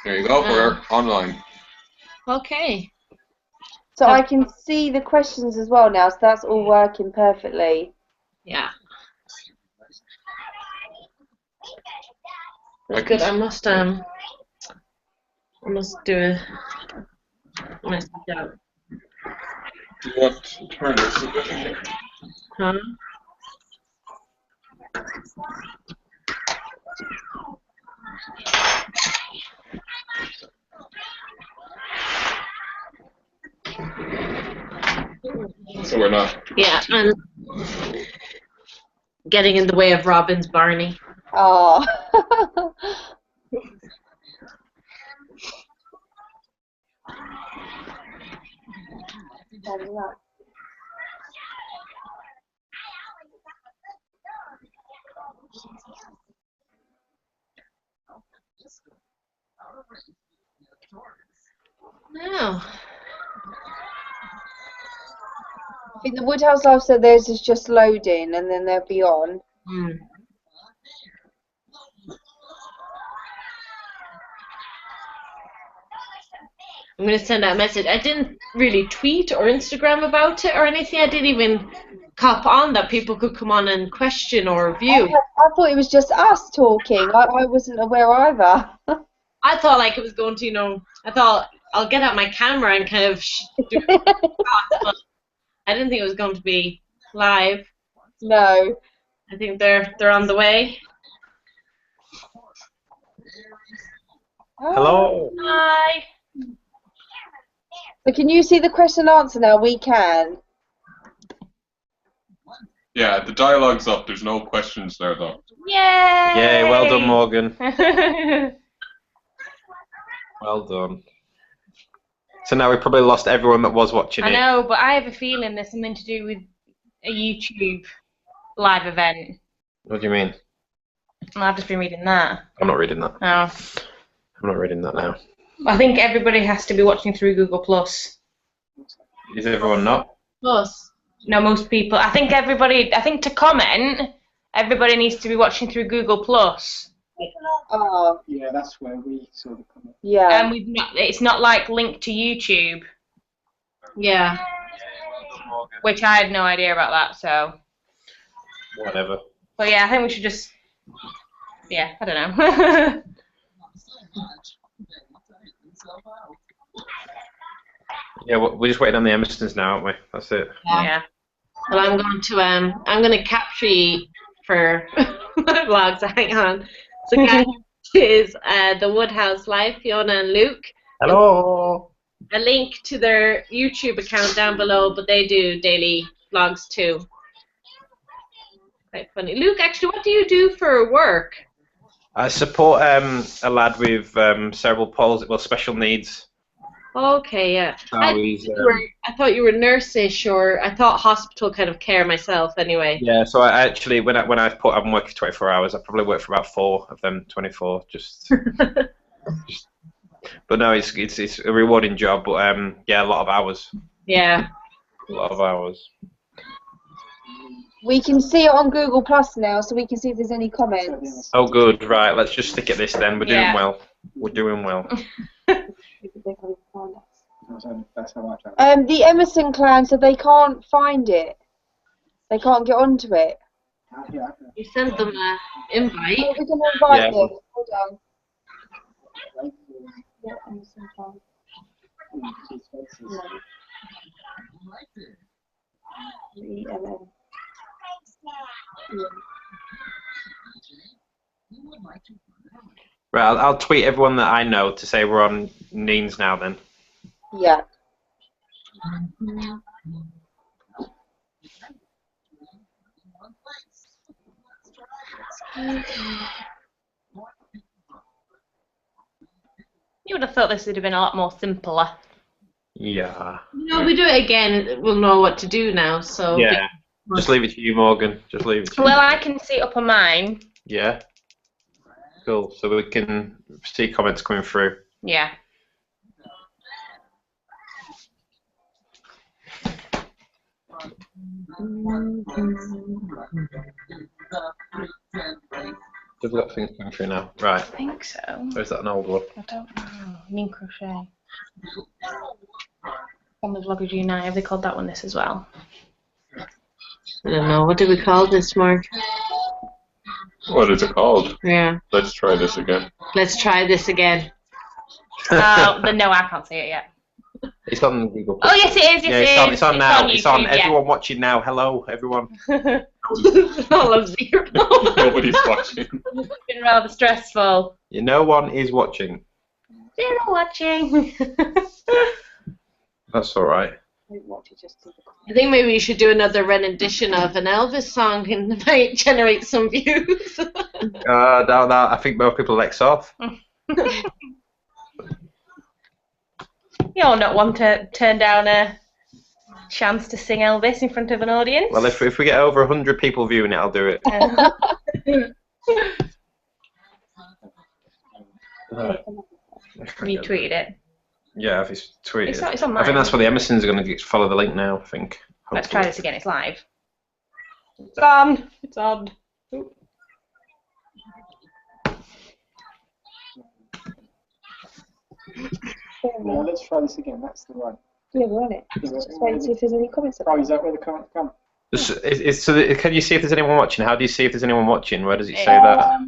There you go, we're online. Okay. So I can see the questions as well now, so that's all working perfectly. Yeah. That's good. I must do a message out. Do you want to turn this a bit? Huh? So we're not. Yeah, I'm getting in the way of Robin's Barney. Oh. No. I think the Woodhouse Live said theirs is just loading and then they'll be on. Mm. I'm going to send out a message. I didn't really tweet or Instagram about it or anything. I didn't even cop on that people could come on and question or view. I thought it was just us talking. I wasn't aware either. I thought like it was going to, you know, I thought I'll get out my camera and kind of do but I didn't think it was going to be live. No. I think they're on the way. Hello. Hi. So can you see the question and answer now? We can. Yeah, the dialogue's up. There's no questions there, though. Yay! Yay, well done, Morgan. Well done. So now we probably lost everyone that was watching it. I know, but I have a feeling there's something to do with a YouTube live event. What do you mean? Well, I've just been reading that. I'm not reading that. Oh. I'm not reading that now. I think everybody has to be watching through Google Plus. Is everyone not? Plus? No, most people. I think to comment, everybody needs to be watching through Google Plus. Oh. Yeah, that's where we saw the comment. Yeah. And it's not like linked to YouTube. Yeah. Which I had no idea about that, so. Whatever. But yeah, I think we should just. Yeah, I don't know. Yeah, we're just waiting on the Emersons now, aren't we? That's it. Yeah. Well, I'm going to capture you for my vlogs. Hang on. So guys, is the Woodhouse Live, Fiona and Luke. Hello. A link to their YouTube account down below, but they do daily vlogs too. Quite funny. Luke, actually, what do you do for work? I support a lad with cerebral palsy, well, special needs. Okay, yeah. So I thought you were nurse-ish, or I thought hospital kind of care myself anyway. Yeah, so I actually, when I'm working for 24 hours, I probably work for about 4 of them 24, just but no, it's a rewarding job, but yeah, a lot of hours. Yeah. A lot of hours. We can see it on Google Plus now, so we can see if there's any comments. Oh, good. Right, let's just stick at this then. We're doing well. We're doing well. The Emerson clan said they can't find it. They can't get onto it. You sent them an invite. Oh, we can invite them. Hold on. Yeah, Emerson clan. Right, I'll tweet everyone that I know to say we're on Neens now then. Yeah. You would have thought this would have been a lot more simpler. Yeah. No, we do it again, we'll know what to do now, so. Yeah. Just leave it to you, Morgan. Just leave it to you. Well, I can see it up on mine. Yeah. Cool. So we can see comments coming through. Yeah. We've got things coming through now. Right. I think so. Or is that an old one? I don't know. Mean crochet. Family Vloggers Unite. Have they called that one this as well? I don't know. What do we call this, Mark? What is it called? Yeah. Let's try this again. Let's try this again. No, I can't see it yet. It's on Google. Oh yes, it is. Yes, Yeah, it is. it's on now. It's on. YouTube, yeah. Everyone watching now. Hello, everyone. All of zero. Nobody's watching. It's been rather stressful. Yeah, no one is watching. Zero watching. That's all right. I think maybe we should do another rendition of an Elvis song and it might generate some views. No, I think more people X off. You'll not want to turn down a chance to sing Elvis in front of an audience. Well, if we get over 100 people viewing it, I'll do it. Retweeted it. Yeah, if it's tweeted. It's on I think mine. that's where the Emersons are going to follow the link now, I think. Let's try this again. It's live. It's on. It's on. Ooh. Yeah, let's try this again. That's the one. Yeah, we're on it. Just wait and see if there's any comments. Oh, is that where the comments come? Can you see if there's anyone watching? How do you see if there's anyone watching? Where does it say that?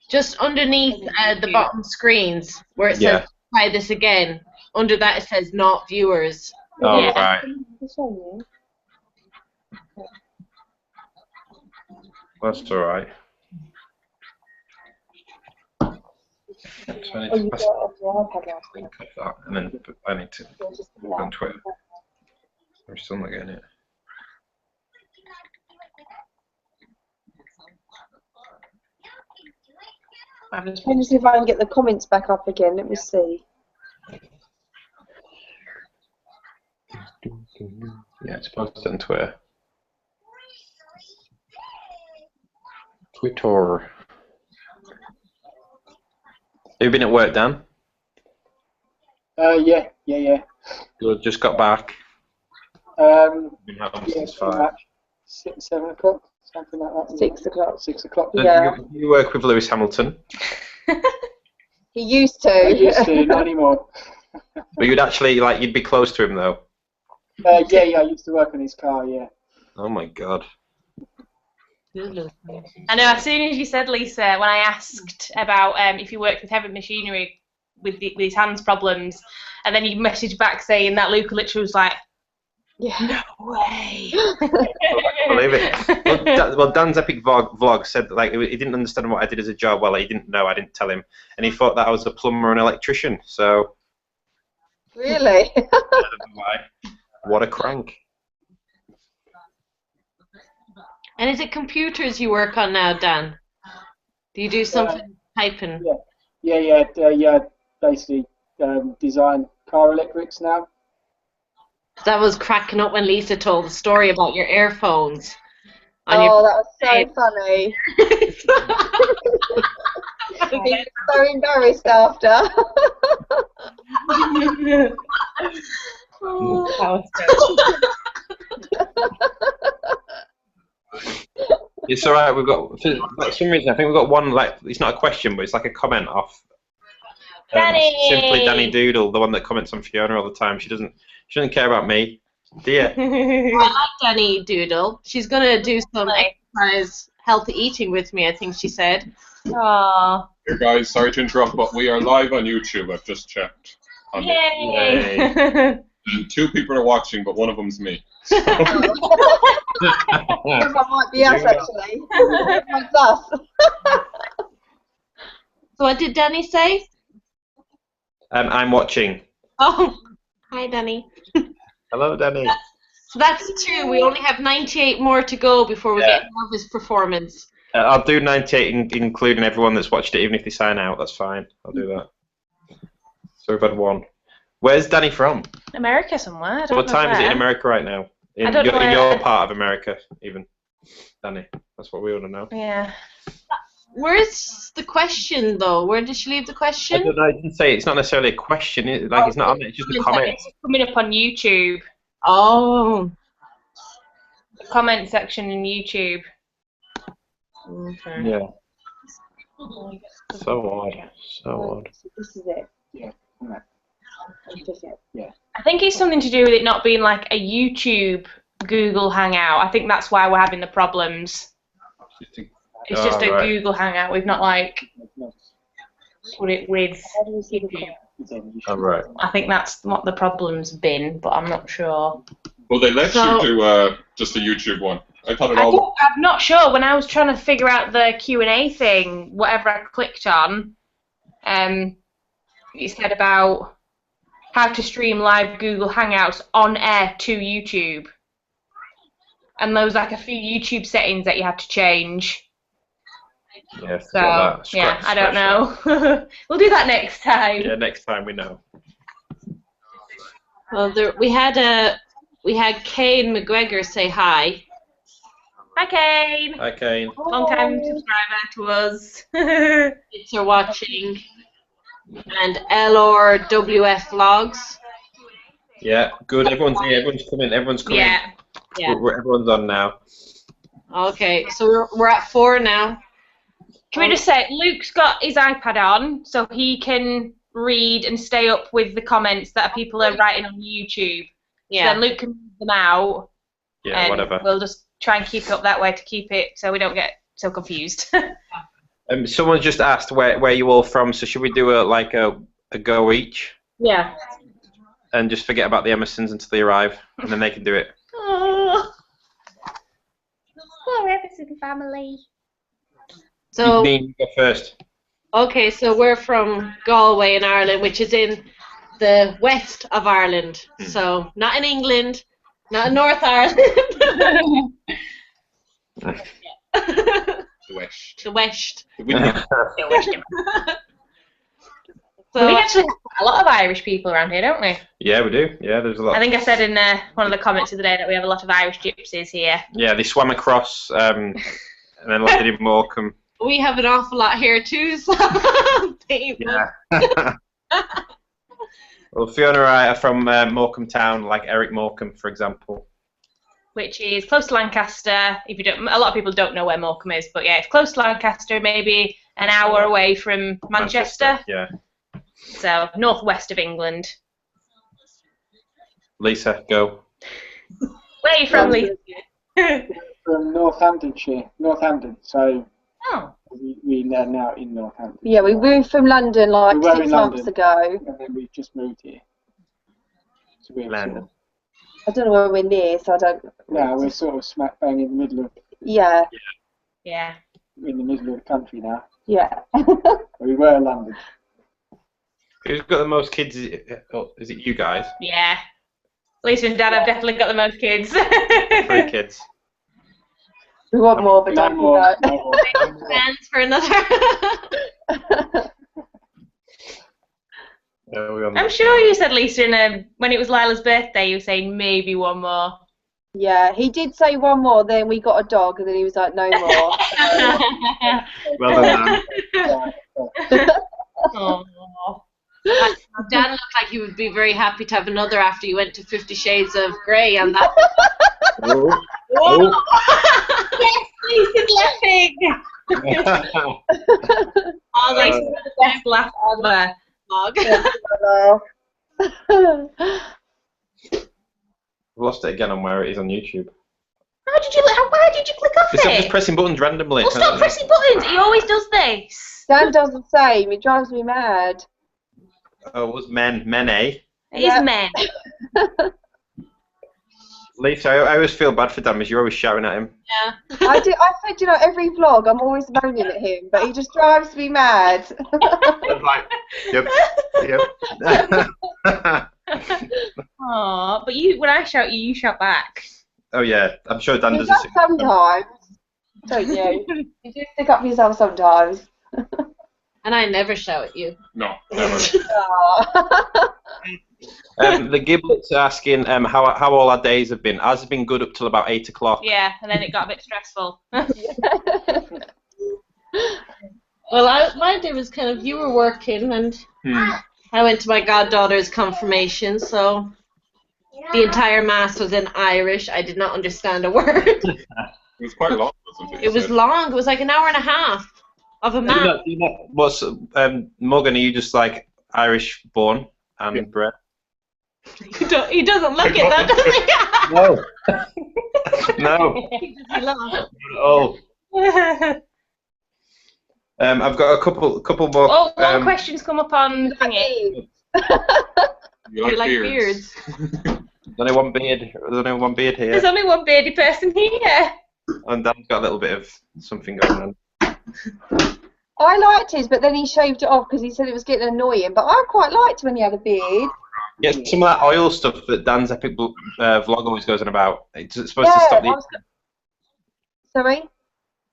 Just underneath the bottom screens where it says Yeah. try this again. Under that it says not viewers. Oh, Yeah. right. It's on you. That's all right. So I need Oh, to you press got it off your iPad last the link of that, and then I need to night. Just go on Twitter. I'm still not getting it. Let me see if I can get the comments back up again. Let me see. Yeah, it's posted on Twitter. Twitter. Have you been at work, Dan? Yeah. Good, just got back. Been home Yeah, since pretty 5. much 6, 7 o'clock, something like that. 6 o'clock. 6 o'clock. So Yeah. you work with Lewis Hamilton, He used to. I used to, not anymore. but you'd be close to him though. Yeah, I used to work on his car, yeah. Oh my God. I know. As soon as you said, Lisa, when I asked about if you worked with heavy machinery with his hands problems, and then you messaged back saying that Luca literally was like, Yeah. "No way." Believe it. Well, Dan's epic vlog said that, he didn't understand what I did as a job. Well, he didn't know. I didn't tell him, and he thought that I was a plumber and electrician. So Really? I don't know why. What a crank. And is it computers you work on now, Dan? Do you do something typing? Yeah, basically design car electrics now. That was cracking up when Lisa told the story about your earphones. Oh, that was so funny. He was so embarrassed after. That was It's all right. We've got, for some reason, I think we've got one, it's not a question, but it's like a comment off. Danny! Simply Danny Doodle, the one that comments on Fiona all the time. She doesn't care about me. Do you? I like Danny Doodle. She's gonna do some exercise, healthy eating with me. I think she said. Aww. Here, guys, sorry to interrupt, but we are live on YouTube. I've just checked. Yay! And 2 people are watching, but one of them's me. That might be us, actually. That's us. So what did Danny say? I'm watching. Oh, hi, Danny. Hello, Danny. So that's 2. We only have 98 more to go before we get Elvis performance. I'll do 98, including everyone that's watched it, even if they sign out. That's fine. I'll do that. So we've had 1. Where's Danny from? America somewhere. I don't What know time is it in where. America right now? I don't know In where- your part of America, even. Danny, that's what we want to know. Yeah. Where's the question, though? Where did she leave the I question? don't know. I didn't say it's not necessarily a question. It's not on it. It's just a comment. It's coming up on YouTube. Oh. The comment section in YouTube. Okay. Yeah. So odd. So odd. This is it. Yeah. Right. That's it. I think it's something to do with it not being like a YouTube Google Hangout. I think that's why we're having the problems. It's just a right. Google Hangout. We've not like put it with How do we see the YouTube. Oh, right. I think that's what the problem's been, but I'm not sure. Well, they let So- you do just a YouTube one. I thought it all. I'm not sure. When I was trying to figure out the Q&A thing, whatever I clicked on, it said about how to stream live Google Hangouts on air to YouTube. And there was like a few YouTube settings that you had to change. Yeah, So, forgot that. yeah, I Scratch don't that. know. We'll do that next time. Yeah, next time we know. Well, we had Kane McGregor say hi. Hi, Kane. Hi, Kane. Long time subscriber to us. Kids are watching. And LRWF Vlogs. Yeah, good. Everyone's here. Everyone's coming. Everyone's coming. Yeah. Yeah. Everyone's on now. Okay, so we're at 4 now. Can we just say, Luke's got his iPad on, so he can read and stay up with the comments that people are writing on YouTube. Yeah. So then Luke can read them out, Yeah, and whatever. we'll just try and keep it up that way to keep it so we don't get so confused. Someone just asked where you all from, so should we do a go each Yeah. and just forget about the Emersons until they arrive, and then they can do it. Oh. Poor Everson family. So You go first. okay, so we're from Galway in Ireland, which is in the west of Ireland. So not in England, not in North Ireland. The West. The west. The windy. So We actually have a lot of Irish people around here, don't we? Yeah, we do. Yeah, there's a lot. I think I said in one of the comments the other day that we have a lot of Irish gypsies here. Yeah, they swam across and then landed in Morecambe. we have an awful lot here too. So Yeah. Well, Fiona and I are from Morecambe Town, like Eric Morecambe, for example. Which is close to Lancaster. If you don't, a lot of people don't know where Morecambe is, but yeah, it's close to Lancaster, maybe an hour away from Manchester. Yeah. So northwest of England. Lisa, go. Where are you from, Lee? From Northampton. So Oh, we are now in Northampton. Yeah, we moved from London like We were 6 in months London. ago. And then we've just moved here. So we're London. I don't know where we're near, so I don't. we're sort of smack bang in the middle of Yeah, yeah. the country now. yeah. We were in London. Who's got the most kids? Is it you guys? Yeah. Lisa and Dad have definitely got the most kids. 3 kids. We want more, but No don't more. do No more. plans for another. that. Yeah, we're on I'm that. sure you said, Lisa, when it was Lila's birthday, you were saying maybe one more. Yeah, he did say one more, then we got a dog, and then he was like, no more. Well done, Dan. Oh. Dan looked like he would be very happy to have another after you went to 50 Shades of Grey and that. Oh. Oh. Yes, Lisa's laughing. Oh, like The best laugh ever. vlog. I've lost it again on where it is on YouTube. Why did you click off Because I'm it? just pressing buttons randomly. Well, stop pressing buttons. He always does this. Dan does the same. It drives me mad. Oh, it was men, eh? It Yeah. is men. Lisa, I always feel bad for Dan because you're always shouting at him. Yeah. I said, you know, every vlog I'm always moaning at him, but he just drives me mad. I'm like, yep. Aw, but when I shout you shout back. Oh yeah, I'm sure Dan He does does this. sometimes, don't you? You do stick up for yourself sometimes. And I never shout at you. No, never. Aw. The Giblets are asking how all our days have been. Ours has been good up till about 8 o'clock. Yeah, and then it got a bit stressful. Well, my day was kind of, you were working and I went to my goddaughter's confirmation, so the entire mass was in Irish. I did not understand a word. It was quite long, wasn't it? It was long. It was like an hour and a half. of a Do you man. know, what's Morgan? Are you just like Irish born and Yeah. bred? He doesn't look it, though, does he? No. No. Does he laugh? Oh. I've got a couple more. Oh, one question's come up on thingy. You You like like beards? beards? There's only one beard. There's only one beard There's here, only one beardy person here. and Dan's got a little bit of something going on. I liked his, but then he shaved it off because he said it was getting annoying. But I quite liked when he had a beard. Yeah, some of that oil stuff that Dan's epic vlog always goes on about. It's supposed to Yeah, stop the. that was- Sorry?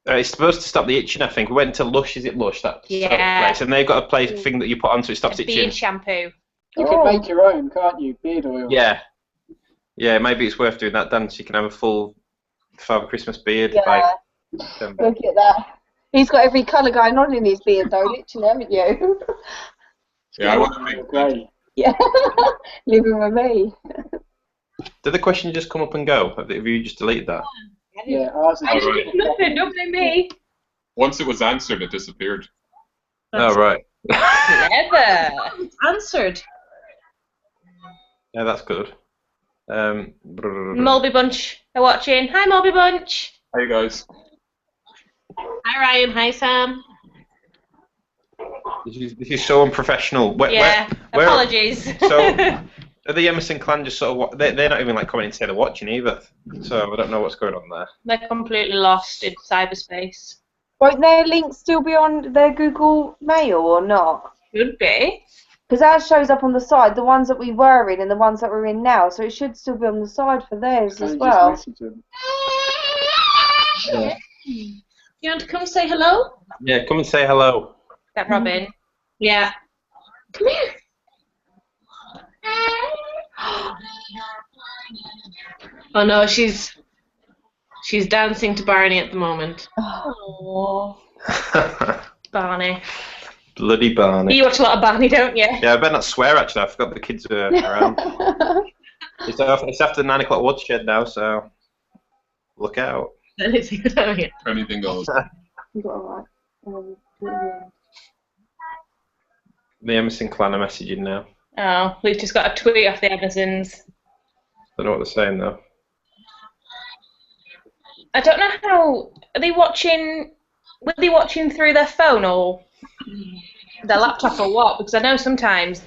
It's supposed to stop the itching. I think we went to Lush. Is it Lush that Yeah. place? And they've got a thing that you put on so it stops A itching. beard shampoo. You Oh. can make your own, can't you? Beard oil. Yeah. Yeah, maybe it's worth doing that, Dan, so you can have a full Father Christmas beard Yeah. by December. Look at that. He's got every colour going on in his beard, though, literally, haven't you? Yeah, I want to make Grey. Yeah. Living with me. Did the question just come up and go? Have you just deleted that? Yeah, ours is Alright. Nothing, don't blame me. Once it was answered, it disappeared. Oh, right. Never. It's answered. Yeah, that's good. Mulby Bunch are watching. Hi, Mulby Bunch. Hey guys. Hi, Ryan. Hi, Sam. This is so unprofessional. Yeah, where- apologies. So, are the Emerson clan just sort of... They're not even like commenting to say they're watching either. So, I don't know what's going on there. They're completely lost in cyberspace. Won't their link still be on their Google Mail or not? Could be. Because ours shows up on the side, the ones that we were in and the ones that we're in now, so it should still be on the side for theirs Can as you well. just message them? Yeah. You want to come say hello? Yeah, come and say hello. That Robin. Yeah. Come here. Oh no, she's dancing to Barney at the moment. Oh, Barney. Bloody Barney. You watch a lot of Barney, don't you? Yeah, I better not swear actually. I forgot the kids were around. It's after the 9 o'clock woodshed now, so look out. Anything about it? Anything goes. You got all right. Yeah. The Emerson clan are messaging now. Oh, we've just got a tweet off the Emersons. Don't know what they're saying though. I don't know how. Are they watching? Were they watching through their phone or their laptop or what? Because I know sometimes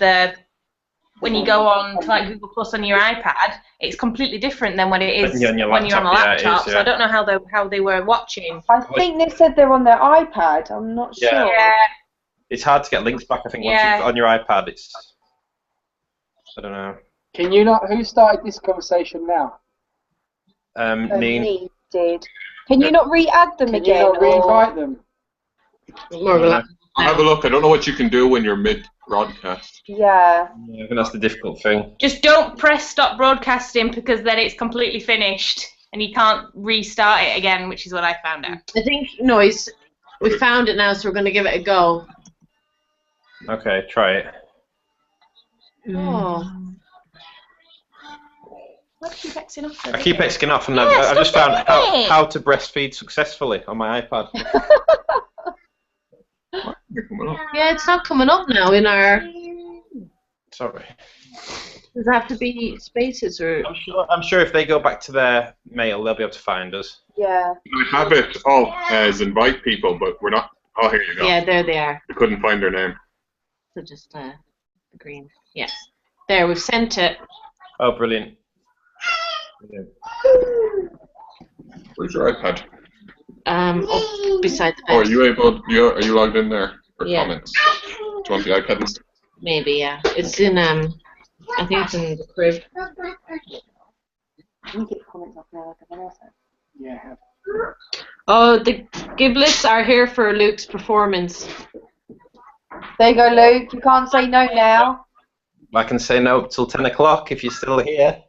when you go on to like Google Plus on your iPad, it's completely different than when it is When you're on your when you're on a laptop, yeah, it laptop. is, So I yeah. don't know how they were watching. I think they said they're on their iPad. I'm not Yeah. sure. Yeah. It's hard to get links back. I think once Yeah. you're on your iPad, it's. I don't know. Can you not? Who started this conversation now? Neen. Me did. Can you not re-add them Can you again? not or- re-invite them? More relaxed. I'll have a look. I don't know what you can do when you're mid-broadcast. Yeah. Yeah, I think that's the difficult thing. Just don't press stop broadcasting because then it's completely finished and you can't restart it again, which is what I found out. I think we found it now, so we're going to give it a go. Okay, try it. Oh. Why do you keep Xing off? I keep Xing off, and Yeah, I just stop found doing it. how to breastfeed successfully on my iPad. They're coming up. Yeah, it's not coming up now in our. Sorry. Does it have to be spaces or? I'm sure if they go back to their mail, they'll be able to find us. Yeah. I have it all as invite people, but we're not. Oh, here you go. Yeah, there they are. I couldn't find their name. So just the green. Yes. There, we've sent it. Oh, brilliant. Brilliant. Where's your iPad? Up beside the Oh, are bed. you able? Are you logged in there for Yeah. comments? Do you want the iPad instead? Maybe, yeah. It's in I think it's in the crib. Can you get comments off now like everyone else has? Yeah. I have. Oh, the giblets are here for Luke's performance. There you go, Luke. You can't say no now. I can say no till 10 o'clock if you're still here.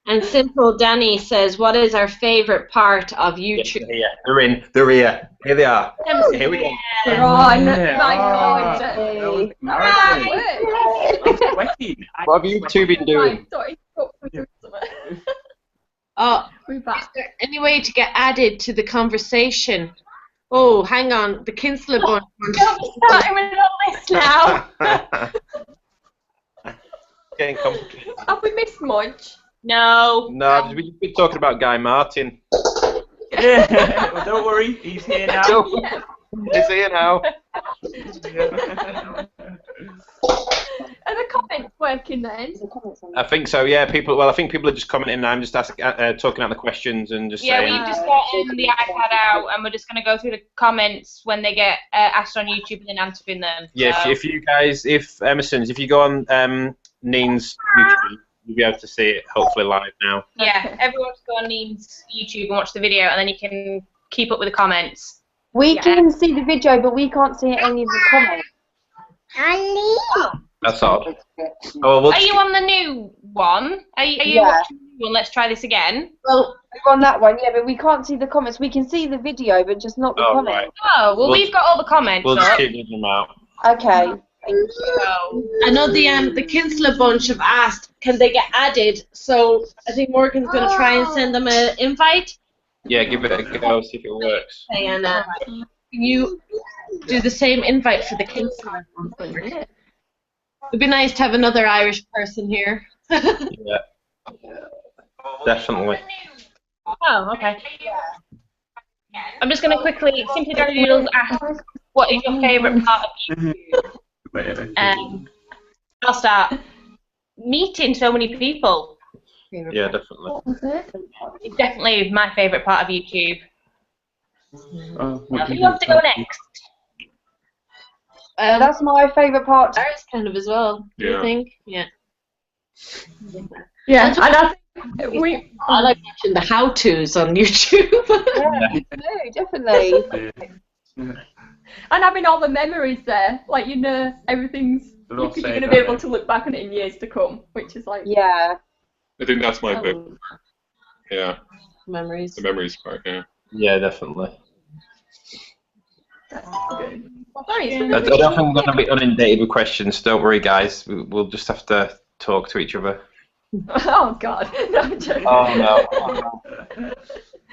And Simple Danny says, what is our favourite part of Yes, YouTube? they're here. They're in. They're here. Here they are. Here we go. Ron, Yeah. my Ah, God. that was Right. What have you two been doing? Sorry, Oh, we're back. is there any way to get added to the conversation? Oh, hang on. The Kinsler bunch. Don't be starting with all this now. Getting complicated. Have we missed much? No. No, we've been talking about Guy Martin. Well, don't worry, he's here now. He's here now. Are the comments working then? I think so. Yeah, people. Well, I think people are just commenting now. I'm just talking out the questions and just Yeah, saying. we've just got the iPad out, and we're just going to go through the comments when they get asked on YouTube and then answering them. Yeah, So- if you guys, if Emerson's, if you go on Neen's YouTube, you'll be able to see it hopefully live now. Yeah, everyone should go on Neen's YouTube and watch the video, and then you can keep up with the comments. We Yeah. can see the video, but we can't see any of the comments. That's odd. Oh, well, Are you on the new one? Are you Yeah. watching the new one? Let's try this again. Well, we're on that one, yeah, but we can't see the comments. We can see the video, but just not the Oh, comments. right. Oh, well, We'll- we've got all the comments We'll just up. keep reading them out. Okay. So, I know the Kinsler bunch have asked, can they get added? So I think Morgan's going to try and send them an invite. Yeah, give it a go, see if it works. And can you do the same invite for the Kinsler bunch? It'd be nice to have another Irish person here. Yeah. Definitely. oh, okay. I'm just going to quickly, Simply Danny Doodles ask, what is your favourite part of YouTube? I'll start. Meeting so many people. Yeah, definitely. What was it? It's definitely my favourite part of YouTube. Oh, Who wants to go next? That's my favourite part. Ours kind of as well. Do you Yeah. think? Yeah. Yeah, and I think we. I like watching the how-tos on YouTube. Yeah, no, definitely. And having all the memories there, like everything's. They're all You're saved, going to be able aren't to look back on it in years to come, which is like. Yeah. I think that's my favorite. Oh, Yeah, memories. the memories part. Yeah. Yeah, definitely. That's good. Sorry, it's I don't think we're going to be inundated with questions. Don't worry, guys. We'll just have to talk to each other. Oh God, no, I'm joking. Oh no.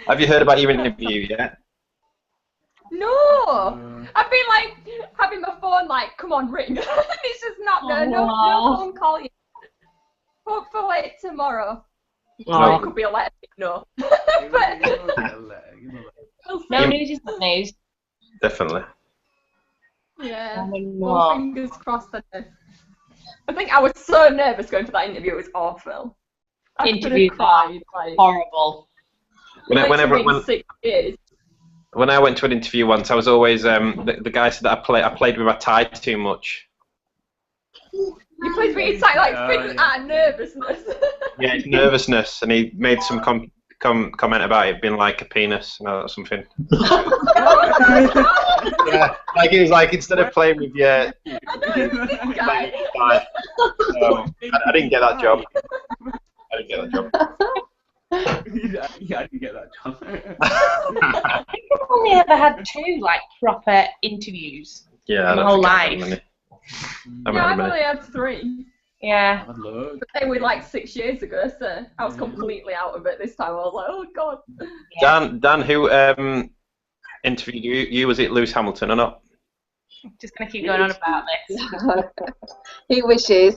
Have you heard about your interview yet? No, I've been like having my phone like, come on, ring. It's just not there. No phone call yet. Hope for like tomorrow. Or it could be a letter. No. But we'll see. No news is good news. Definitely. Yeah. Well, fingers crossed. I think I was so nervous going for that interview. It was awful. I could Interviews have cried. Like, Horrible. Whenever 6 years. when I went to an interview once, I was always the guy said that I played with my tie too much. You played with your like things out of nervousness. Yeah, it's nervousness, and he made some comment about it being like a penis or something. Yeah, like he was like, instead of playing with your I know who's this guy. tie. I didn't get that job. I didn't get that job. Yeah, I didn't get that job. I've only ever had 2 like proper interviews. Yeah, My whole life. Yeah, I've only had 3. Yeah. I'd love. But they were like 6 years ago, so I was completely out of it this time. I was like, oh God. Dan, who interviewed you? Was it Lewis Hamilton or not? Just gonna keep going on about this. He wishes.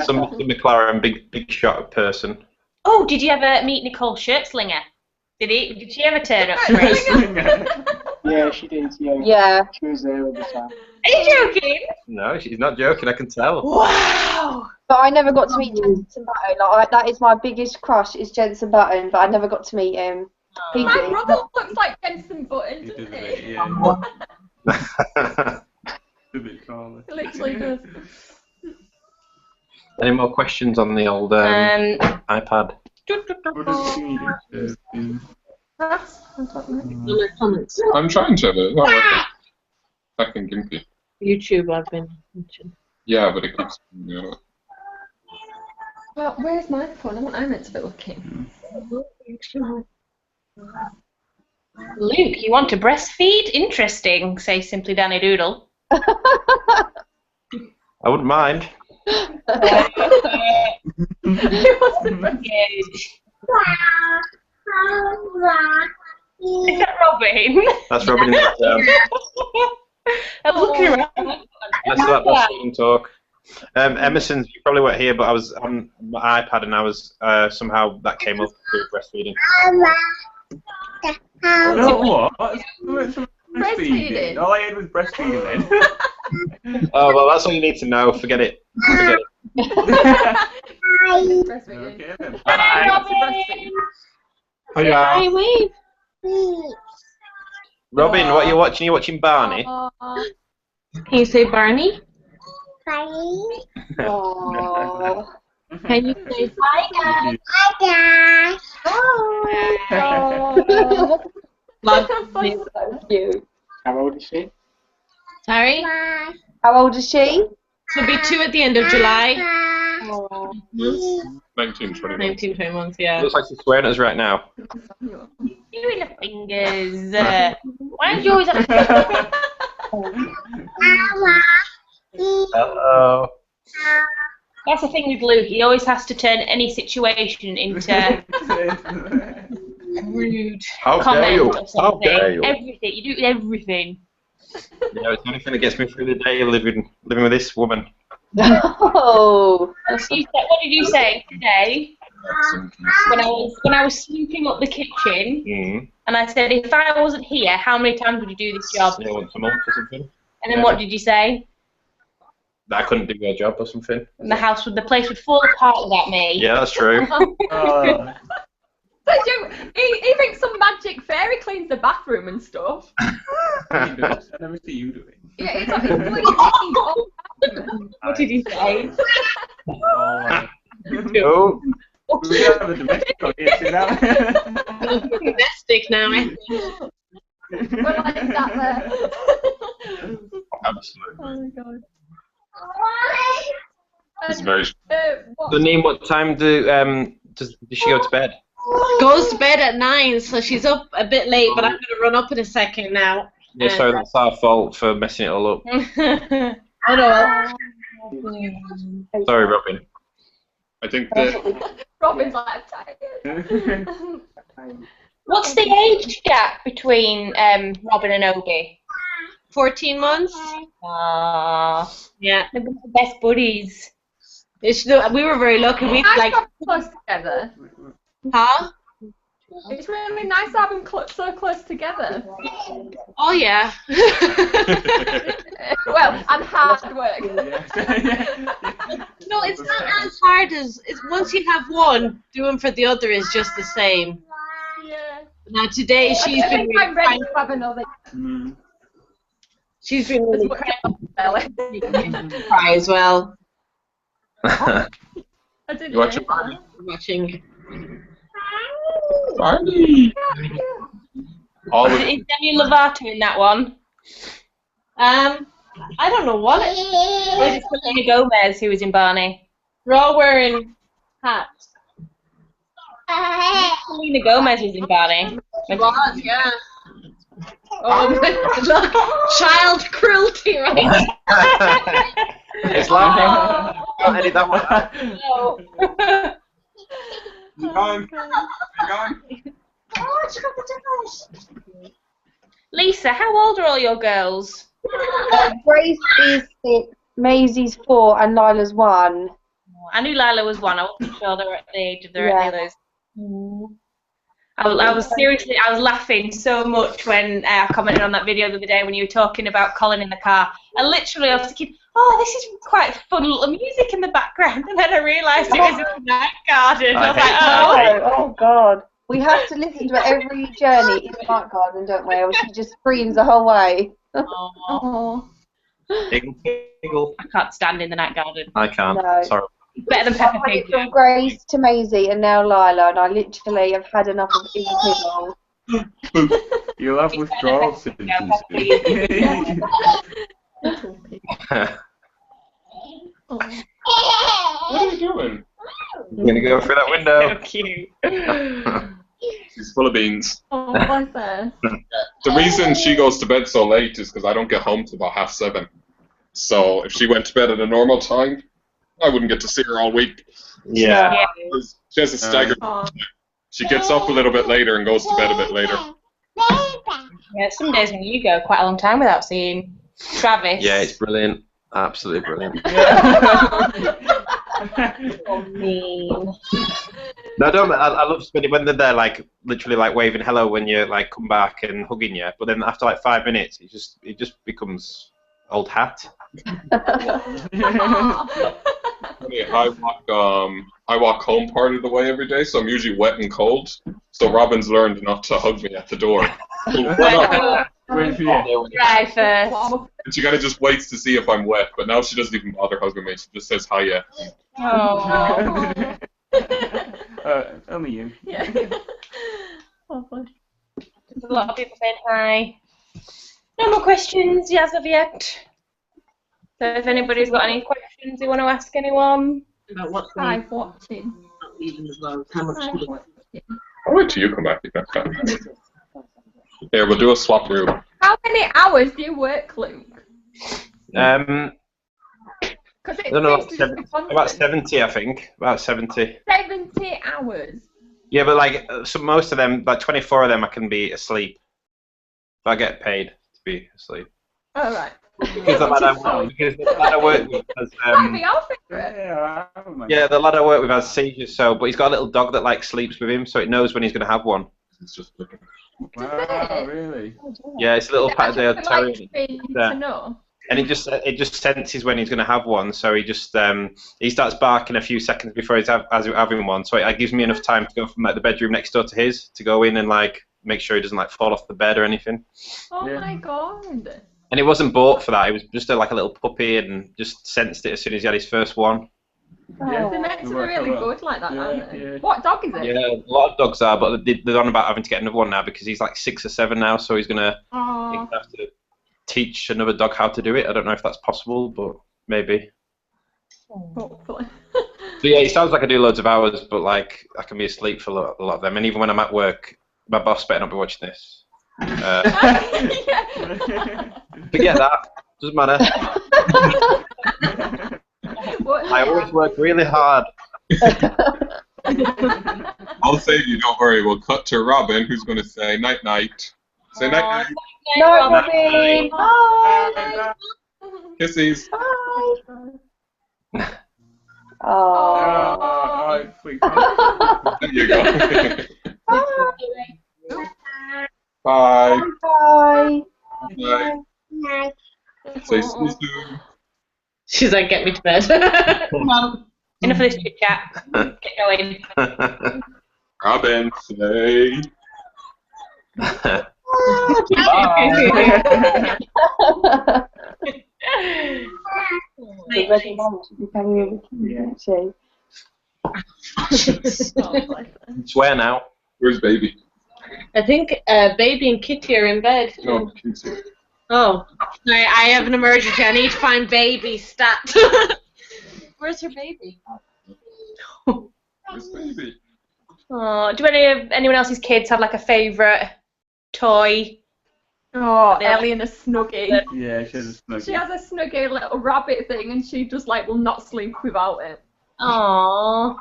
Some McLaren big shot person. Oh, did you ever meet Nicole Schertzlinger? Did she ever turn up for it? Yeah, she did. Yeah. Yeah. She was there all the time. Are you joking? No, she's not joking. I can tell. Wow. But I never got to meet Jensen Button. Like, that is my biggest crush, is Jensen Button, but I never got to meet him. He My did. brother looks like Jensen Button, He doesn't does a he? bit, yeah. A bit taller. He literally does. Any more questions on the old iPad? What does he do? Other comments. I'm trying to, but it's not working. Fucking gimpy. YouTube I've been watching. Yeah, but it keeps. You know, Well, where's my phone? I meant to be looking. Luke, you want to breastfeed? Interesting, say Simply Danny Doodle. I wouldn't mind. Is that Robin? That's Robin in the background. I was looking around. Let's let that talk. Emerson, you probably weren't here, but I was on my iPad and I was somehow that came up through breastfeeding. No, what? Breastfeeding. All I had was breastfeeding then. Oh well, that's all you need to know. Forget it. Forget it. Breastfeeding. Okay then. Hi, Robin. Hi, wave. Robin, what are you watching? You're watching Barney. Can you say Barney? Oh. Can you say hi, guys? Oh. Love She's so cute. How old is she? Sorry? How old is she? She'll be 2 at the end of July. Oh. 19, 20 months. 19, 20 months, yeah. Looks like she's swearing at us right now. You in the fingers. Why don't you always have to... Hello. That's the thing with Luke. He always has to turn any situation into rude How comment dare you? or How something. dare you? Everything. You do everything. Yeah, it's the only thing that gets me through the day living with this woman. Oh. What did you say today? When I was sweeping up the kitchen, Mm. and I said, if I wasn't here, how many times would you do this job? Yeah, once a month or something. And then what did you say? That I couldn't do your job or something. And the place would fall apart without me. Yeah, that's true. Oh. He thinks some magic fairy cleans the bathroom and stuff. I never see you do it. Yeah, he's like, he's doing it all the time. What did you say? Oh. Oh. We have a domestic audience, you know? Domestic now, I think. We're like that there. Absolutely. Oh my god. It's very. What? So, Neem, what time does she go to bed? Goes to bed at 9, so she's up a bit late, but I'm going to run up in a second now. Yeah, sorry, that's our fault for messing it all up. I know. Sorry, Robin. I think that Robin's like, I'm tired. What's the age gap between Robin and Obi? 14 months? Ah, Yeah. they're the best buddies. We were very lucky. We Nice like, to have them close together. huh? It's really nice to have them so close together. Oh yeah. Well, and hard work. No, it's not as hard as once you have one, doing for the other is just the same. Yeah. Now today I she's been think I'm ready really to have another. she's been really cry as well. I didn't you watch know. it, Barney. Watching. Barney. All Is of Demi Lovato in that one? I don't know what. Or is it Selena Gomez who was in Barney? We're all wearing hats. Selena Gomez was in Barney. Was, yeah. Oh my look, child cruelty, right? It's like can't edit that one out. No. You going? You going? Lisa, how old are all your girls? Grace is 6, Maisie's 4, and Lila's 1. I knew Lila was 1. I wasn't sure they were at the age of the Yeah. others. I was laughing so much when I commented on that video the other day when you were talking about Colin in the car. I was thinking, oh, this is quite fun little music in the background, and then I realised it was in the night garden. I was like, oh. Oh God. We have to listen to it every journey in the night garden, don't we? Or she just screams the whole way. Oh. Giggle. I can't stand in the night garden. I can't. No. Sorry. Better than Peppa I Pig. went from Grace to Maisie and now Lila, and I literally have had enough of being people. You'll have withdrawal symptoms. What are you doing? I'm gonna go through that window. So cute. She's full of beans. Oh, bless her. The reason she goes to bed so late is because I don't get home till about 7:30. So if she went to bed at a normal time, I wouldn't get to see her all week. Yeah. Yeah. She has a staggered. Oh. She gets up a little bit later and goes to bed a bit later. Yeah, some days when you go quite a long time without seeing Travis. Yeah, it's brilliant. Absolutely brilliant. So mean. No, I don't. I love spending when they're there, like literally like waving hello when you like come back and hugging you. But then after like 5 minutes, it just becomes old hat. Funny, I walk home part of the way every day, so I'm usually wet and cold. So Robin's learned not to hug me at the door. Wait for you. Drive first. And she kind of just waits to see if I'm wet, but now she doesn't even bother hugging me. She just says hiya. Oh. Only you. Yeah. There's a lot of people saying hi. No more questions as of yet. So if anybody's got any questions you want to ask anyone. About what's I'm watching. leaving as well. How much I'm watching. I'll wait till you come back. You can have time. Here, we'll do a swap room. How many hours do you work, Luke? I Because it don't know, seems to just be about constant. 70, I think. About 70. 70 hours. Yeah, but like so most of them, like 24 of them, I can be asleep. If I get paid to be asleep. All right. Because the lad I work with has, Might be our favourite. yeah, the lad I work with has seizures, but he's got a little dog that like sleeps with him, so it knows when he's going to have one. It's just looking. Wow, really? Yeah, it's a little Patterdale Like, Terrier, to know. and it just senses when he's going to have one. So he just he starts barking a few seconds before he's having one. So it gives me enough time to go from like the bedroom next door to his to go in and like make sure he doesn't like fall off the bed or anything. Oh Yeah. my god. And it wasn't bought for that. It was just like a little puppy and just sensed it as soon as he had his first one. Yeah. They're meant to be Work really well. good like that, Yeah, aren't they? yeah. What dog is it? Yeah, a lot of dogs are, but they're on about having to get another one now because he's like 6 or 7 now, so he's gonna Oh. have to teach another dog how to do it. I don't know if that's possible, but maybe. Hopefully. So yeah, it sounds like I do loads of hours, but like I can be asleep for a lot of them. And even when I'm at work, my boss better not be watching this. Forget that. Doesn't matter. I always work really hard. I'll save you, don't worry. We'll cut to Robin, who's going to say night night. Say night night. Night, Robin. Bye. Kisses. Bye. Oh. it freaked me out. There you go. Bye. Bye. Bye. Bye. Say see you soon. She's like, get me to bed. Come on. Enough of this chit chat. Get going. Robin, say. The red mum should be coming over to you, actually. Swear now. Where's baby? I think baby and Kitty are in bed. No, she's here. Oh, I have an emergency. I need to find baby stat. Where's her baby? Where's baby? Oh, do anyone else's kids have like a favourite toy? Oh, Ellie and a Snuggie. Yeah, she has a snuggie. She has a Snuggie little rabbit thing and she just like will not sleep without it. Aww.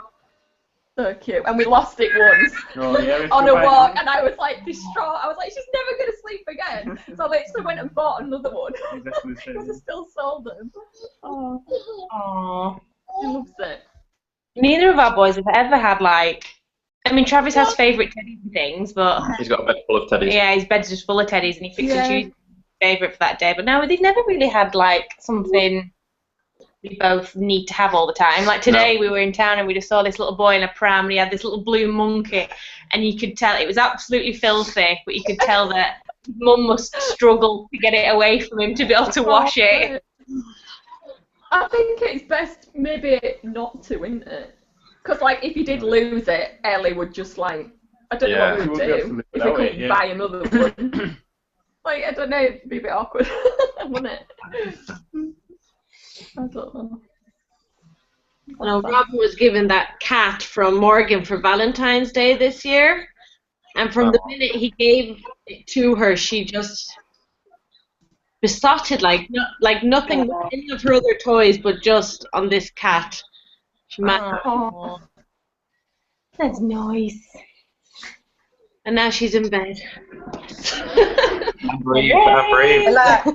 So cute. And we lost it once Oh, yeah, it's on a right. walk and I was like distraught. I was like, she's never going to sleep again. So I literally went and bought another one. Exactly the same. Because I still sold them. Oh, Aww. she loves it. Neither of our boys have ever had like. I mean, Travis has favourite teddies and things, but He's got a bed full of teddies. yeah, his bed's just full of teddies, and he picks Yeah. and chooses his favourite for that day. But no, they've never really had like something we both need to have all the time. Like today, we were in town and we just saw this little boy in a pram, and he had this little blue monkey, and you could tell it was absolutely filthy, but you could tell that Mum must struggle to get it away from him to be able to wash it. I think it's best maybe not to, isn't it? Because like if you did lose it, Ellie would just like I don't know what we She would wouldn't be able to do live if we without couldn't it, yeah. buy another one. Like I don't know, it'd be a bit awkward, wouldn't it? I don't know. Well, Robin was given that cat from Morgan for Valentine's Day this year, and from the minute he gave it to her, she just besotted like nothing, any of her other toys, but just on this cat. She Oh. That's nice. And now she's in bed. I'm brave. I'm brave. Like,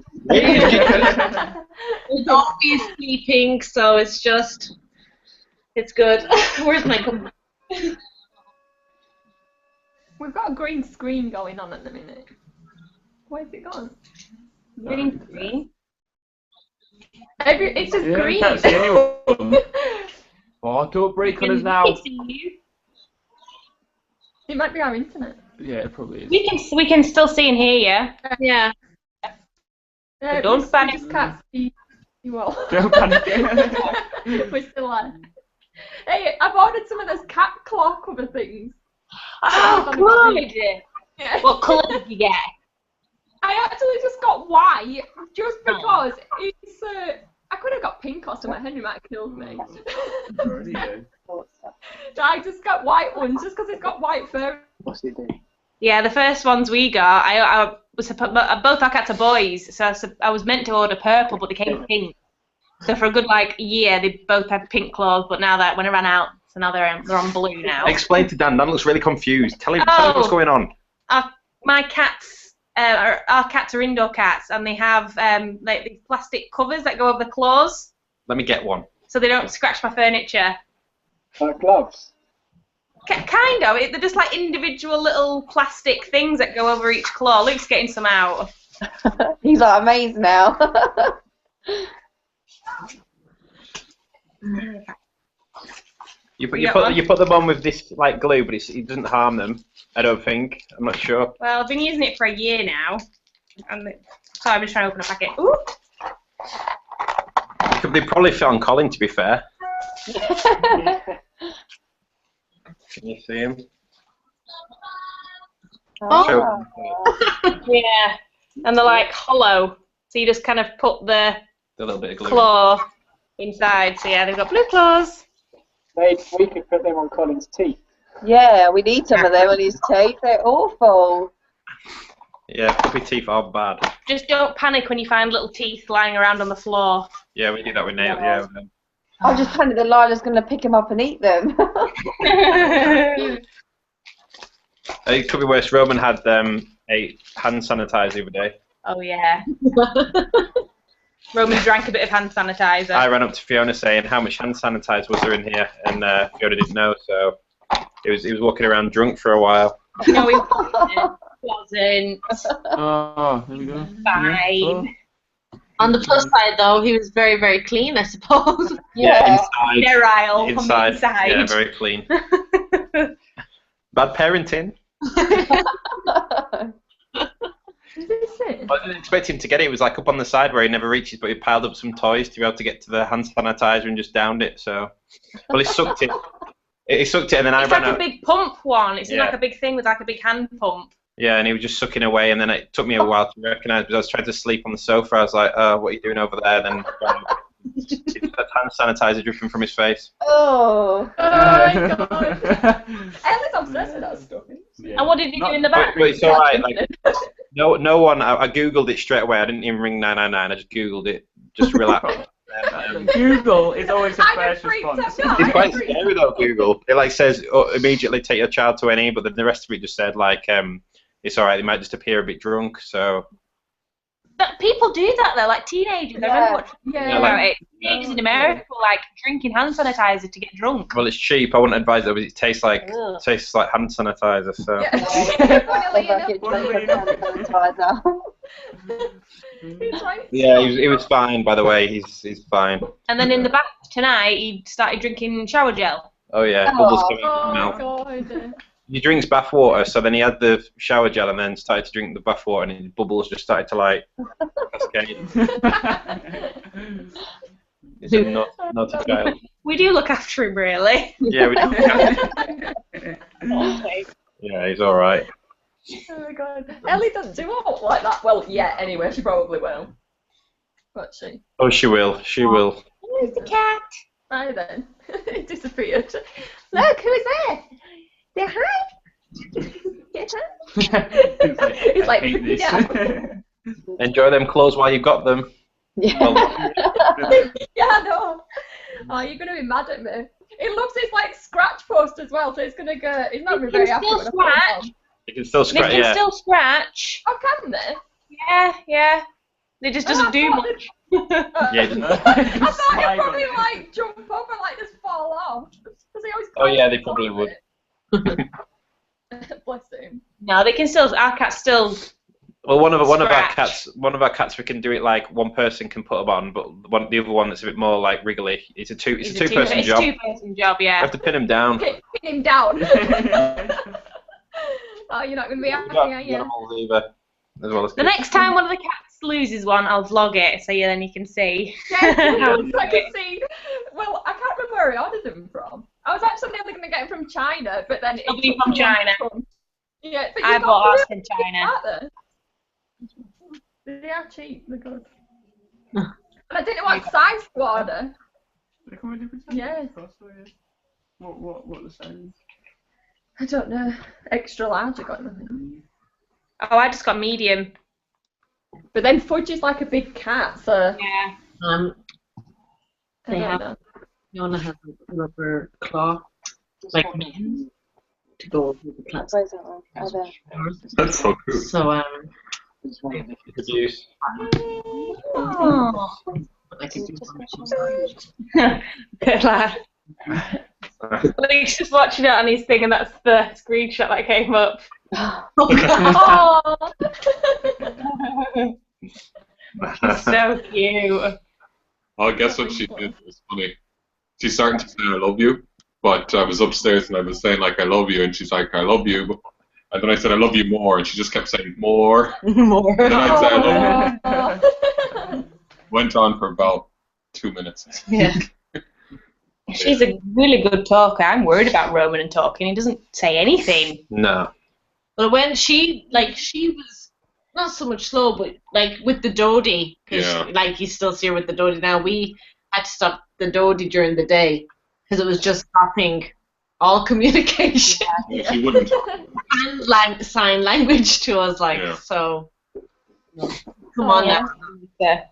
Dorothy is sleeping, so it's good. Where's my computer? We've got a green screen going on at the minute. Where's it gone? Green screen. It's just Yeah, green. can't see anyone. Oh, don't break on us now. It might be our internet. Yeah, it probably is. We can still see and hear you. Yeah. Don't panic. Just can't see you all. Don't panic. We're still there. Hey, I've ordered some of those cat claw cover things. Oh, good. Yeah. What colour did you get? I actually just got white just because it's. I could have got pink or something. Henry might have killed me. I just got white ones just because it's got white fur. What's it do? Yeah, the first ones we got, I was both our cats are boys, so I was meant to order purple, but they came pink. So for a good year, they both had pink claws, but now that when it ran out, so now they're on blue now. Explain to Dan. Dan looks really confused. Tell him what's going on. My cats, our cats are indoor cats, and they have like these plastic covers that go over the claws, Let me get one. so they don't scratch my furniture. Like gloves. Kind of. They're just like individual little plastic things that go over each claw. Luke's getting some out. he's like amazed now. You put them on with this like glue, but it doesn't harm them. I don't think. I'm not sure. Well, I've been using it for a year now. I'm just trying to open a packet. Ooh. They probably fit on Colin, to be fair. Can you see him? Oh. Yeah. And they're like hollow. So you just kind of put the A little bit of glue. claw inside. So yeah, they've got blue claws. We could put them on Colin's teeth. Yeah, we need some of them on his teeth. They're awful. Yeah, puppy teeth are bad. Just don't panic when you find little teeth lying around on the floor. Yeah, we do that with nails. Yeah. I just panicked that Lila's going to pick them up and eat them. It could be worse. Roman had a hand sanitizer the other day. Oh yeah. Roman drank a bit of hand sanitizer. I ran up to Fiona saying, "How much hand sanitizer was there in here?" And Fiona didn't know, so he was walking around drunk for a while. No, he wasn't. Oh, there we go. Fine. On the plus side, though, he was very, very clean, I suppose. Yeah. Inside. Sterile from the Inside. inside. Yeah, very clean. Bad parenting. Is this it? I didn't expect him to get it. It was like up on the side where he never reaches, but he piled up some toys to be able to get to the hand sanitizer and just downed it. So, well, he sucked it. He sucked it, and then I It's ran like out. a big pump one. It's Yeah. like a big thing with like a big hand pump. Yeah, and he was just sucking away, and then it took me a while to recognise because I was trying to sleep on the sofa. I was like, "What are you doing over there?" Then hand sanitizer dripping from his face. Oh. Oh my god. Ellie's obsessed with that stuff. Yeah. And what did you do in the back? But it's all right. Like, no one. I googled it straight away. I didn't even ring 999. I just googled it. Just relax. Google is always a I first get freaked response. out. It's quite scary though. Google. It like says immediately take your child to any, but then the rest of it just said like it's all right. They might just appear a bit drunk. So But people do that though, like teenagers. I remember watching Yeah. about it. Teenagers in America were like drinking hand sanitizer to get drunk. well, it's cheap. I wouldn't advise it, but it tastes like Ugh. hand sanitizer. So Yeah. He's like, yeah, he was fine. By the way, he's fine. And then in the bath tonight, he started drinking shower gel. Oh yeah, bubbles coming out oh of his mouth. god. He drinks bath water, so then he had the shower gel and then started to drink the bath water, and his bubbles just started to like cascade. He's a naughty child. We do look after him, really. Yeah, we do. Yeah, he's all right. Oh my god. Ellie doesn't do all like that. Well, yet anyway, she probably will. But she. Oh, she will. She will. Where's the cat? Hi then. It disappeared. Look, who's there? Say hi. Get her. He's like, I hate this. yeah. Enjoy them clothes while you've got them. Yeah. Yeah, I know. Oh, you're gonna be mad at me. It looks it's like scratch post as well, so it's gonna go. It's not You very can happy still when I put it on. scratch. You can still They scratch. can Yeah. still scratch. Oh, can they? Yeah. It just doesn't do much. Yeah. I thought Slide he'd probably on it. like jump up and like just fall off. Because he always Oh, yeah, they climbs on probably top would. of it. Bless him. No, they can still. Our cats still. Well, one of our Scratch. cats, we can do it like one person can put them on, but the other one that's a bit more like wriggly. It's a two-person It's job. a two-person job, You yeah. have to pin him down. Pin him down. Oh, you're not going to be happy, are you? Animals either, as well as The kids. next time one of the cats loses one, I'll vlog it so then you can see. Yes, how I can see. Well, I can't remember where I ordered them from. I was actually nearly going to get them from China, but then It'll be from China. Yeah, but I you've got bought ours them, from China. aren't they? They are cheap. They're good. And I didn't know what size to order. They come in different Yeah. sizes. What the size? I don't know. Extra large. I got nothing. Oh, I just got medium. But then Fudge is like a big cat, so Yeah. I They don't have- know. Fiona has a rubber claw, like mittens, to go with the cats. Where's that one? Oh, there. That's so cool. So Abuse. Oh. I can do Good lad. He's just watching it on his thing, and that's the screenshot that came up. Oh. He's so cute. Oh, guess what she did? It was funny. She's starting to say I love you, but I was upstairs and I was saying like I love you, and she's like I love you, and then I said I love you more, and she just kept saying more. more. And then I'd say I love you. Oh. Went on for about 2 minutes. Yeah. She's a really good talker. I'm worried about Roman and talking. He doesn't say anything. No. But when she was not so much slow, but like with the Dodie, because Yeah. like you still see her with the Dodie now. We had to stop the Dodie during the day because it was just stopping all communication Yeah, she wouldn't. and sign language to us. Like Yeah. so. Come on Yeah. now.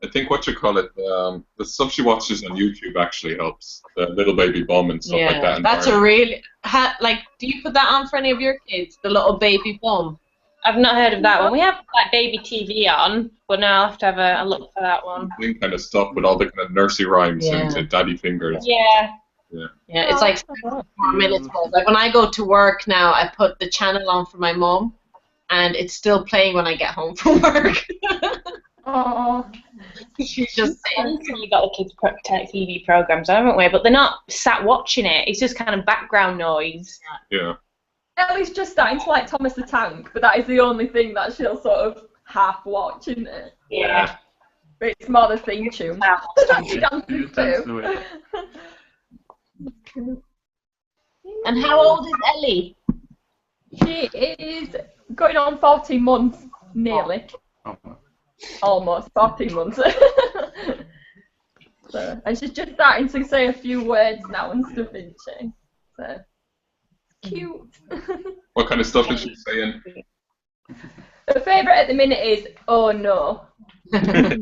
I think what you call it, the stuff she watches on YouTube actually helps. The little baby bum and stuff like that. and that's a Barney. really like. Do you put that on for any of your kids? The little baby bum. I've not heard of that one. We have like baby TV on, but now I'll have to have a look for that one. Same kind of stuff with all the kind of nursery rhymes Yeah. and daddy fingers. Yeah. Yeah, it's like 4 minutes. Like when I go to work now, I put the channel on for my mom, and it's still playing when I get home from work. Oh. She's just saying. We've got the kids' TV programs, haven't we? But they're not sat watching it. It's just kind of background noise. Yeah. Ellie's just starting to like Thomas the Tank, but that is the only thing that she'll sort of half watch, isn't it? Yeah. But it's more the theme tune. Half That she You dances dance to. to it. And how old is Ellie? She is going on 14 months, nearly. Oh. Almost 14 months. So, and she's just starting to say a few words now and stuff, isn't she? So, cute. What kind of stuff is she saying? Her favourite at the minute is, oh no.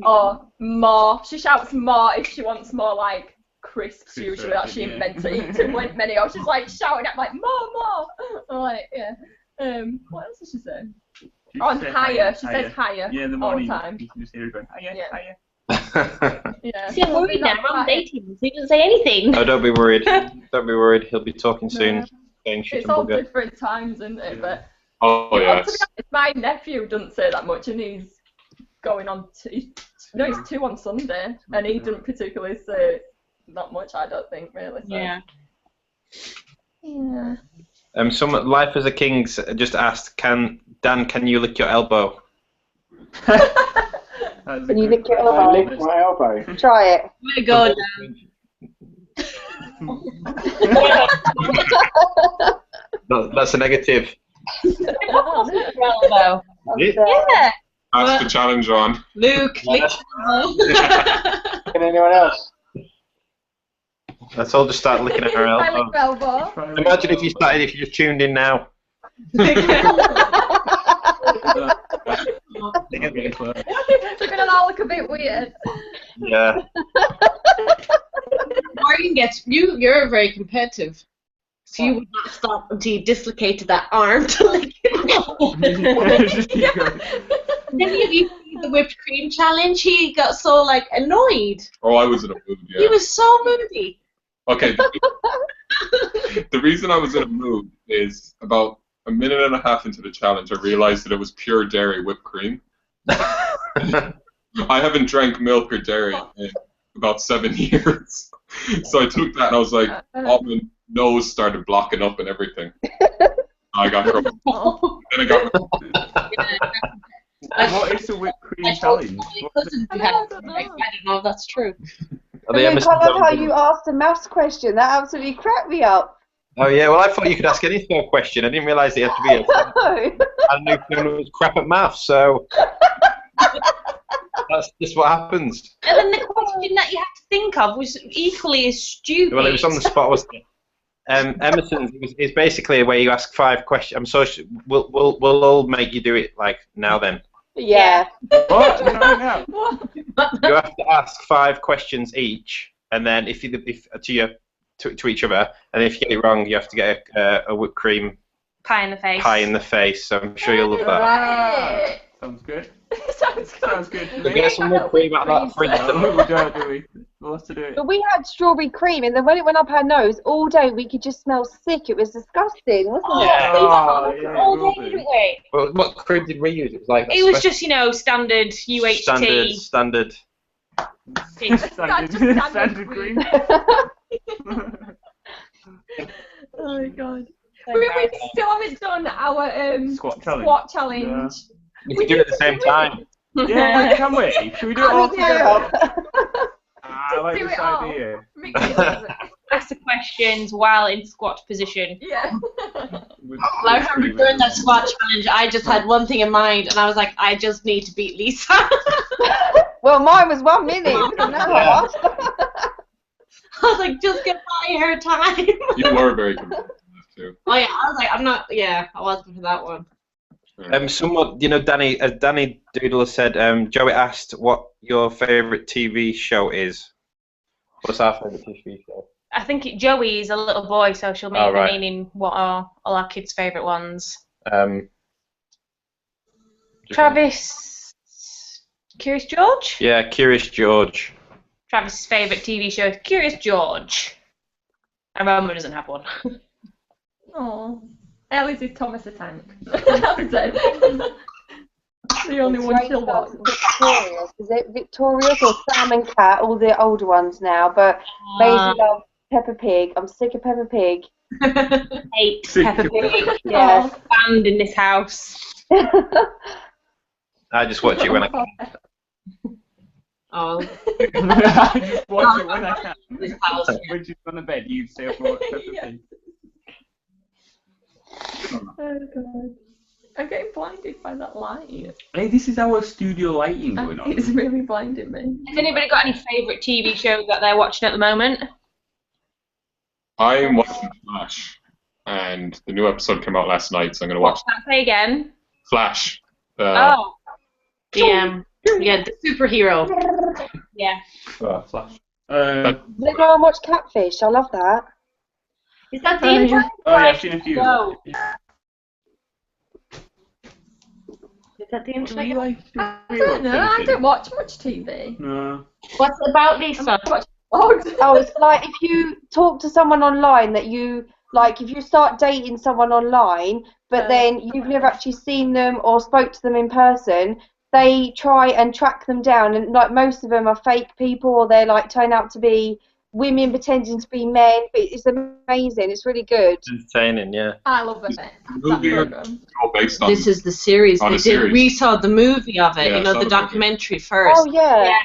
Or more. She shouts more if she wants more like crisps usually that she ain't meant to eat too many of. She's like shouting at like more. I'm like, yeah. What else does she say? On higher. She says higher Yeah, in the all morning. the time. You can just hear her going, higher, Yeah. higher. Yeah. See, I'm worried now. Roman's 18, so he doesn't say anything. Oh, don't be worried. Don't be worried. He'll be talking soon. Yeah. Saying shit It's and all bugger. different times, isn't it? But Oh, well, to be yes. honest, my nephew doesn't say that much, and he's going on. He's 2 on Sunday, and he didn't particularly say not much. I don't think really. So. Yeah. Yeah. Some Life as a King's just asked, can you lick your elbow? Can you lick your I elbow? licked my elbow. Try it. Way to go, No, that's a negative. Elbow. Yeah. Ask the challenge on. Luke. Lick Can anyone else? Let's all just start licking at her I elbow. lick elbow. Imagine if you just tuned in now. They're gonna all look a bit weird. Yeah. Morgan gets you're very competitive. So you would not stop until you dislocated that arm to lick it. Then you see the whipped cream challenge. He got so like annoyed. Oh, I was in a mood, yeah. He was so moody. Okay. The reason I was in a mood is about a minute and a half into the challenge, I realized that it was pure dairy whipped cream. I haven't drank milk or dairy in about 7 years. So I took that and I was like, all my nose started blocking up and everything. I got trouble. Then I got. What is the whipped cream challenge? I don't know if that's true. I love how you asked a maths question. That absolutely cracked me up. Oh yeah, well I thought you could ask any sort of question. I didn't realise it had to be I knew Fiona was crap at maths, so that's just what happens. And then the question that you had to think of was equally as stupid. Well, it was on the spot, wasn't it? Emerson's is basically where you ask 5 questions. I'm so we'll all make you do it like now then. Yeah. What? No. You have to ask 5 questions each, and then if to each other, and if you get it wrong, you have to get a whipped cream pie in the face. Pie in the face. So I'm sure you'll love that. Right. Sounds good. Sounds good. to We'll me. get some whipped cream out of that fridge. We don't, do we? We'll have to do it. But we had strawberry cream, and then when it went up our nose, all day we could just smell sick. It was disgusting, wasn't Yeah. it? Oh, yeah, All it will day, be. didn't we? Well, what cream did we use? It was like It was just, standard UHT. standard. Standard cream. Oh my god. We still haven't done our Squat challenge. squat challenge. We could do it at the same time. Yeah, can we? Should we do it all together? I like do this it all. idea. Ask the questions while in squat position. Yeah. With Well, I remember during that squat challenge, I just had one thing in mind, and I was like, I just need to beat Lisa. Well, mine was 1 minute. It was an hour. I was like, just get by her time. You were very competitive too. Oh yeah, I was like, I'm not. Yeah, I wasn't for that one. Someone, Danny Doodle said, Joey asked what your favourite TV show is. What's our favourite TV show? I think Joey is a little boy, so she'll make Oh, right. meaning what are all our kids' favourite ones. Travis, Curious George? Yeah, Curious George. Travis' favourite TV show is Curious George. And Roma doesn't have one. Oh. Ellie's is Thomas the Tank. That's it. The only one she'll watch. Victorious. Is it Victorious or Sam and Cat? All the older ones now. But Maisie loves Peppa Pig. I'm sick of Peppa Pig. Hate Peppa Pig. Yeah. Banned in this house. I just watch it when I can. Oh. I just watch it when I can. This house. When she's on the bed, you stay up and watch Peppa Pig. Oh god. I'm getting blinded by that light. Hey, this is our studio lighting going on. It's really blinding me. Has anybody got any favourite TV shows that they're watching at the moment? I'm watching Flash, and the new episode came out last night, so I'm going to watch What's that say again? Flash. Oh, The the superhero. yeah. Flash. Did anyone watch Catfish? I love that. Is that the intro? Oh yeah, I've seen a few. No. Is that the Do intro? you like I don't know. I don't watch much TV. No. What's it about, Lisa? I watch vlogs. Oh, it's like if you talk to someone online that you like, if you start dating someone online, but then you've never actually seen them or spoke to them in person, they try and track them down, and like most of them are fake people, or they're like turn out to be women pretending to be men. But it's amazing. It's really good. Entertaining, yeah. I love it. Movie or show based on. This is the series. On They a did. series. We saw the movie of it. Yeah, I You know, saw the the movie. documentary first. Oh yeah. Yeah.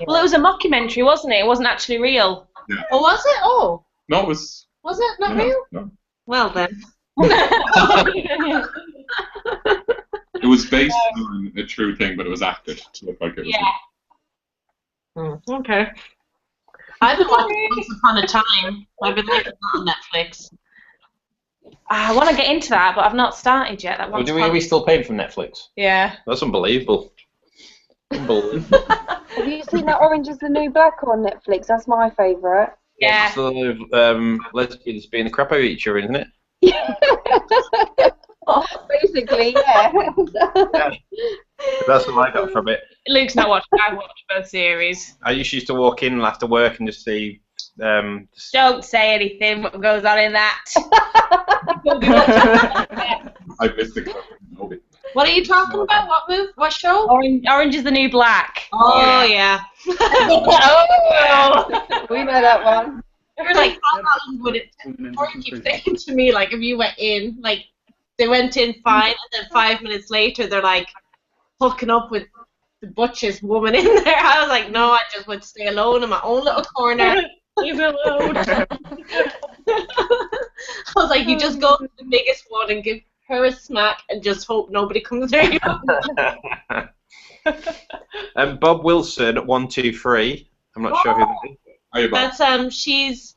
Well, it was a mockumentary, wasn't it? It wasn't actually real. Oh, was it? Oh, No, it was. was it not no, real? no. Well then. It was based on a true thing, but it was acted to look like it was. Yeah. Okay. I've been watching Once Upon a Time. I've been liking that on Netflix. I want to get into that, but I've not started yet. That one's Are we still paying from Netflix? Yeah. That's unbelievable. Unbelievable. Have you seen that Orange is the New Black on Netflix? That's my favourite. Yeah. Sort of lesbians being the crap out of each other, isn't it? Basically, yeah. That's what I got from it. Luke's not watched. I watched both series. I used to walk in after work and just see. Don't say anything. What goes on in that? I missed the. What are you talking about? What move? What show? Orange is the New Black. Oh yeah. Oh. We know that one. You're like, how long would it? Or you keep saying to me like, if you went in, like they went in fine, and then 5 minutes later they're like hooking up with the butchest woman in there. I was like, no, I just would stay alone in my own little corner. Leave me alone. I was like, you just go to the biggest one and give her a smack and just hope nobody comes near you. Bob Wilson, 123. I'm not sure who that is. That's she's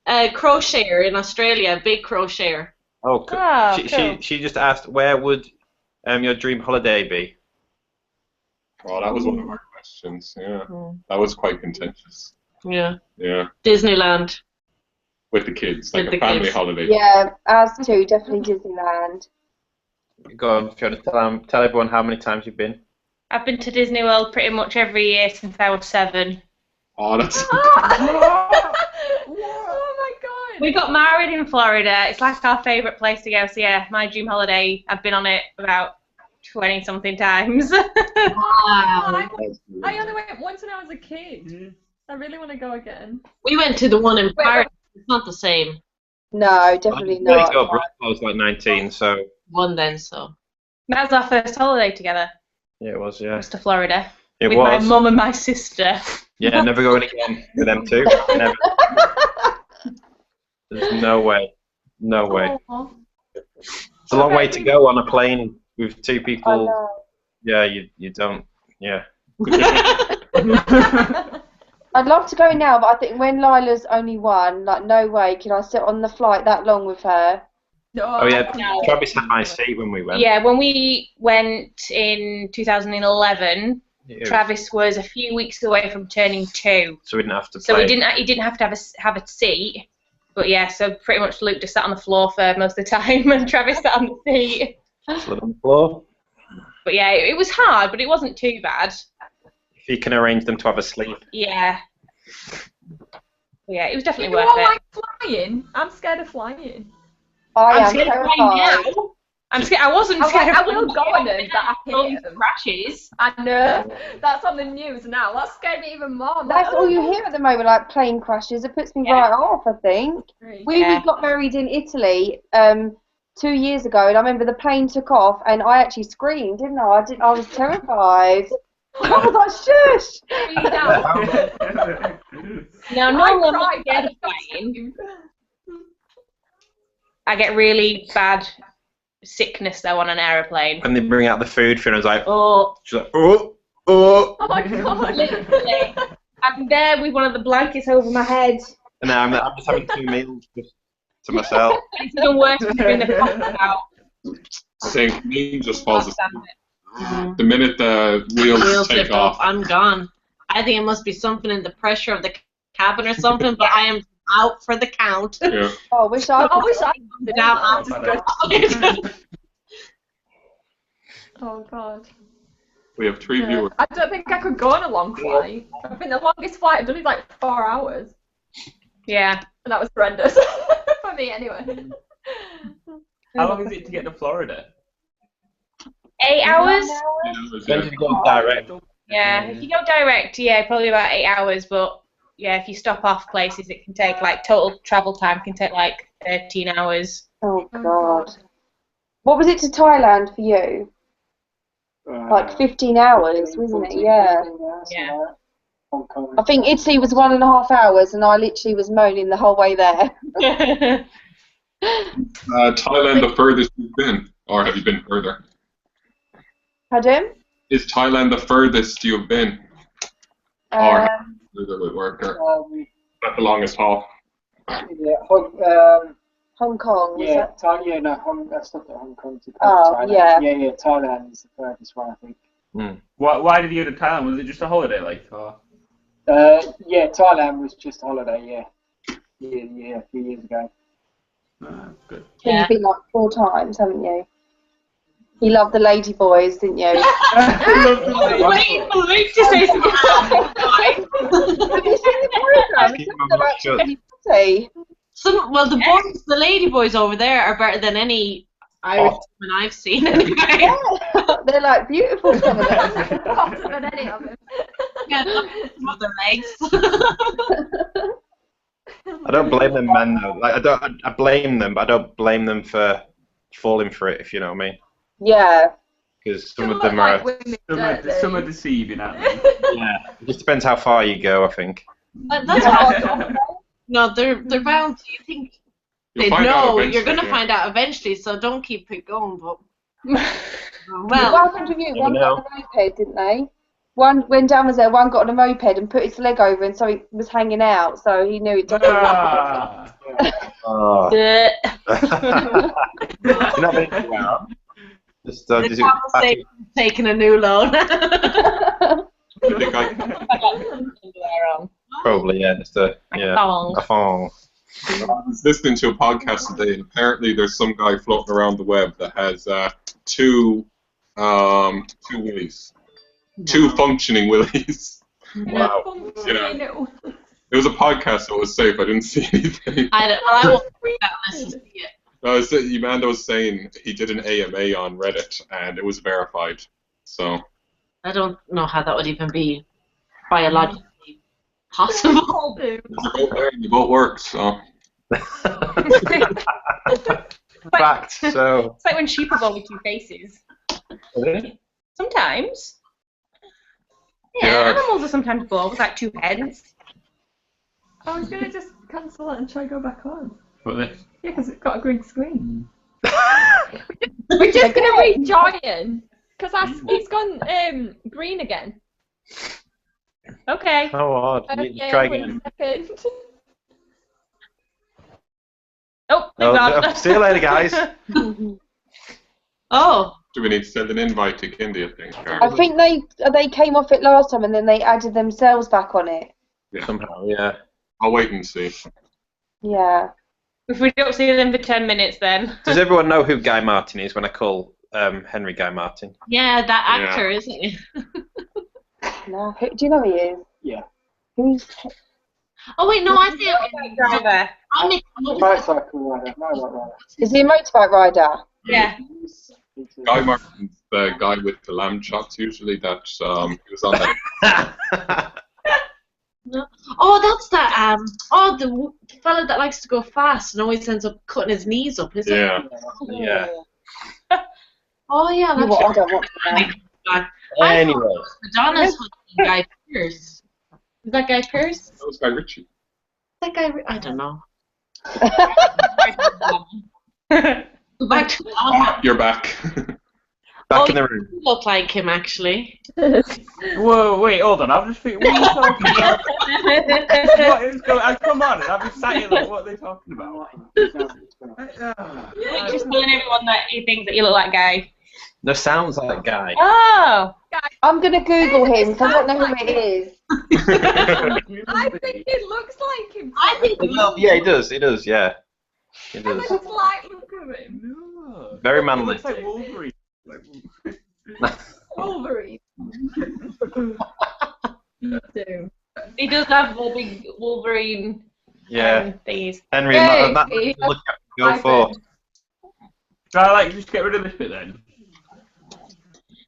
a crocheter in Australia, a big crocheter. Oh, cool. She just asked, where would your dream holiday be? Oh, that was one of our questions. Yeah, that was quite contentious. Yeah. Yeah. Disneyland. With the kids, like With a the family kids. holiday. Yeah, ours too, definitely Disneyland. Go on, Fiona, tell everyone how many times you've been. I've been to Disney World pretty much every year since I was 7. Oh, that's. Oh my god. We got married in Florida. It's like our favourite place to go. So yeah, my dream holiday. I've been on it about 20 something times. Wow. I only went once when I was a kid. I really want to go again. We went to the one in Paris. It's not the same. No, definitely I not. was like 19, so. One then, so. That was our first holiday together. Yeah, it was, yeah. Was to Florida. It with was. my mum and my sister. Yeah, never going again with them two. Never. There's no way. No way. Aw. It's a long way to go on a plane with two I people. know. Yeah, you don't. Yeah. I'd love to go now, but I think when Lila's only one, like, no way can I sit on the flight that long with her. No, Oh yeah, No. Travis had my seat when we went. Yeah, when we went in 2011, Yeah. Travis was a few weeks away from turning 2. So we didn't have to So play. he didn't have to have a seat. But yeah, so pretty much Luke just sat on the floor for most of the time and Travis sat on the seat. Slid on the floor. But yeah, it was hard, but it wasn't too bad. If you can arrange them to have a sleep. Yeah. Yeah, it was Do definitely you worth all it. like flying? I'm scared of flying. I I'm am scared of flying terrified. now. I'm scared. I wasn't I scared. will go on them, but I all hate these them. crashes. I know. That's on the news now. That scared me even more. I'm like, That's all you hear at the moment, like plane crashes. It puts me Yeah. right off, I think. We got married in Italy 2 years ago, and I remember the plane took off, and I actually screamed, didn't I? I was terrified. I was like, shush! Breathe out. Now, normally I'm not scared of flying. I get really bad sickness though on an aeroplane. When they bring out the food, Fiona's like, Oh, she's like, oh, oh. Oh my god. literally. I'm there with one of the blankets over my head. And now I'm just having 2 meals just to myself. It's even worse when you're in the cockpit out. Same me just falls asleep. Mm. The minute the wheels Wheels take lift up, off. I'm gone. I think it must be something in the pressure of the cabin or something, but I am out for the count. Yeah. Oh, I wish I I wish I Down, could. Oh god. We have 3 viewers. I don't think I could go on a long flight. I think the longest flight I've done is like 4 hours. Yeah. And that was horrendous. For me anyway. How long is it to get to Florida? 8 hours? Then you go direct. Yeah, if you go direct, yeah, probably about 8 hours, but yeah, if you stop off places, it can take, like, total travel time can take, like, 13 hours. Oh, God. What was it to Thailand for you? Like 15 hours, wasn't it? Yeah. Yeah. Hong Kong. I think Italy was 1.5 hours, and I literally was moaning the whole way there. Thailand the furthest you've been? Or have you been further? Pardon? Is Thailand the furthest you've been? Or further with work? Or not the longest haul? Yeah, Hong Kong, was yeah, that? I stopped at Hong Kong to go Oh, to Thailand. yeah. Yeah, Thailand is the furthest one, I think. Why did you go to Thailand? Was it just a holiday, like? Or? Yeah, Thailand was just a holiday, yeah. a few years ago. Good. Yeah. You've been like 4 times, haven't you? You loved the Lady Boys, didn't you? Wait for Luke to say something. Have you seen the program? It's not about anybody. Well, the Lady Boys over there are better than any Irish woman I've seen. Anyway. Yeah, they're like beautiful, some of them. Hotter than any of them. Yeah, some of their legs. I don't blame them, men. Though. Like I blame them, but I don't blame them for falling for it. If you know what I mean. Yeah. Because some of them are. Some are deceiving, aren't they? Yeah. It just depends how far you go, I think. That's what No, they're bound to. You think they know you're going to find out eventually, so don't keep it going. But What happened with you? One got on a moped, didn't they? When Dan was there, one got on a moped and put his leg over, and so he was hanging out, so he knew it. Oh. You're not being too out. Just taking a new loan. Probably, yeah. Just a thong. I was listening to a podcast today, and apparently there's some guy floating around the web that has two willies. No. 2 functioning willies. Wow. Yeah. It was a podcast, so it was safe. I didn't see anything. I won't read that unless you see it. No, Amanda was saying he did an AMA on Reddit, and it was verified. So. I don't know how that would even be biologically possible. There's a boat there, and the boat worked, so. Fact, so. It's like when sheep have only 2 faces. Really? Sometimes. Yeah, animals are sometimes born with like 2 heads. I was going to just cancel it and try to go back on. What this? Yeah, because it's got a green screen. We're just going to rejoin, because he's gone green again. Okay. Oh, odd. Try again. Oh, God. See you later, guys. Oh. Do we need to send an invite to Kindy, I think? I think they came off it last time and then they added themselves back on it. Yeah. Somehow, yeah. I'll wait and see. Yeah. If we don't see them for 10 minutes, then. Does everyone know who Guy Martin is when I call Henry Guy Martin? Yeah, that actor, isn't he? No, do you know who he is? Yeah. Who's? Oh wait, no, I think driver. Motorcycle rider. Is he a motorbike rider? Yeah. Guy Martin's the guy with the lamb chops usually that he was on that. No. Oh, that's that. The fella that likes to go fast and always ends up cutting his knees up, isn't it? Yeah. Oh yeah. I don't want to know. Anyway. Madonna's husband, Guy Pearce. Is that Guy Pearce? That was Guy Ritchie. That guy, I don't know. Back to You're back. Back in the room. You look like him, actually. Whoa, wait, hold on. I'm just thinking, what are you talking about? What is going on? Come on, I've been sat here like, what are they talking about? Just telling everyone that he thinks that you look like Guy. No, sounds like Guy. Oh! I'm going to Google him because I don't know who it is. I think it looks like him. I think Yeah, he does, yeah. He I does. just like look at him. No. Very He manly. looks like Wolverine. Wolverine. You do. He does have the big Wolverine thingies. Henry, Hey, that he- look at go for. Shall I just get rid of this bit then?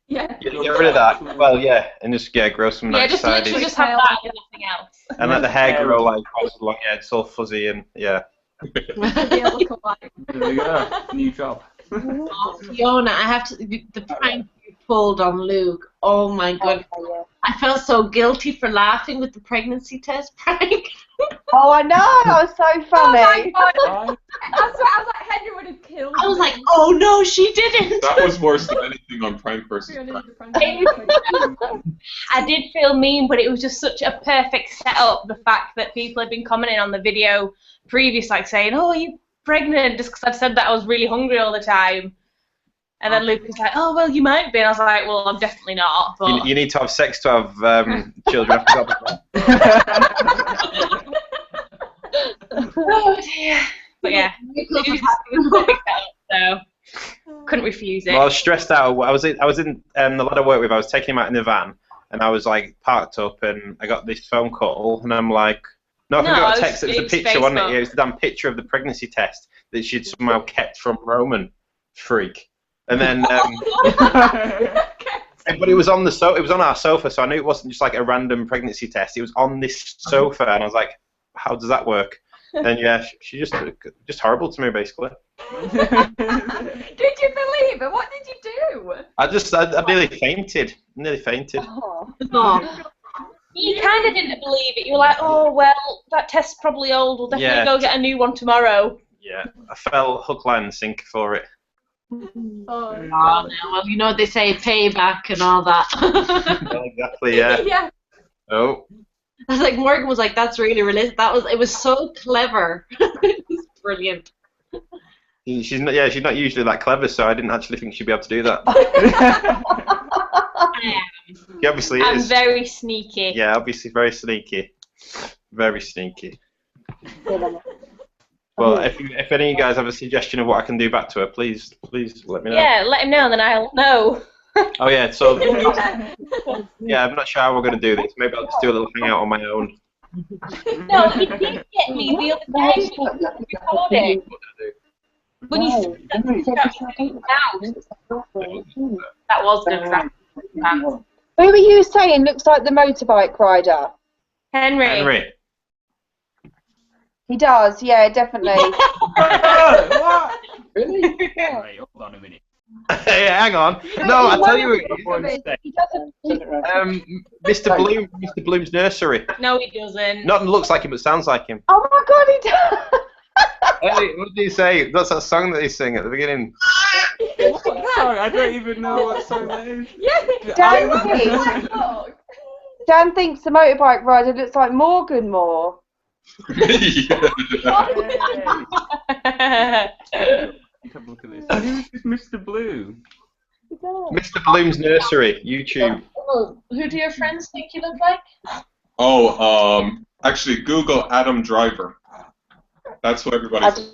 Yeah. Get rid of that. Well, yeah, and just grow some nice Just sides. literally just have that and nothing else. And let the hair grow like long. Yeah, it's all fuzzy and yeah. Yeah, look alike. There we go. New job. Oh, Fiona, I have to. The prank you pulled on Luke. Oh my god, I felt so guilty for laughing with the pregnancy test prank. Oh, I know. That was so Oh funny. my god. I was like, Henry would have killed I was me. like, oh no, she didn't. That was worse than anything on Prank vs. Prank. I did feel mean, but it was just such a perfect setup. The fact that people had been commenting on the video previous, like saying, "Oh, you're pregnant," just because I've said that I was really hungry all the time. And then Luke was like, "Oh, well, you might be." And I was like, "Well, I'm definitely not." But You need to have sex to have children. I forgot about that. music. Well, I was stressed out. I was in the lad I work with. I was taking him out in the van, and I was like parked up, and I got this phone call, and I'm like, no, I think I got a text. It was a picture, wasn't it? It was the damn picture of the pregnancy test that she'd somehow kept from Roman. Freak. And then, but it was on it was on our sofa, so I knew it wasn't just like a random pregnancy test. It was on this sofa, and I was like, how does that work? And yeah, she just horrible to me, basically. Did you believe it? What did you do? I nearly fainted. Oh. You kind of didn't believe it. You were like, oh, well, that test's probably old. We'll definitely go get a new one tomorrow. Yeah, I fell hook, line, and sinker for it. Oh, no. Well, you know they say payback and all that. Yeah, exactly, yeah. Yeah. Oh. I was like, Morgan was like, that's really realistic. It was so clever. It was brilliant. She's not usually that clever, so I didn't actually think she'd be able to do that. She obviously is. I'm very sneaky. Yeah, obviously very sneaky. Very sneaky. Well, if any of you guys have a suggestion of what I can do back to her, please let me know. Yeah, let him know, then I'll know. Oh yeah, so yeah, I'm not sure how we're going to do this. Maybe I'll just do a little hangout on my own. No, he did get me the other day recording. When you said that was good. Who were you saying looks like the motorbike rider? Henry. He does, yeah, definitely. What? Really? Right, hold on a minute. Hey, hang on. No, I tell you, He doesn't. Mr. Bloom's nursery. No, he doesn't. Not looks like him, but sounds like him. Oh my God, he does. Hey, what did he say? That's that song that he sang at the beginning. What song? I don't even know what song that is. Dan thinks the motorbike rider looks like Morgan more. Have a look at this. Who's this Mr. Blue? Mr. Bloom's nursery, YouTube. Oh, who do your friends think you look like? Oh, actually, Google Adam Driver. That's what everybody's.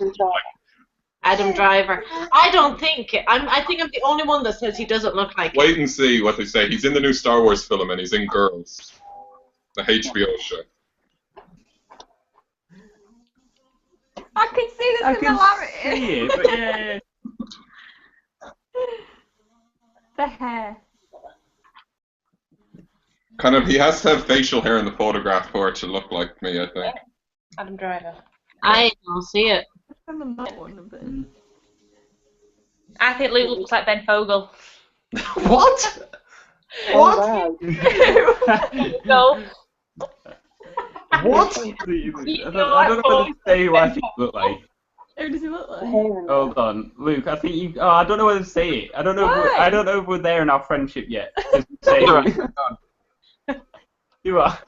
Adam Driver. I don't think. I think I'm the only one that says he doesn't look like him. Wait and see what they say. He's in the new Star Wars film and he's in Girls, the HBO show. I can see the I can similarity. see it, but yeah. The hair. Kind of, he has to have facial hair in the photograph for it to look like me, I think. Adam Driver. I don't see it. I'm not one of them. I think Luke looks like Ben Fogle. What? What? No. What? I don't know what to say who I think you look like. Who does he look like? Hold on, Luke. I think you. Oh, I don't know whether to say it. I don't know. I don't know if we're there in our friendship yet. Just say it. You are.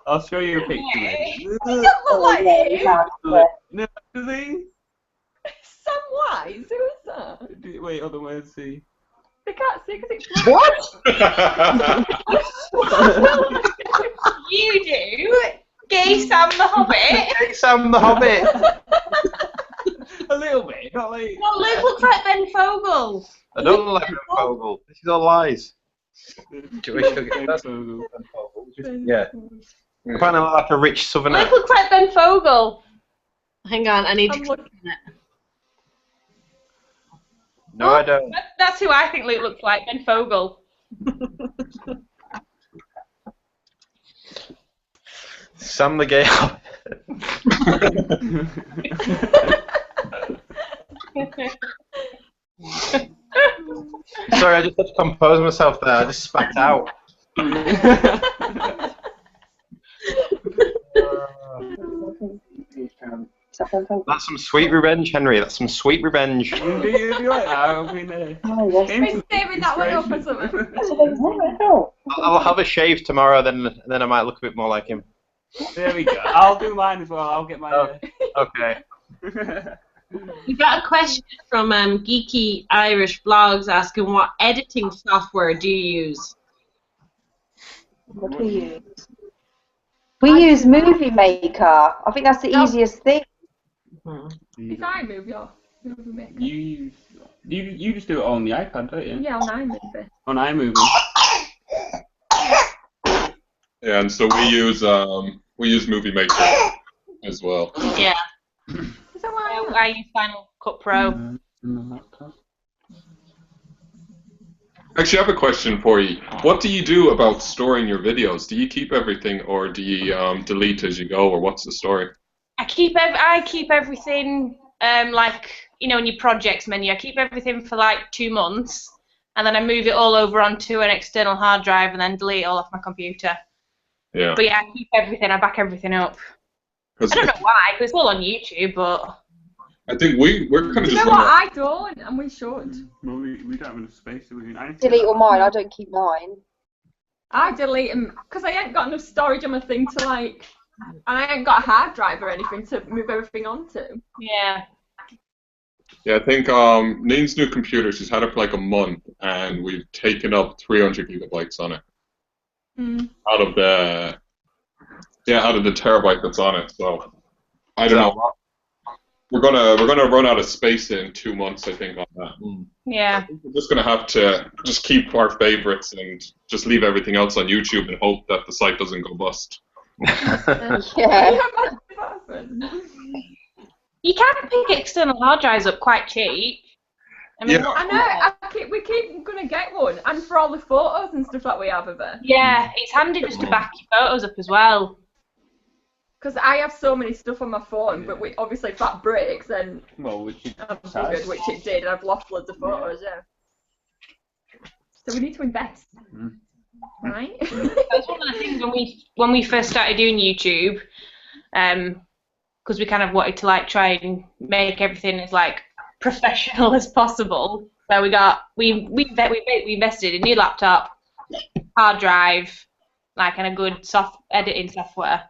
I'll show you a picture. He doesn't look like him. No, does he? Sam Wise? Who is that? Wait, hold on. Let's see. They can't see because it's You do? Gay Sam the Hobbit? Hey, Sam the Hobbit. A little bit, not like. No, Luke looks like Ben Fogle. I don't look like Ben Fogle. This is all lies. Yeah. I find him like a rich southerner. Luke looks like Ben Fogle. Hang on, I need to I'm click looking. on it. No, I don't. That's who I think Luke looks like, Ben Fogle. Sam the Gay Hobbit. Sorry, I just had to compose myself there. I just spat out. That's some sweet revenge, Henry. That's some sweet revenge. Do you like that? I mean, Been saving that one up or something. I'll have a shave tomorrow, then I might look a bit more like him. There we go. I'll do mine as well. I'll get my. Okay. We got a question from Geeky Irish Blogs asking what editing software do you use? What do we use? We use Movie Maker. I think that's the easiest thing. Is iMovie or Movie Maker? You use. You just do it on the iPad, don't you? Yeah, on iMovie. On iMovie. Yeah, and so we use Movie Maker as well. Yeah. Is that why? I use Final Cut Pro. In the laptop. Actually, I have a question for you. What do you do about storing your videos? Do you keep everything, or do you delete as you go, or what's the story? I keep everything like in your projects menu. I keep everything for like 2 months, and then I move it all over onto an external hard drive, and then delete it all off my computer. Yeah. But yeah, I keep everything. I back everything up. I don't know why, because it's all on YouTube, but. I think we're kind of You just. know what? I don't, and we should. Well, we don't have enough space. Delete all mine. I don't keep mine. I delete them because I ain't got enough storage on my thing to like, and I ain't got a hard drive or anything to move everything onto. Yeah. Yeah, I think Nane's new computer, she's had it for like a month, and we've taken up 300 gigabytes on it. Out of the terabyte that's on it. So I don't know. We're gonna run out of space in 2 months, I think, on that. Yeah. We're just gonna have to just keep our favorites and just leave everything else on YouTube and hope that the site doesn't go bust. Yeah. You can pick external hard drives up quite cheap. I mean, Yeah. I know. We keep gonna get one, and for all the photos and stuff that we have of it. Yeah, it's handy just to back your photos up as well. Because I have so many stuff on my phone, but obviously if that breaks, then Well, which it I'm good, which it did, and I've lost loads of photos, yeah. So we need to invest, right? That's one of the things when we first started doing YouTube, because we kind of wanted to like try and make everything as like professional as possible. So we invested in a new laptop, hard drive, like, and a good editing software.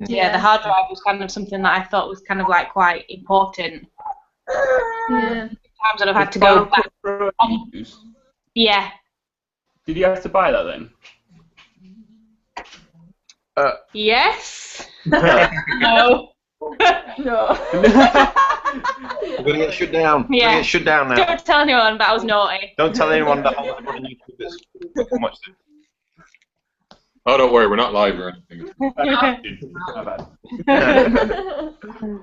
Yeah, the hard drive was kind of something that I thought was kind of like quite important. Yeah. Times that I've had to go back. Yeah. Did you have to buy that then? Yes. No. No. We're gonna get shut down. We're Yeah. gonna get shut down now. Don't tell anyone, but I was naughty. Don't tell anyone that I'm on YouTube is watch this. Oh, don't worry, we're not live or anything.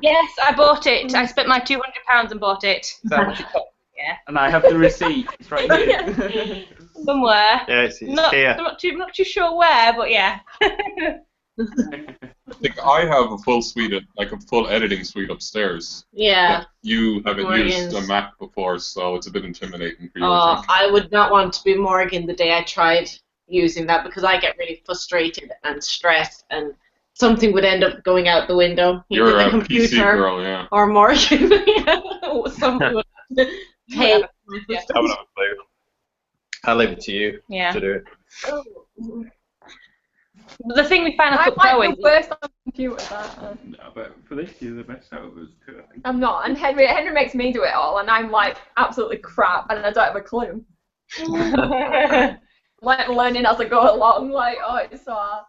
Yes, I bought it. I spent my £200 and bought it. Yeah. And I have the receipt. It's right here. Somewhere. Yeah, it's Not, here. I'm not too sure where, but yeah. I think I have a full full editing suite upstairs. Yeah. You haven't Morgan's. used a Mac before, so it's a bit intimidating for you. I think. I would not want to be Morgan the day I tried using that because I get really frustrated and stressed and something would end up going out the window. You're Either a the computer PC girl, yeah. or Morgan. Something would pay. I'll leave it to you Yeah. to do it. But the thing with Final I'm Cut Pro like is the worst on the computer. That. No, but for this, you're the best out of us two, I think. I'm not, and Henry makes me do it all, and I'm like absolutely crap, and I don't have a clue. Like learning as I go along, like it's so hard.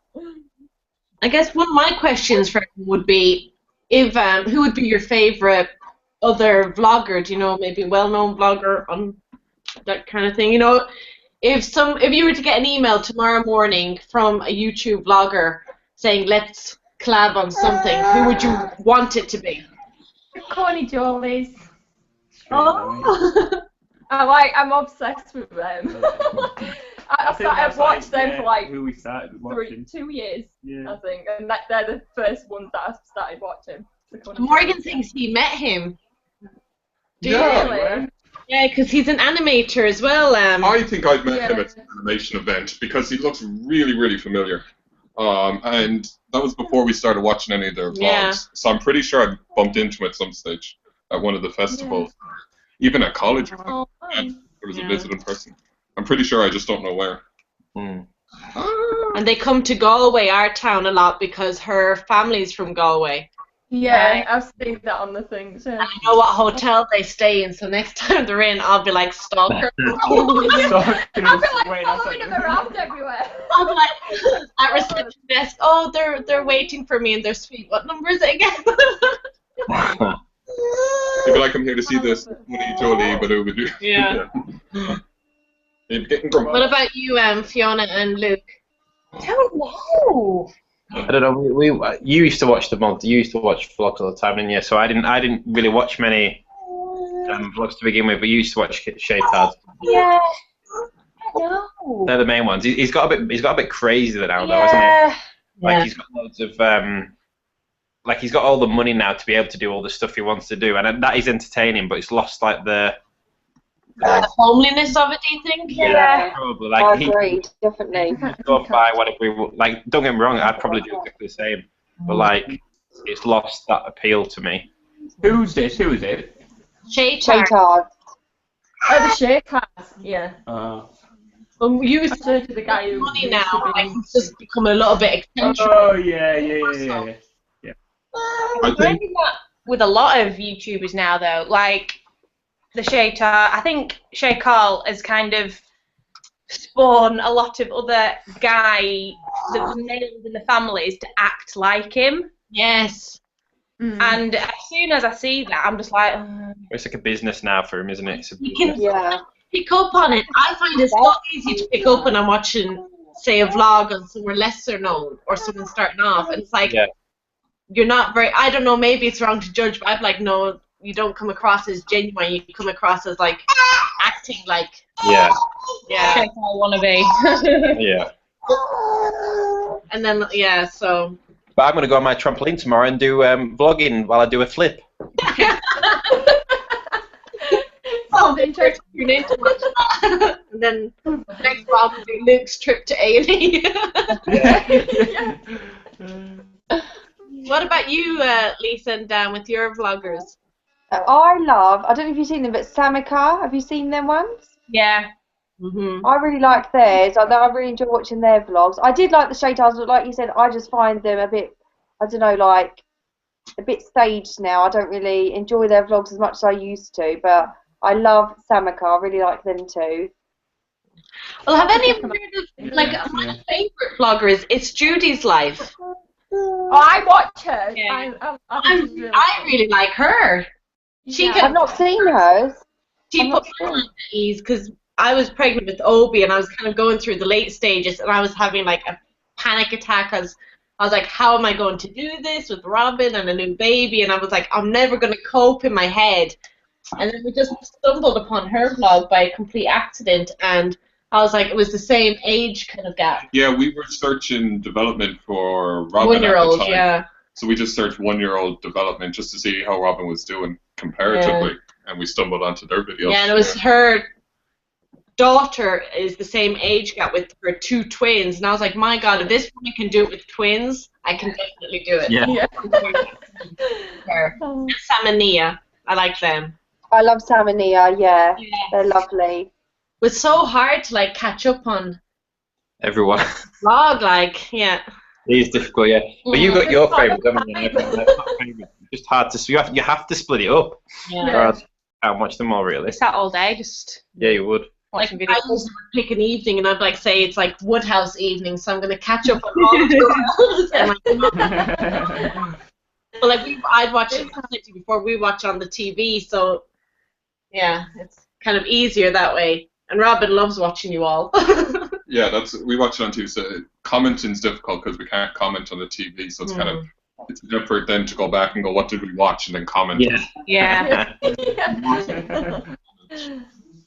I guess one of my questions for him would be if who would be your favorite other vlogger? Do you know, maybe a well-known vlogger on that kind of thing? You know, if you were to get an email tomorrow morning from a YouTube vlogger saying let's collab on something, who would you want it to be? Connie Jollies. Oh. I'm obsessed with them. I've watched them for like who we started watching. 2 years, Yeah. I think, and they're the first ones that I started watching. Morgan thinks he met him. Do you Yeah. Really? Yeah, because he's an animator as well. I think I've met him Yeah. at an animation event because he looks really, really familiar. And that was before we started watching any of their vlogs. Yeah. So I'm pretty sure I bumped into him at some stage at one of the festivals. Even at college, Oh, there was a yeah. visiting person. I'm pretty sure I just don't know where. And they come to Galway, our town, a lot because her family's from Galway. Yeah, I've seen that on the things. Yeah. I know what hotel they stay in, so next time they're in, I'll be like, stalker. I'll be like following them around everywhere. I'll be like, at reception desk, oh, they're waiting for me in their suite. What number is it again? They'd be like, I'm here to see this. Jolie, but it would do. Yeah. They'd get grumpy. What about you, Fiona and Luke? I don't know. I don't know. You used to watch you used to watch vlogs all the time, didn't you? So I didn't really watch many vlogs to begin with, but you used to watch Shaytard. Yeah. No. They're the main ones. He's got a bit crazy now, though, hasn't he? Like he's got loads of like he's got all the money now to be able to do all the stuff he wants to do, and that is entertaining. But it's lost like the homeliness of it. Do you think? Yeah, probably. Like I agree, definitely. He go and buy whatever he like. Don't get me wrong, I'd probably do exactly the same. But like, it's lost that appeal to me. Who's this? Who is it? Shaytard. Shaytard. Oh, the shake hands. Yeah. You used to To the guy who money now, like he's just become a little bit eccentric. Oh yeah. I I'm finding that with a lot of YouTubers now, though, like the Shaytar. I think Shay Carl has kind of spawned a lot of other guy that males in the families to act like him. Yes. And as soon as I see that, I'm just like, It's like a business now for him, isn't it? It's a You can Yeah. pick up on it. I find it so easy to pick up when I'm watching, say, a vlog on somewhere lesser known or someone starting off, and it's like you're not very. I don't know. Maybe it's wrong to judge, but I'm like, no, you don't come across as genuine. You come across as like acting like. Yeah. Shay Carl wannabe. Yeah. And then so. But I'm gonna go on my trampoline tomorrow and do vlogging while I do a flip. Oh, interesting. Your name to watch that. And then next vlog will be Luke's trip to A&E. What about you, Lisa and Dan, with your vloggers? I don't know if you've seen them, but Samika, have you seen them ones? Yeah. I really like theirs. I really enjoy watching their vlogs. I did like the Shaytards, but like you said, I just find them a bit, I don't know, like a bit staged now. I don't really enjoy their vlogs as much as I used to, but I love Samika. I really like them too. Well, have any of you heard of, like, my favourite vlogger is It's Judy's Life. Oh, I watch her. Yeah. I really like her. She I've not seen hers. She put me on ease because I was pregnant with Obi and I was kind of going through the late stages and I was having like a panic attack because I was like, how am I going to do this with Robin and a new baby? And I was like, I'm never going to cope in my head. And then we just stumbled upon her vlog by a complete accident and I was like, it was the same age kind of gap. Yeah, we were searching development for Robin 1 year at the old, time. yeah. So we just searched 1 year old development just to see how Robin was doing comparatively, and we stumbled onto their videos. Yeah, and it was her daughter is the same age gap with her 2 twins, and I was like, my God, if this woman can do it with twins, I can definitely do it. Yeah. Her. And Sam and Nia, I like them. I love Sam and Nia, yeah. They're lovely. It was so hard to like catch up on Everyone. vlog, like, yeah. It is difficult, yeah. But you got your favourites, haven't you? It's just hard to. You have to split it up. Yeah. I can't watch them all really. Sat all day, just Yeah, you would. watching I videos. used to pick an evening, and I'd like say it's like Woodhouse evening, so I'm gonna catch up on all the and like, but like I'd watch it before we watch on the TV, so yeah, it's kind of easier that way. And Robin loves watching you all. Yeah, we watch it on TV. So commenting's difficult because we can't comment on the TV, so it's kind of it's an effort then to go back and go, what did we watch, and then comment. Yeah.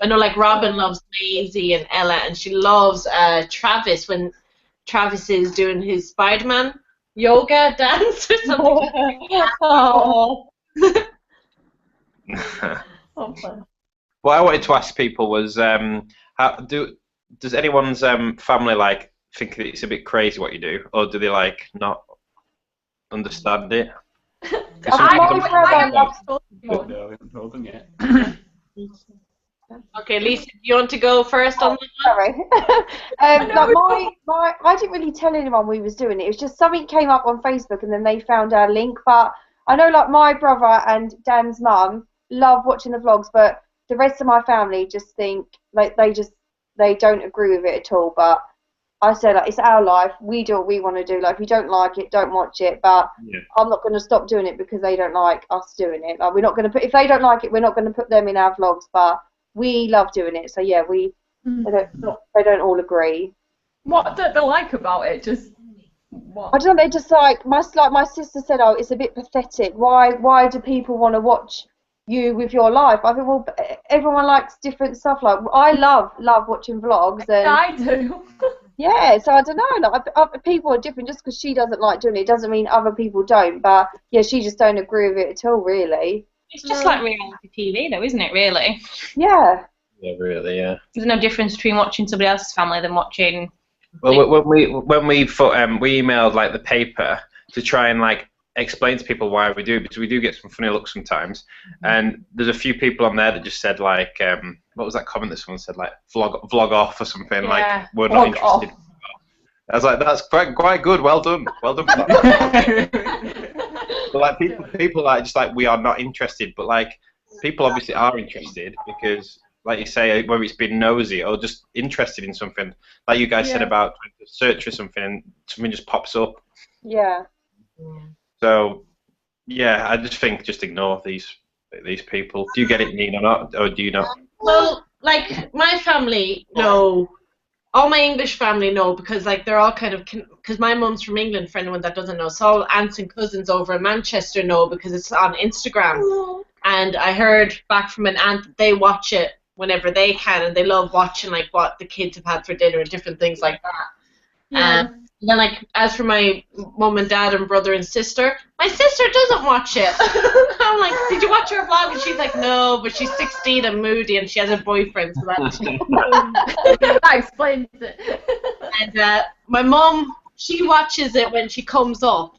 I know, like Robin loves Maisie and Ella, and she loves Travis when Travis is doing his Spider-Man yoga dance or something. Oh. What I wanted to ask people was, does anyone's family like think that it's a bit crazy what you do, or do they like not understand it? Okay, Lisa, do you want to go first on that? Sorry. Like I didn't really tell anyone we was doing it. It was just something came up on Facebook and then they found our link. But I know like my brother and Dan's mum love watching the vlogs, but the rest of my family just think like they don't agree with it at all. But I said, like, it's our life. We do what we want to do. Like, if you don't like it, don't watch it. But I'm not going to stop doing it because they don't like us doing it. Like, we're not going to put, if they don't like it, we're not going to put them in our vlogs. But we love doing it. So yeah, they don't all agree. What don't they like about it? Just what? I don't know. They just like my sister said. Oh, it's a bit pathetic. Why do people want to watch you with your life? I think, well, everyone likes different stuff. Like, I love watching vlogs, and I do. yeah, so I don't know. Like, people are different. Just because she doesn't like doing it doesn't mean other people don't. But yeah, she just don't agree with it at all, really. It's just like reality TV, though, isn't it? Really? Yeah. Yeah, really. Yeah. There's no difference between watching somebody else's family than watching. Well, when we emailed like the paper to try and like explain to people why we do it, because we do get some funny looks sometimes, and there's a few people on there that just said like, what was that comment that someone said, like vlog off or something, like we're not interested. I was like, that's quite good, well done for that. But like people like just like, we are not interested, but like people obviously are interested because, like you say, whether it's been nosy or just interested in something, like you guys said about trying to search for something and something just pops up. Yeah. So, yeah, I just think just ignore these people. Do you get it, Nina, or not, or do you not? Well, like, my family, no. All my English family, no, because, like, they're all kind of, because my mum's from England, for anyone that doesn't know. So all aunts and cousins over in Manchester know because it's on Instagram. And I heard back from an aunt that they watch it whenever they can, and they love watching, like, what the kids have had for dinner and different things like that. Yeah. And then, like, as for my mum and dad and brother and sister, my sister doesn't watch it. I'm like, did you watch her vlog? And she's like, no, but she's 16 and moody and she has a boyfriend, so that's That explains it. And my mum, she watches it when she comes up,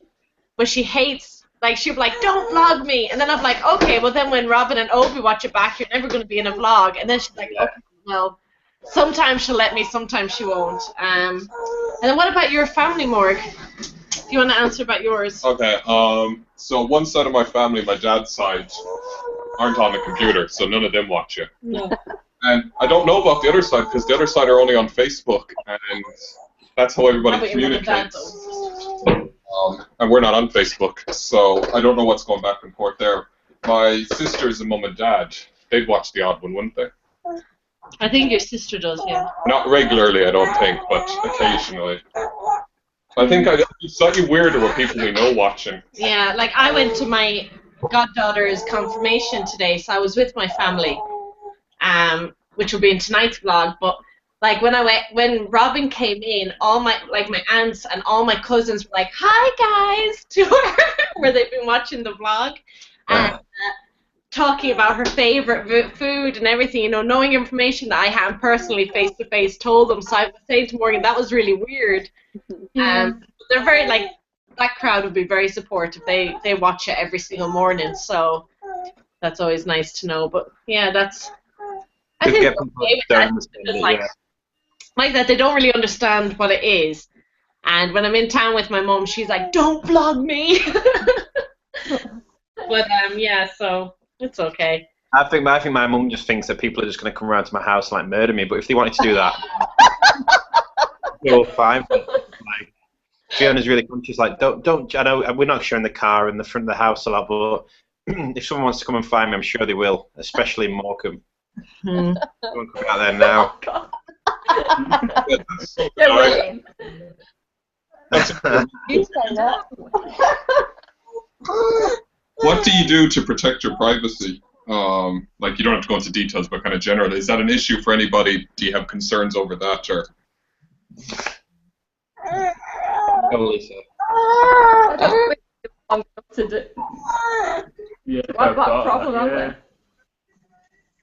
but she hates, like, she'll be like, don't vlog me. And then I'm like, okay, well then when Robin and Obi watch it back, you're never going to be in a vlog. And then she's like, okay, well, sometimes she'll let me, sometimes she won't. And then what about your family, Morg? Do you want to answer about yours? Okay, so one side of my family, my dad's side, aren't on the computer, so none of them watch it. No. And I don't know about the other side, because the other side are only on Facebook, and that's how everybody communicates. And we're not on Facebook, so I don't know what's going back and forth there. My sisters and mum and dad, they'd watch the odd one, wouldn't they? I think your sister does, yeah. Not regularly, I don't think, but occasionally. I think it's slightly weirder with people we know watching. Yeah, like I went to my goddaughter's confirmation today, so I was with my family, which will be in tonight's vlog. But like when Robin came in, all my aunts and all my cousins were like, "Hi guys," to her, where they've been watching the vlog, and talking about her favorite food and everything, you know, knowing information that I hadn't personally face to face told them. So I was saying to Morgan, that was really weird. They're very, like, that crowd would be very supportive. They watch it every single morning, so that's always nice to know. But yeah, I think it's okay with that. It's like that, they don't really understand what it is. And when I'm in town with my mum, she's like, "Don't vlog me." But yeah, so it's okay. I think my mum just thinks that people are just going to come around to my house and like murder me. But if they wanted to do that, they're fine. But, like, Fiona's really conscious. Like, don't. I know we're not showing the car in the front of the house a lot, but if someone wants to come and find me, I'm sure they will. Especially in Morecambe. Don't come out there now. They're waiting. You say that. What do you do to protect your privacy? Like, you don't have to go into details, but kind of generally, is that an issue for anybody? Do you have concerns over that, or? I don't think I'm to do. Yeah, What about I've problem, got that, haven't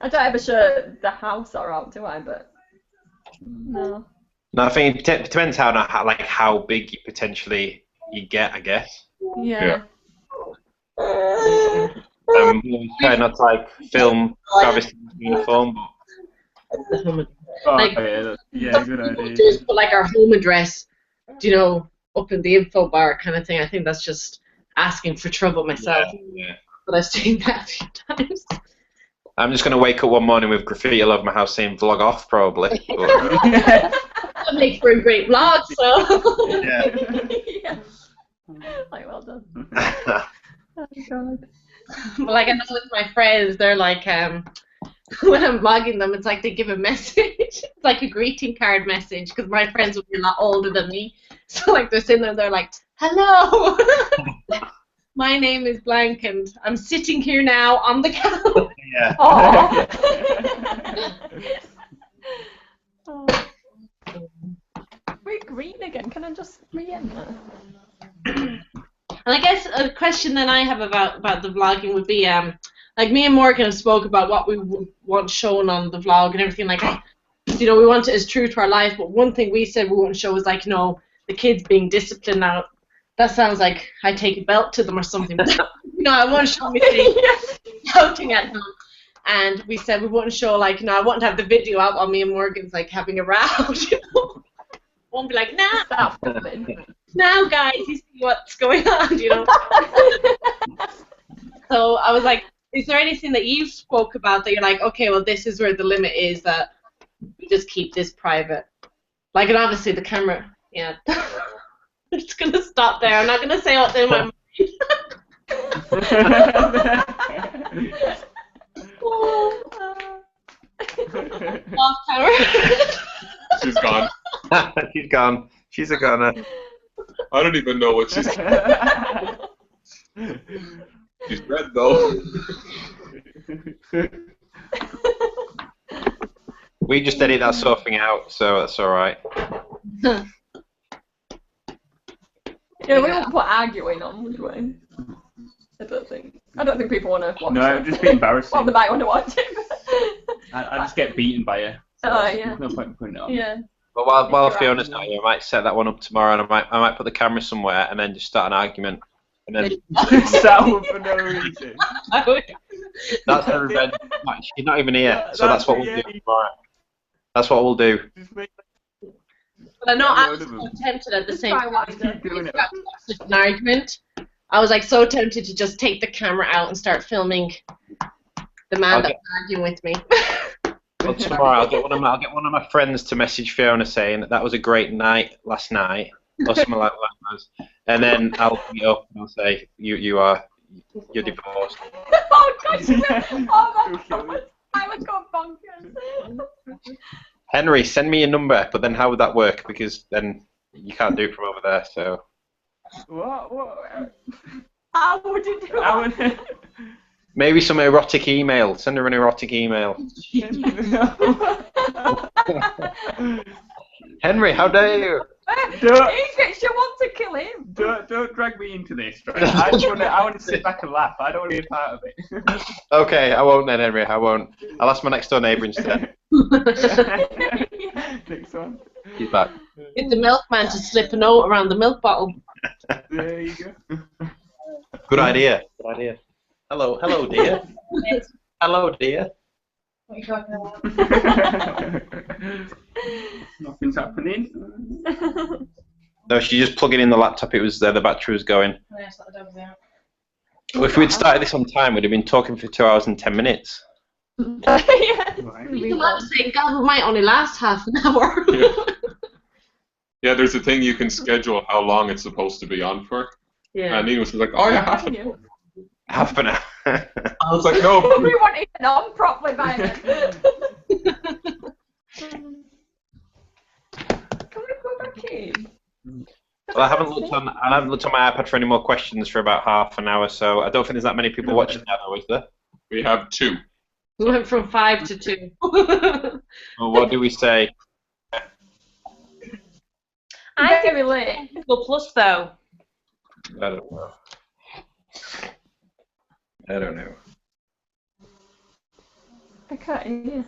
I don't ever show the house or out, do I? But no. No, I think it depends how big you potentially get, I guess. Yeah. Try not to like film Travis in uniform, Oh, Like, yeah, good idea. Just put like our home address, you know, up in the info bar kind of thing. I think that's just asking for trouble myself. Yeah. But I've seen that a few times. I'm just going to wake up one morning with graffiti all over my house saying vlog off, probably. That makes for a great vlog, so. Yeah. Like, well done. Oh, God. But like I know with my friends, they're like, when I'm vlogging them, it's like they give a message. It's like a greeting card message, because my friends would be a lot older than me. So like they're sitting there, they're like, hello, my name is blank, and I'm sitting here now on the couch. Yeah. Oh. We're green again. Can I just re-enter? And I guess a question that I have about the vlogging would be, like me and Morgan have spoke about what we want shown on the vlog and everything like that. You know, we want it as true to our life, but one thing we said we wouldn't show is like, you know, the kids being disciplined. Now, that sounds like I take a belt to them or something. You know, I won't show me shouting at them. And we said we wouldn't show, like, you know, I want to have the video out while me and Morgan's like having a row. You know, won't be like, nah. Now, guys, you see what's going on, you know. So I was like, is there anything that you spoke about that you're like, okay, well, this is where the limit is, that we just keep this private? Like, and obviously the camera, yeah. I'm just going to stop there. I'm not going to say what's in my mind. Off camera. She's gone. She's gone. She's a goner. I don't even know what she's She's red, though. We just edit that sort of thing out, so that's alright. Yeah, we won't put arguing on, would we? I don't think people want to watch No, it it. would just be embarrassing. Well, they might want to watch it. I just get beaten by her. So Oh, yeah. There's no point in putting it on. Yeah. But while Fiona's not here, I might set that one up tomorrow, and I might put the camera somewhere and then just start an argument. And then Sat up for no reason. that's the revenge. She's not even here, so that's what we'll do tomorrow. That's what we'll do. But I know I was so tempted at the same time. Such an argument. I was like so tempted to just take the camera out and start filming the man that was arguing with me. Well, tomorrow I'll get one of my friends to message Fiona saying that was a great night last night, or something like that. And then I'll meet up and I'll say you're divorced. Oh God! Oh my God! I would go bonkers. Henry, send me your number, but then how would that work? Because then you can't do it from over there. So. What? How would you do it? Maybe some erotic email. Send her an erotic email. Henry, how dare you? She wants to kill him. Don't drag me into this. Right? I want to sit back and laugh. I don't want to be a part of it. Okay, I won't then, Henry. I won't. I'll ask my next door neighbour instead. Next one. He's back. Get the milkman to slip a note around the milk bottle. There you go. Good idea. Good idea. Hello, dear. Hello, dear. What are you talking about? Nothing's happening. No, she just plugged it in the laptop. It was there. The battery was going. Well, if we'd started this on time, we'd have been talking for 2 hours and 10 minutes. Yeah. You might say, God, we might only last half an hour. Yeah, there's a thing you can schedule how long it's supposed to be on for. Yeah. And Nina was like, oh yeah, half an hour. Half an hour. I was like, no. We want it on properly by then. Can we go back in? Well, I haven't looked on my iPad for any more questions for about half an hour, so I don't think there's that many people watching now, though, is there? We have 2. We went from 5 to 2. Well, what do we say? I think Very late. Google Plus though. I don't know. I don't know. Okay. Yeah.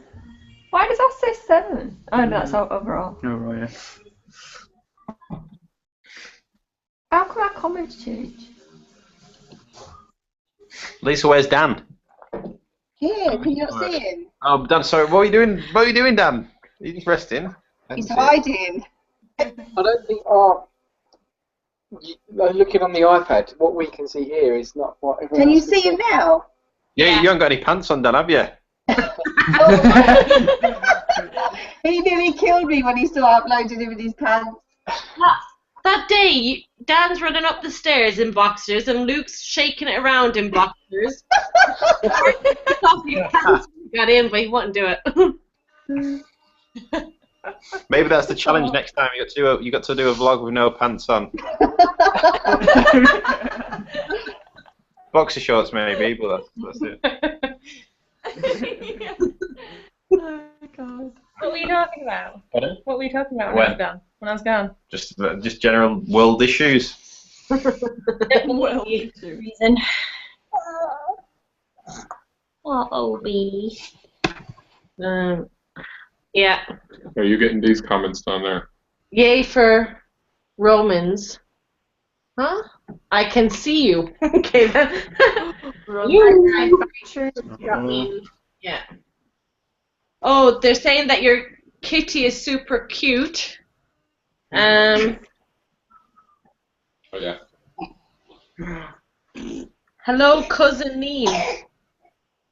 Why does that say 7? Oh, no, that's overall. Oh, right, yeah. How come our comments change? Lisa, where's Dan? Here, can you not see him? Oh, Dan, sorry. What are you doing? What are you doing, Dan? Are you just resting? He's hiding. I don't think looking on the iPad, what we can see here is not what everyone Can you else can see him now? Yeah, you haven't got any pants on, Dan, have you? He nearly killed me when he saw uploading him in his pants. That day, Dan's running up the stairs in boxers and Luke's shaking it around in boxers. Got in, but he wouldn't do it. Maybe that's the challenge next time. You got to do a vlog with no pants on. Boxer shorts maybe, but that's it. Oh God. What were you talking about? Pardon? What were you talking about when I was gone? When I was gone? Just general world issues. Well, Reason. What, Obi? Yeah. Are you getting these comments down there? Yay for Romans. Huh? I can see you. Okay then. Yeah. Oh, they're saying that your kitty is super cute. Oh yeah. Hello, cousin Neil.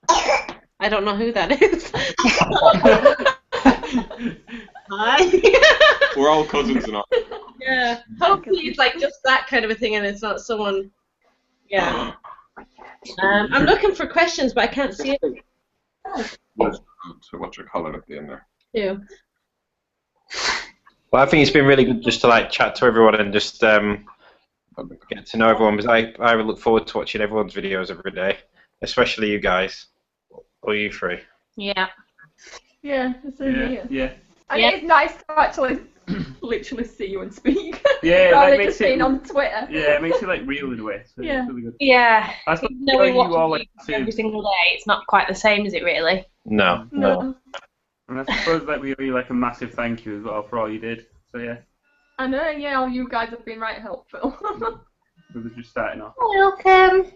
I don't know who that is. Hi. We're all cousins and all. Yeah. Hopefully it's like just that kind of a thing and it's not someone. Yeah. I'm looking for questions, but I can't see it. So what you call it at the end there? Yeah. Well, I think it's been really good just to like chat to everyone and just get to know everyone, because I look forward to watching everyone's videos every day, especially you guys, or you three. Yeah. Yeah, same here. Yeah. And it's nice to actually literally see you and speak. Yeah, rather that than makes just being it. on Twitter. Yeah, it makes it like real in a way. So Yeah. It's really good. Yeah. I suppose Knowing you what all to like do to. every single day, it's not quite the same, is it really? No. No. And I suppose like we owe you like a massive thank you as well for all you did. So yeah, I know, yeah, all you guys have been right helpful. we were just starting off. Welcome.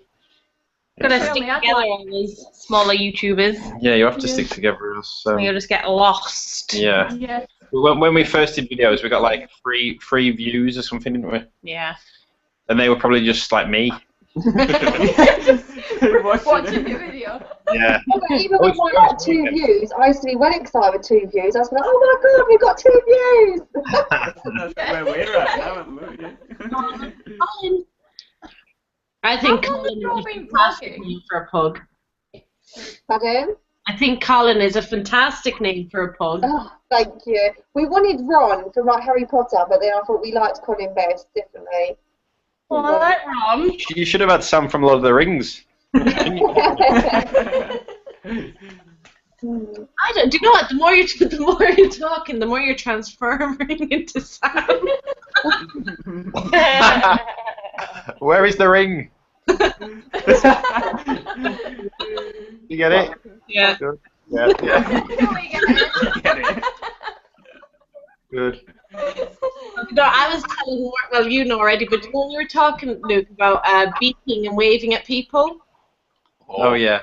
Gotta Tell stick me, I'd together like- on these smaller YouTubers. Yeah, you have to Yeah. stick together. Else, You'll just get lost. yeah. Yeah. When we first did videos, we got like three views or something, didn't we? Yeah. And they were probably just like me. Watching your video. Yeah. Even when I got 2 views, I used to be well excited with 2 views. I was like, oh my god, we've got 2 views! That's where we're at now, haven't we? I think How long Colin have is you a been fantastic vlogging? name for a pug. Pardon? I think Colin is a fantastic name for a pug. Oh, thank you. We wanted Ron from like Harry Potter, but then I thought we liked Colin best, definitely. Well, I like Ron. You should have had Sam from Lord of the Rings. I don't. Do you know what? The more you're talking, the more you're transforming into Sam. Where is the ring? You get it? Yeah. Good. Yeah. Get it? Good. No, I was telling Mark, well, you know already, but when you were talking, Luke, about beeping and waving at people, Oh yeah.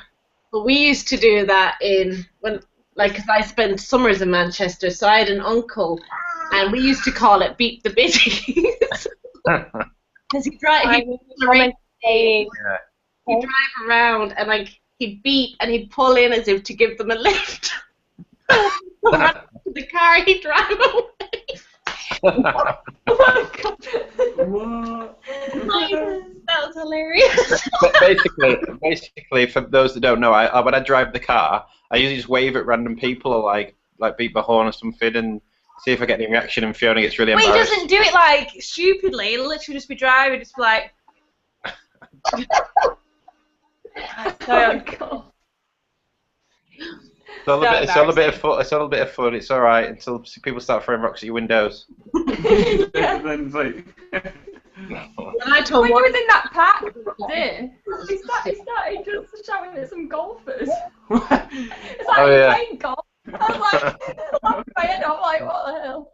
but we used to do that because I spent summers in Manchester, so I had an uncle, and we used to call it beep the biddies. Because he'd drive around and like he'd beep and he'd pull in as if to give them a lift. Run to the car, he'd drive away. What? That was hilarious. But basically, for those that don't know, when I drive the car, I usually just wave at random people or like beat my horn or something and see if I get any reaction. And Fiona gets really Well, he embarrassed. doesn't do it like stupidly. He'll literally just be driving, just be like. It's all a bit of fun. It's all a bit of fun. It's all right until people start throwing rocks at your windows. Then it's like. And I told When you Mark, was in that park there, he started just shouting at some golfers. It's like Oh, yeah. playing golf. I was like, laughing my head off, like, what the hell?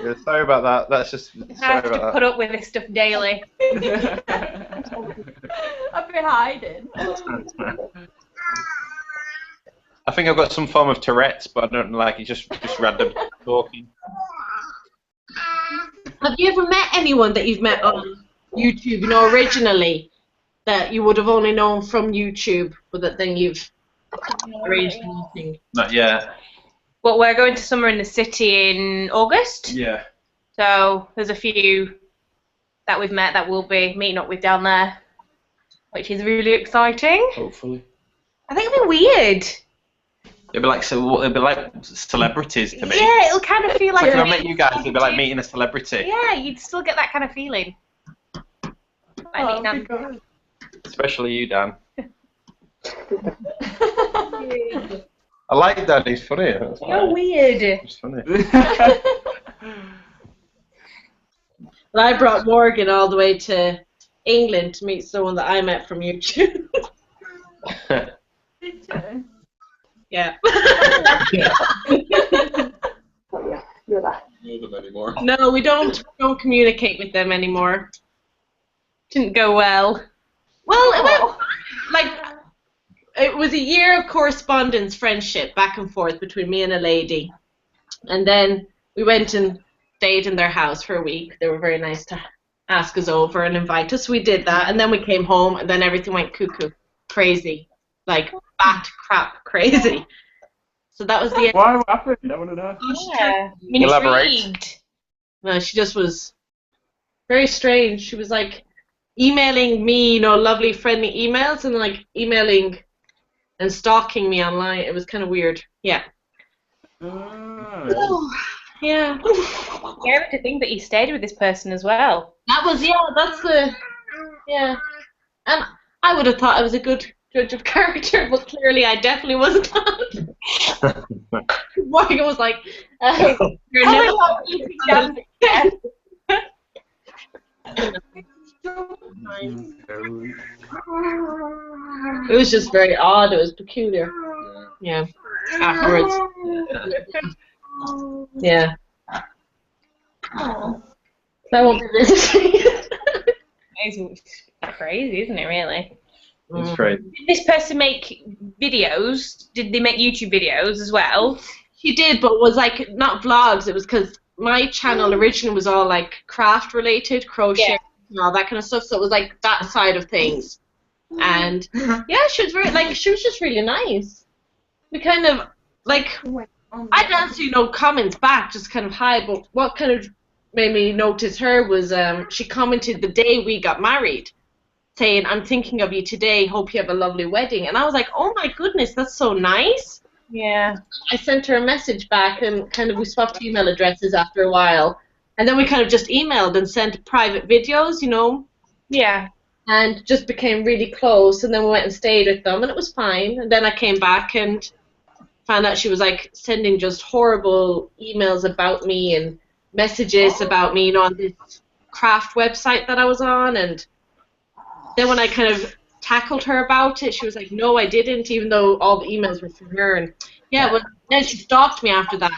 Yeah, sorry about that. That's just I sorry have to about put up with this stuff daily. I've been hiding. that. I think I've got some form of Tourette's, but I don't like it. Just random talking. have you ever met anyone that you've met on YouTube, originally, that you would have only known from YouTube, but that then you've arranged anything. Not yet. But we're going to Summer in the City in August. Yeah. So there's a few that we've met that we'll be meeting up with down there, which is really exciting. Hopefully. I think it'll be weird. It'll be like celebrities to me. Yeah, it'll kind of feel Like like. if I met you guys, it'd be like meeting a celebrity. Yeah, you'd still get that kind of feeling. Like meeting them. Especially you, Dan. I like that. He's funny. That's You're why. weird. It's funny. But I brought Morgan all the way to England to meet someone that I met from YouTube. Yeah. You're that. Know them anymore. No, we don't communicate with them anymore. Didn't go well. Well, it went like it was a year of correspondence, friendship, back and forth between me and a lady, and then we went and stayed in their house for a week. They were very nice to ask us over and invite us. We did that, and then we came home, and then everything went cuckoo, crazy, like bat crap crazy. So that was the end. Why? What happened? I want to know. Yeah. Elaborate. Intrigued. No, she just was very strange. She was like emailing me, you know, lovely friendly emails, and like emailing and stalking me online. It was kind of weird. Yeah. Oh. Yeah. Yeah, to think that you stayed with this person as well. That was, that's the, and I would have thought I was a good judge of character, but clearly I definitely was not. Morgan was like, you're never It was just very odd, it was peculiar. Yeah, afterwards. Yeah. So I won't be visiting. It's crazy, isn't it, really? It's crazy. Did this person make videos? Did they make YouTube videos as well? She did, but it was like not vlogs. It was because my channel originally was all like craft related, crochet, and all that kind of stuff. So it was like that side of things. And yeah, she was she was just really nice. We kind of like I didn't answer comments back, just kind of hi. But what kind of made me notice her was she commented the day we got married, saying, "I'm thinking of you today. Hope you have a lovely wedding." And I was like, "Oh my goodness, that's so nice." Yeah. I sent her a message back, and kind of we swapped email addresses after a while, and then we kind of just emailed and sent private videos, Yeah. and just became really close. And then we went and stayed with them, and it was fine. And then I came back and found out she was like sending just horrible emails about me and messages about me, on this craft website that I was on. And then when I kind of tackled her about it, she was like, "No, I didn't," even though all the emails were from her. And yeah, well, then she stalked me after that.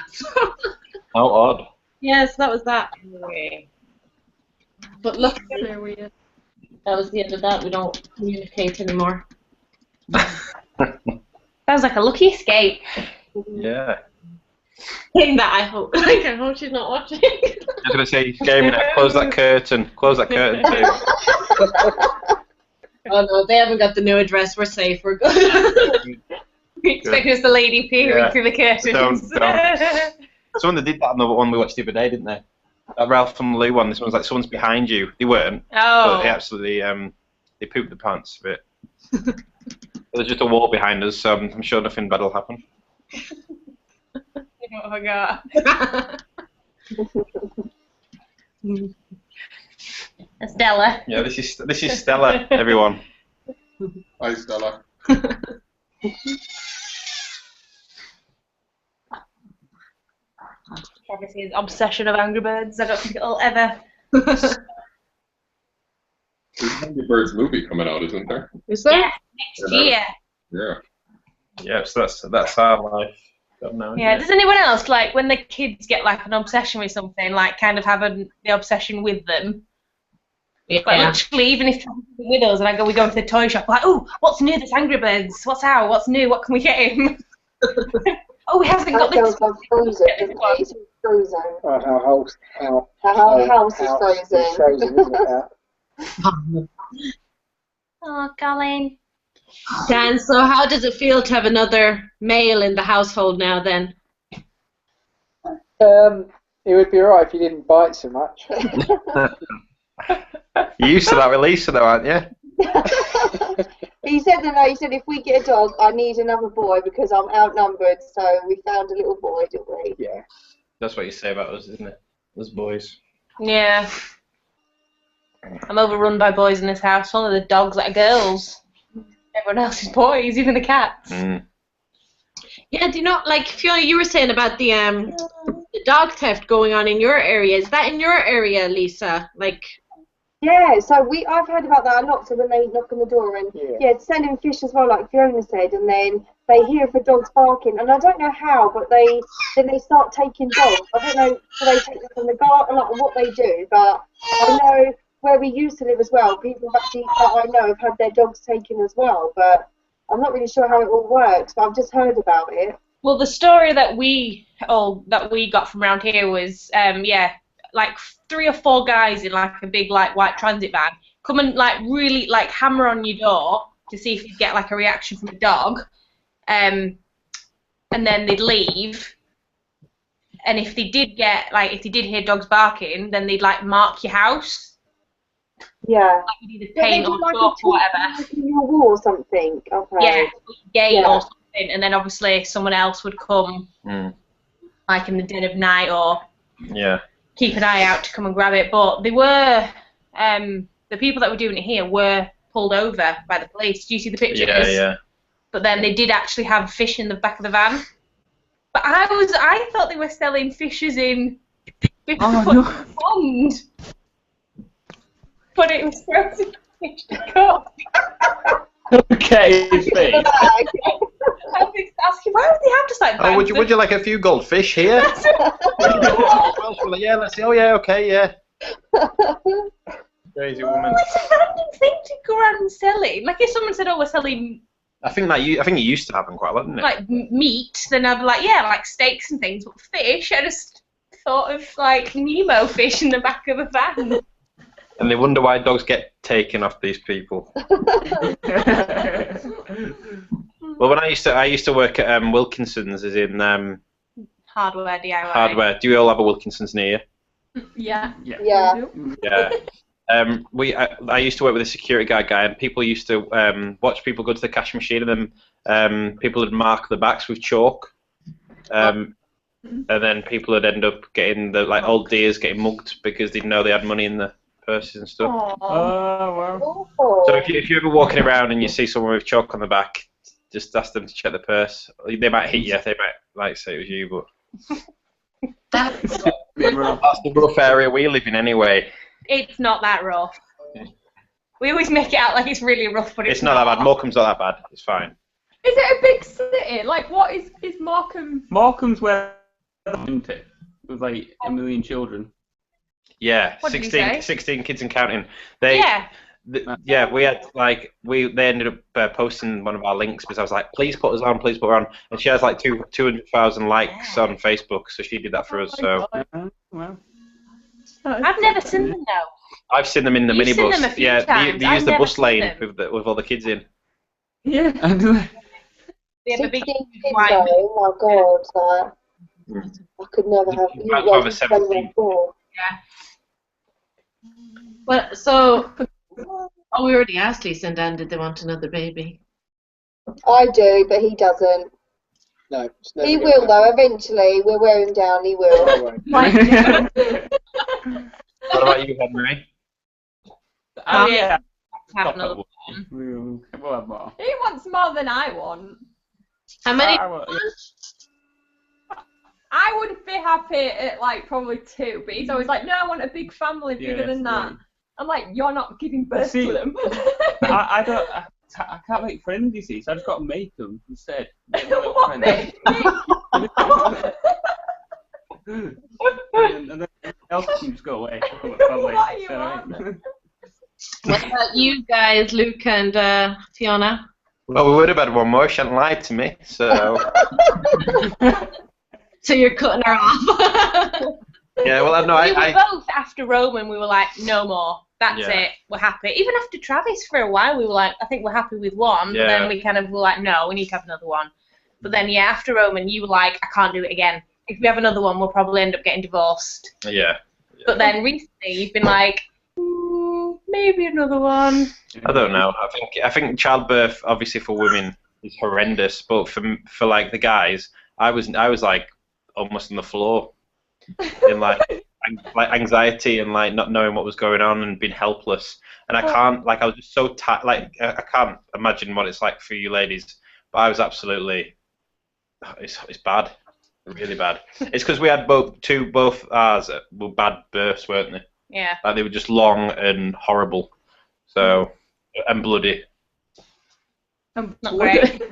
How odd. Yeah, so that was that. But look, They're weird. that was the end of that. We don't communicate anymore. Sounds like a lucky escape. Yeah. Saying that, I hope she's not watching. I was going to say, gaming it. Close that curtain. Close that curtain too. Oh no, they haven't got the new address. We're safe. We're good. We expect us the lady peering through the curtains. Don't. Someone that did that on the one we watched the other day, didn't they? That Ralph and Lou one. This one's like someone's behind you. They weren't. Oh. But they absolutely they pooped the pants a bit. There's just a wall behind us, so I'm sure nothing bad will happen. I forgot. Stella. Yeah, this is Stella, everyone. Hi, Stella. Obviously, his obsession of Angry Birds. I don't think it'll ever. There's an Angry Birds movie coming out, isn't there? Is there? Yeah, next year. Yeah. Yeah, so that's our life. Yeah. Does anyone else, like, when the kids get like an obsession with something, like, kind of have the obsession with them? Yeah. Like, literally, even if they're with us and we go into the toy shop, like, oh, what's new? There's Angry Birds. What's out? What's new? What can we get him? Oh, we haven't got this. Frozen, isn't it? It's frozen. Our house, Our whole house is frozen. Frozen, isn't it? Oh, Colin. Dan, so how does it feel to have another male in the household now then? It would be alright if you didn't bite so much. You're used to that with Lisa, though, aren't you? He said that. He said if we get a dog, I need another boy because I'm outnumbered. So we found a little boy, didn't we? Yeah. That's what you say about us, isn't it? Us boys. Yeah. I'm overrun by boys in this house. All of the dogs that are girls. Everyone else is boys, even the cats. Mm. Yeah, do you know, like Fiona, you were saying about the dog theft going on in your area. Is that in your area, Lisa? Like, Yeah, so I've heard about that a lot. So when they knock on the door and selling fish as well, like Fiona said, and then they hear the dogs barking, and I don't know how, but then they start taking dogs. I don't know, do they take them from the garden, like what they do, but I know where we used to live as well, people have actually that I know have had their dogs taken as well, but I'm not really sure how it all works, but I've just heard about it. Well, the story that we got from around here was, like 3 or 4 guys in like a big like white transit van come and like really like hammer on your door to see if you get like a reaction from a dog, and then they'd leave. And if they did hear dogs barking, then they'd like mark your house. Yeah. Like with either paint or chalk or whatever. Like in your wall or something. Okay. Yeah, gate or something, and then obviously someone else would come, like in the dead of night, or keep an eye out to come and grab it. But they were, the people that were doing it here were pulled over by the police. Do you see the pictures? Yeah. But then they did actually have fish in the back of the van. But I thought they were selling fishes in 50-foot pond. But it was frozen fish to cook. Okay, his face. I was asking, why would they have to like? Oh, would you like a few goldfish here? Yeah, let's see. Oh yeah, okay, yeah. Crazy woman. It's a handy thing to go around and selling. Like if someone said, "Oh, we're selling," I think it used to happen quite a lot, didn't it? like meat, then I'd be like, yeah, like steaks and things. But fish, I just thought of like Nemo fish in the back of a van. And they wonder why dogs get taken off these people. Well, when I used to work at Wilkinson's, as in Hardware DIY. hardware. Do you all have a Wilkinson's near you? Yeah. Yeah. Yeah. I used to work with a security guard guy, and people used to watch people go to the cash machine, and then people would mark the backs with chalk, and then people would end up getting the old deers getting mugged because they know they had money in the purses and stuff. Oh, wow. So if you're ever walking around and you see someone with chalk on the back, just ask them to check the purse. They might hit you. They might say it was you, but that's the rough area we live in anyway. It's not that rough. We always make it out like it's really rough, but It's not that bad. Morecambe's not that bad. It's fine. Is it a big city? Like, what is Morecambe? Morecambe's where, isn't it? With like 1 million children. Yeah, What did you say? 16 kids and counting. Yeah. We had they ended up posting one of our links because I was like, please put us on, and she has like 200,000 likes on Facebook, so she did that for us. So Well. I've never seen them though. I've seen them in the You've seen minibus. them a few Yeah, times. they I've use the never bus seen lane them. with all the kids in. Yeah. They have a 16 big kids white. though, oh my god, like, I could never have You might have a 17. well, so we already asked Lisa and Dan, did they want another baby? I do, but he doesn't. No, it's never He gonna will though, eventually. We'll wear him down, he will. happen. I won't. What about you, Henry? Oh yeah. Have another. We'll have more. He wants more than I want. How many? I would be happy at like probably 2, but he's always like, no, I want a big family bigger than that. Right. I'm like, you're not giving birth See, to them. I can't make friends, you see, so I just got to make them instead. What makes me? And then else can just go away. What are you on? What about you guys, Luke and Fiona? Well, we would have had one more. She hadn't lied to me, so. So you're cutting her off. Yeah, well, no, We were both after Roman. We were like, no more. That's Yeah. it. We're happy. Even after Travis for a while, we were like, I think we're happy with one. Yeah. But then we kind of were like, no, we need to have another one. But then, yeah, after Roman, you were like, I can't do it again. If we have another one, we'll probably end up getting divorced. Yeah. But then recently, you've been like, maybe another one. I don't know. I think childbirth, obviously for women, is horrendous. But for like the guys, I was like almost on the floor in like anxiety and like not knowing what was going on and being helpless. And I can't I was just so tight. Like I can't imagine what it's like for you ladies. But I was absolutely. It's bad, really bad. It's because we had both ours were bad births, weren't they? Yeah. Like they were just long and horrible, so and bloody. Not great.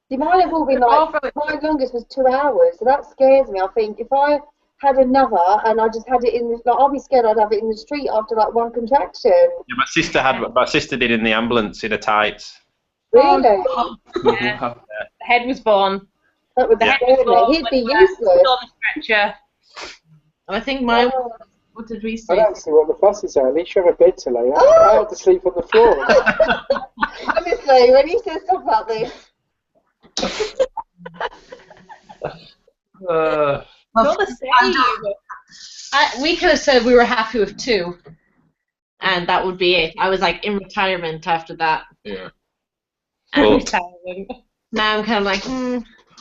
See, mine have all been like, my longest was 2 hours, so that scares me. I think if I had another and I just had it in the, like, I'd be scared I'd have it in the street after like one contraction. Yeah, my sister did in the ambulance in her tights. Really? Yeah. The head was born. That would The scare head was me. He'd be born, useless. on the stretcher. I think mine. What did we I say? don't see what the fuss is at. At least you have a bed to lay on. I had to sleep on the floor. Honestly, when he says stuff like this. Not the same. We could have said we were happy with 2, and that would be it. I was like in retirement after that. Yeah. Retirement. Now I'm kind of like,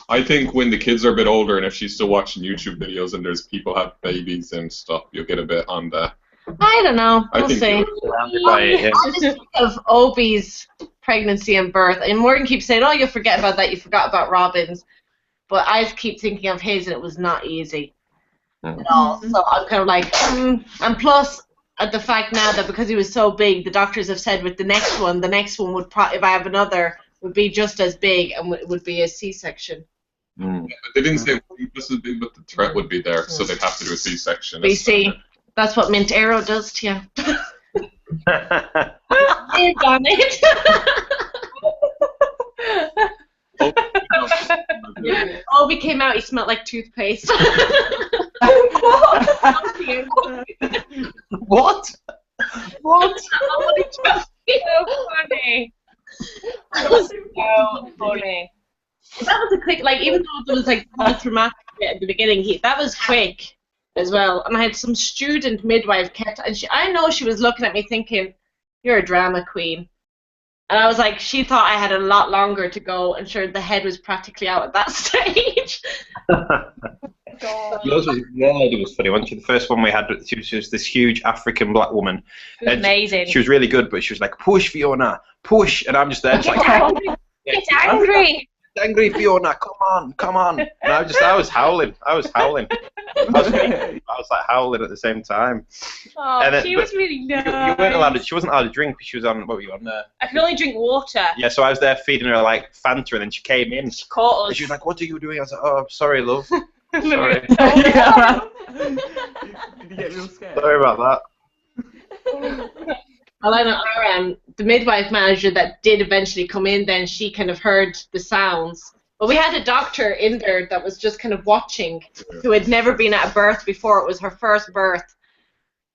I think when the kids are a bit older and if she's still watching YouTube videos and there's people have babies and stuff, you'll get a bit on the. I don't know. I We'll think see. Surrounded by it, yeah. I just think of Obi's pregnancy and birth, and Morgan keeps saying, "Oh, you forget about that. You forgot about Robin's," but I just keep thinking of his, and it was not easy at all. So I'm kind of like, and plus the fact now that because he was so big, the doctors have said with the next one would probably, if I have another, would be just as big and would be a C-section. But they didn't say this is big, but the threat would be there, so they'd have to do a C-section. We see. That's what Mint Aero does to you. They've done it. Obi came out, he smelled like toothpaste. What? What? Oh, it's so funny. So funny. That was a quick, like, even though there was like a traumatic bit at the beginning, that was quick as well. And I had some student midwife and I know she was looking at me thinking, "You're a drama queen." And I was like, she thought I had a lot longer to go, and sure, the head was practically out at that stage. The lady was funny, wasn't she? The first one we had, she was this huge African black woman. It was amazing. She was really good, but she was like, "Push, Fiona, push," and I'm just there, just like, Get angry. "Angry Fiona, come on!" And I was howling. I was like howling at the same time. Oh, And she but was really nice. You weren't allowed. She wasn't allowed to drink. She was on. What were you on there? I could only drink water. Yeah, so I was there feeding her like Fanta, and then she came in. She caught us. And she was like, "What are you doing?" I was like, "Oh, sorry, love. Sorry, Did you get real scared? sorry about that." Well, I know the midwife manager that did eventually come in, then she kind of heard the sounds. But we had a doctor in there that was just kind of watching, who had never been at a birth before. It was her first birth.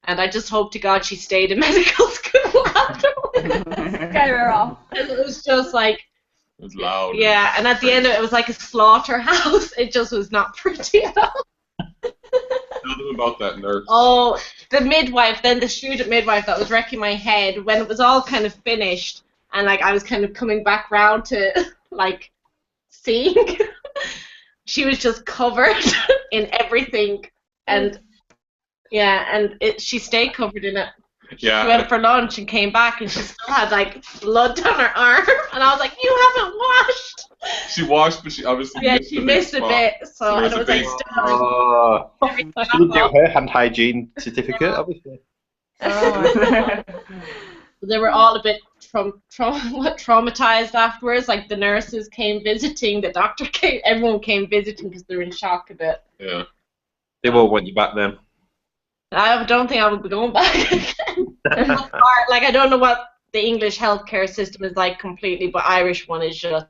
And I just hope to God she stayed in medical school afterwards. Get her off. And it was just like, It was loud. yeah, and at the end of it was like a slaughterhouse. It just was not pretty at all. Tell them about that nurse. Oh, the midwife, then the student midwife that was wrecking my head when it was all kind of finished, and like I was kind of coming back round to like seeing. She was just covered in everything, and yeah, and she stayed covered in it. She went for lunch and came back, and she still had like blood on her arm, and I was like, "You haven't washed." She washed, but she obviously she missed a bit, so there and was it a was like big- still. She didn't do her hand hygiene certificate, obviously. They were all a bit traumatized afterwards. Like the nurses came visiting, the doctor came, everyone came visiting because they were in shock a bit. Yeah. They won't want you back then. I don't think I will be going back again. Like I don't know what the English healthcare system is like completely, but Irish one is just,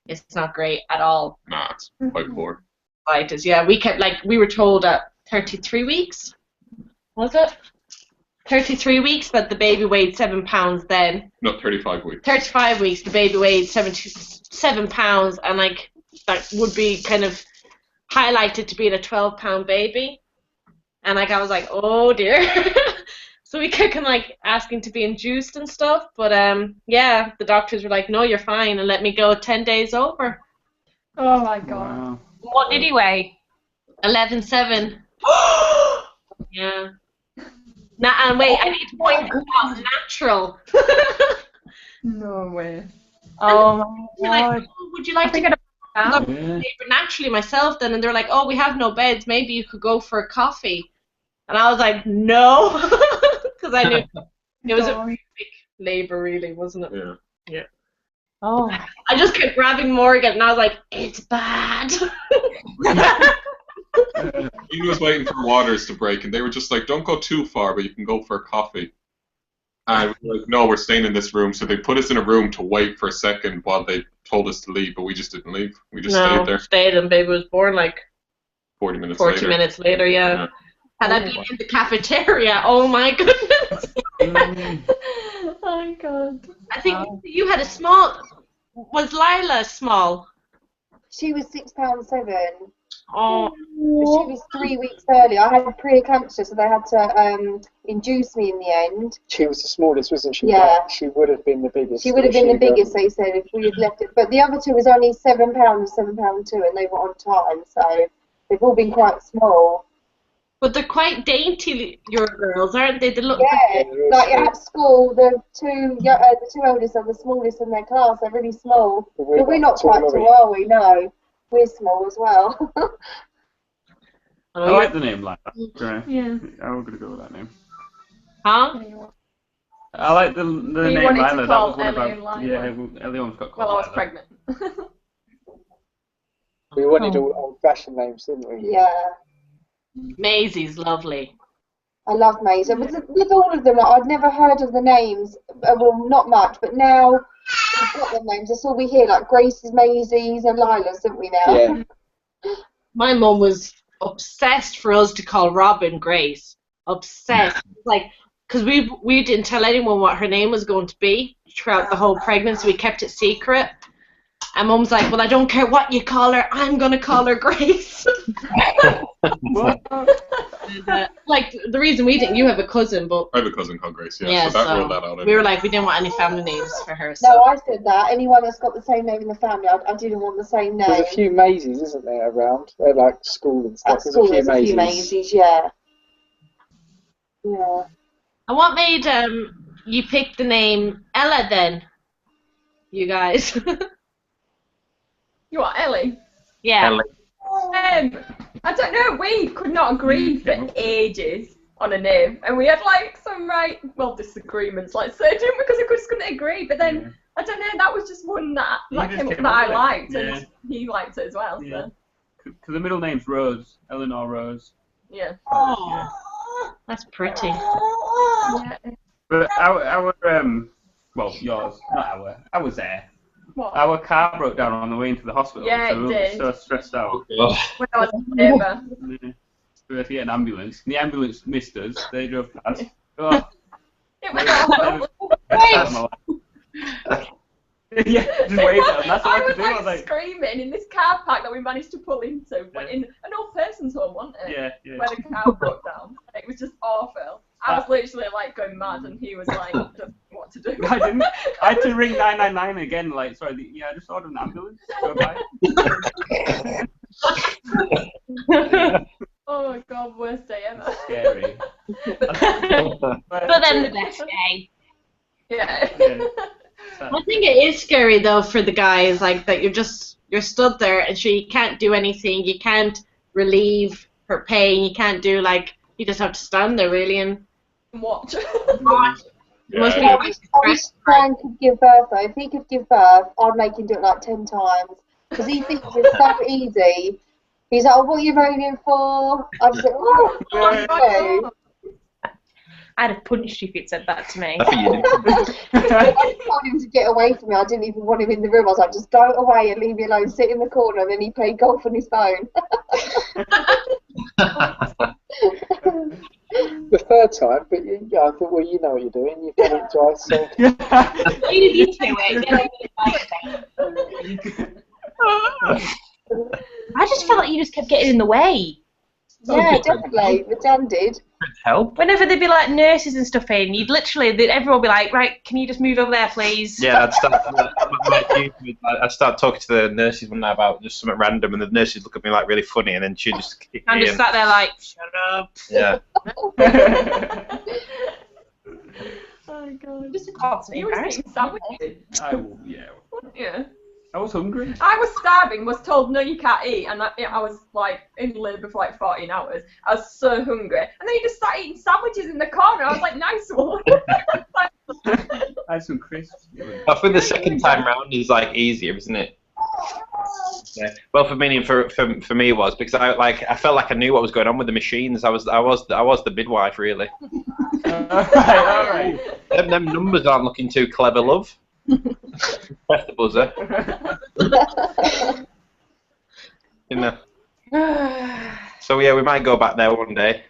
it's not great at all. Nah, it's quite poor. It is, yeah. We were told at 33 weeks, was it? 33 weeks, but the baby weighed 7 pounds then. No, 35 weeks. 35 weeks, the baby weighed 7 pounds, and like that would be kind of highlighted to being a 12-pound baby. And like I was like, oh dear. So we kept kind of like asking to be induced and stuff, but yeah, the doctors were like, no, you're fine, and let me go 10 days over. Oh my god. Wow. What did he weigh? 11.7. Yeah. And wait, I need to point out natural. No way. Oh my Like, god. oh, would you like to I'd go Yeah. naturally myself then? And they're like, oh, we have no beds. Maybe you could go for a coffee. And I was like, no, because I knew it was a really big labor, really, wasn't it? Yeah. Oh. I just kept grabbing Morgan, and I was like, it's bad. He was waiting for waters to break, and they were just like, don't go too far, but you can go for a coffee. And we were like, no, we're staying in this room. So they put us in a room to wait for a second while they told us to leave, but we just didn't leave. We just stayed there. Stayed, and baby was born like 40 minutes 40 later. minutes later, yeah. Had I been in the cafeteria, oh my goodness. Oh my god. I think you had a small. Was Lila small? She was £6.7. Oh, She was 3 weeks early. I had preeclampsia, so they had to induce me in the end. She was the smallest, wasn't she? Yeah. She would have been the biggest. She would have been the biggest, they said, if we had left it. But the other two was only £7, £7.2, and they were on time, so they've all been quite small. but they're quite dainty, your girls, aren't they? They look. Yeah, like at school, the two eldest are the smallest in their class. They're really small. But we're not quite tall, are we? No. We're small as well. I like the name like that. Yeah. I'm gonna go with that name. Huh? I like the name wanted to Lila. That call was one of Ellie our. Lila. Yeah, Ellie almost got called Well, I was Lila. pregnant. We wanted all old-fashioned names, didn't we? Yeah. Maisie's lovely. I love Maisie. With all of them, like, I'd never heard of the names. Well, not much, but now we've got the names. That's all we hear, like Grace's, Maisie's, and Lila's, don't we now? Yeah. My mum was obsessed for us to call Robin Grace. Obsessed. Like, because we didn't tell anyone what her name was going to be throughout the whole pregnancy. We kept it secret. And Mum's like, well, I don't care what you call her. I'm going to call her Grace. And, like, the reason we didn't, you have a cousin, but... I have a cousin called Grace, yeah, so that ruled that out. We were like, we didn't want any family names for her. So. No, I said that. Anyone that's got the same name in the family, I didn't want the same name. There's a few Maisies, isn't there, around? They're like school and stuff. At school, there's a few Maisies, yeah. Yeah. And what made you pick the name Ella then? You guys. You are Ellie? Yeah. Ellie. I don't know, we could not agree for ages on a name, and we had like some disagreements, like surgeon, because we just couldn't agree, but then, I don't know, that was just one that, I liked, and he liked it as well, so. Because the middle name's Rose, Eleanor Rose. Yeah. Oh, that's pretty. Yeah. But our well, yours, not I was there. What? Our car broke down on the way into the hospital, Yeah, so it we were did. so stressed out. When I was in labour. So we had to get an ambulance. And the ambulance missed us. They drove past. Oh, It was awful. yeah, just waved at them. That's all I I could was do. I like was like, screaming in this car park that we managed to pull into, but in an old person's home, wasn't it? yeah, yeah. Where the car broke down. It was just awful. I was literally like going mad, and he was like, just what to do. I didn't. I had to ring 999 again. Like, sorry, I just ordered an ambulance. Go by. Oh my god, worst day ever. Scary. But then the best day. Yeah. I think it is scary though for the guys, like that you're stood there and sure you can't do anything, you can't relieve her pain, you can't do you just have to stand there really and watch. It must be I wish Frank could give birth though. If he could give birth, I'd make him do it like 10 times. Because he thinks it's so easy. He's like, oh, what are you moaning for? I just like, oh, okay. I'd have punched you if you'd said that to me. I think you did. I told him to get away from me. I didn't even want him in the room. I was like, just go away and leave me alone. Sit in the corner. And then he played golf on his phone. The third time, but yeah, I thought, well, you know what you're doing. You've done it twice, so. Leave you to it. I just felt like you just kept getting in the way. Yeah, definitely. The Dan did. Help. Whenever there'd be like nurses and stuff in, everyone would be like, right, can you just move over there, please? Yeah, I'd start talking to the nurses one night about just something random, and the nurses look at me like really funny, and then she'd just kick I'm me just in. sat there like, shut up. Yeah. Oh god. Just a constant You were embarrassment. eating sandwiches. Yeah. I was hungry. I was starving, was told no you can't eat, and I was like in labour for like 14 hours. I was so hungry. And then you just started eating sandwiches in the corner. I was like, nice one. I had some crisps. I think the second time round is like easier, isn't it? Yeah. Well, for me, for me it was because I felt like I knew what was going on with the machines. I was the midwife really. All right. Them numbers aren't looking too clever, love. Press the buzzer. You know. So yeah, we might go back there one day.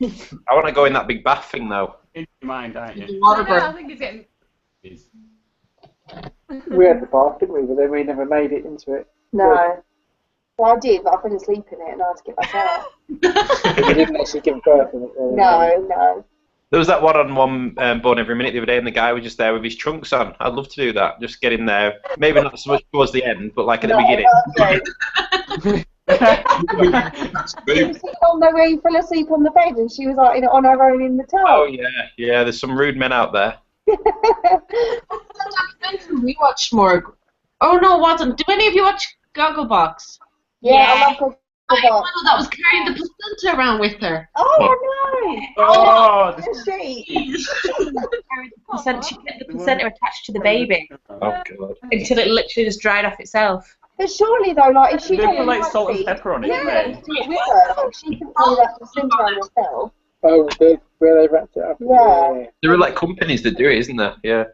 I want to go in that big bath thing though. In your mind, aren't you? I think it's getting. We had the bath, didn't we? But then we never made it into it. No. Well, I did, but I fell asleep in it and I had to get back out. We didn't actually give birth in it. No. There was that one Born Every Minute the other day, and the guy was just there with his trunks on. I'd love to do that. Just get in there. Maybe not so much towards the end, but like at the beginning. She was on there where you fell asleep on the bed and she was like on her own in the tub. Oh yeah. There's some rude men out there. We watched more. Oh no, it wasn't. Do any of you watch Gogglebox? I love Gogglebox. That was carrying the placenta around with her. Oh no! Oh, She kept the placenta attached to the baby Oh god. until it literally just dried off itself. But surely though, like if she they doesn't put like like salt and it, pepper on it, yeah, didn't do it with her. Like, she can do that placenta on herself. Oh, where they wrapped it up. Yeah. There are like companies that do it, isn't there? Yeah.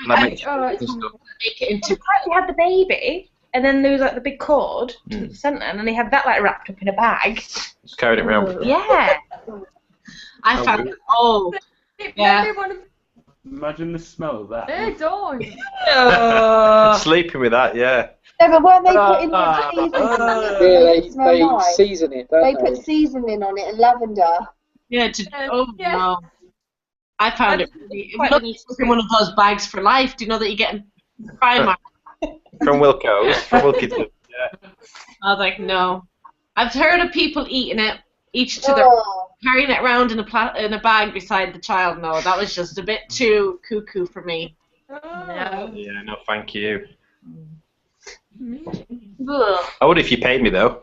That makes Make it into. They had the baby, and then there was like the big cord to the placenta, and then they had that like wrapped up in a bag. Just carried it around. Yeah. I found it. Oh. Yeah. Imagine the smell of that. They don't. Sleeping with that, yeah. No, but weren't they putting like seasoning? They season it, don't They they? put seasoning on it and lavender. Yeah. No. I found it. It looked like in one of those bags for life. Do you know that you get in Primark? From Wilco's. From Wilkington. Yeah. I was like, no. I've heard of people eating it, each to their, carrying it around in a bag beside the child. No, that was just a bit too cuckoo for me. No. Yeah, no, thank you. Ugh. I would if you paid me though.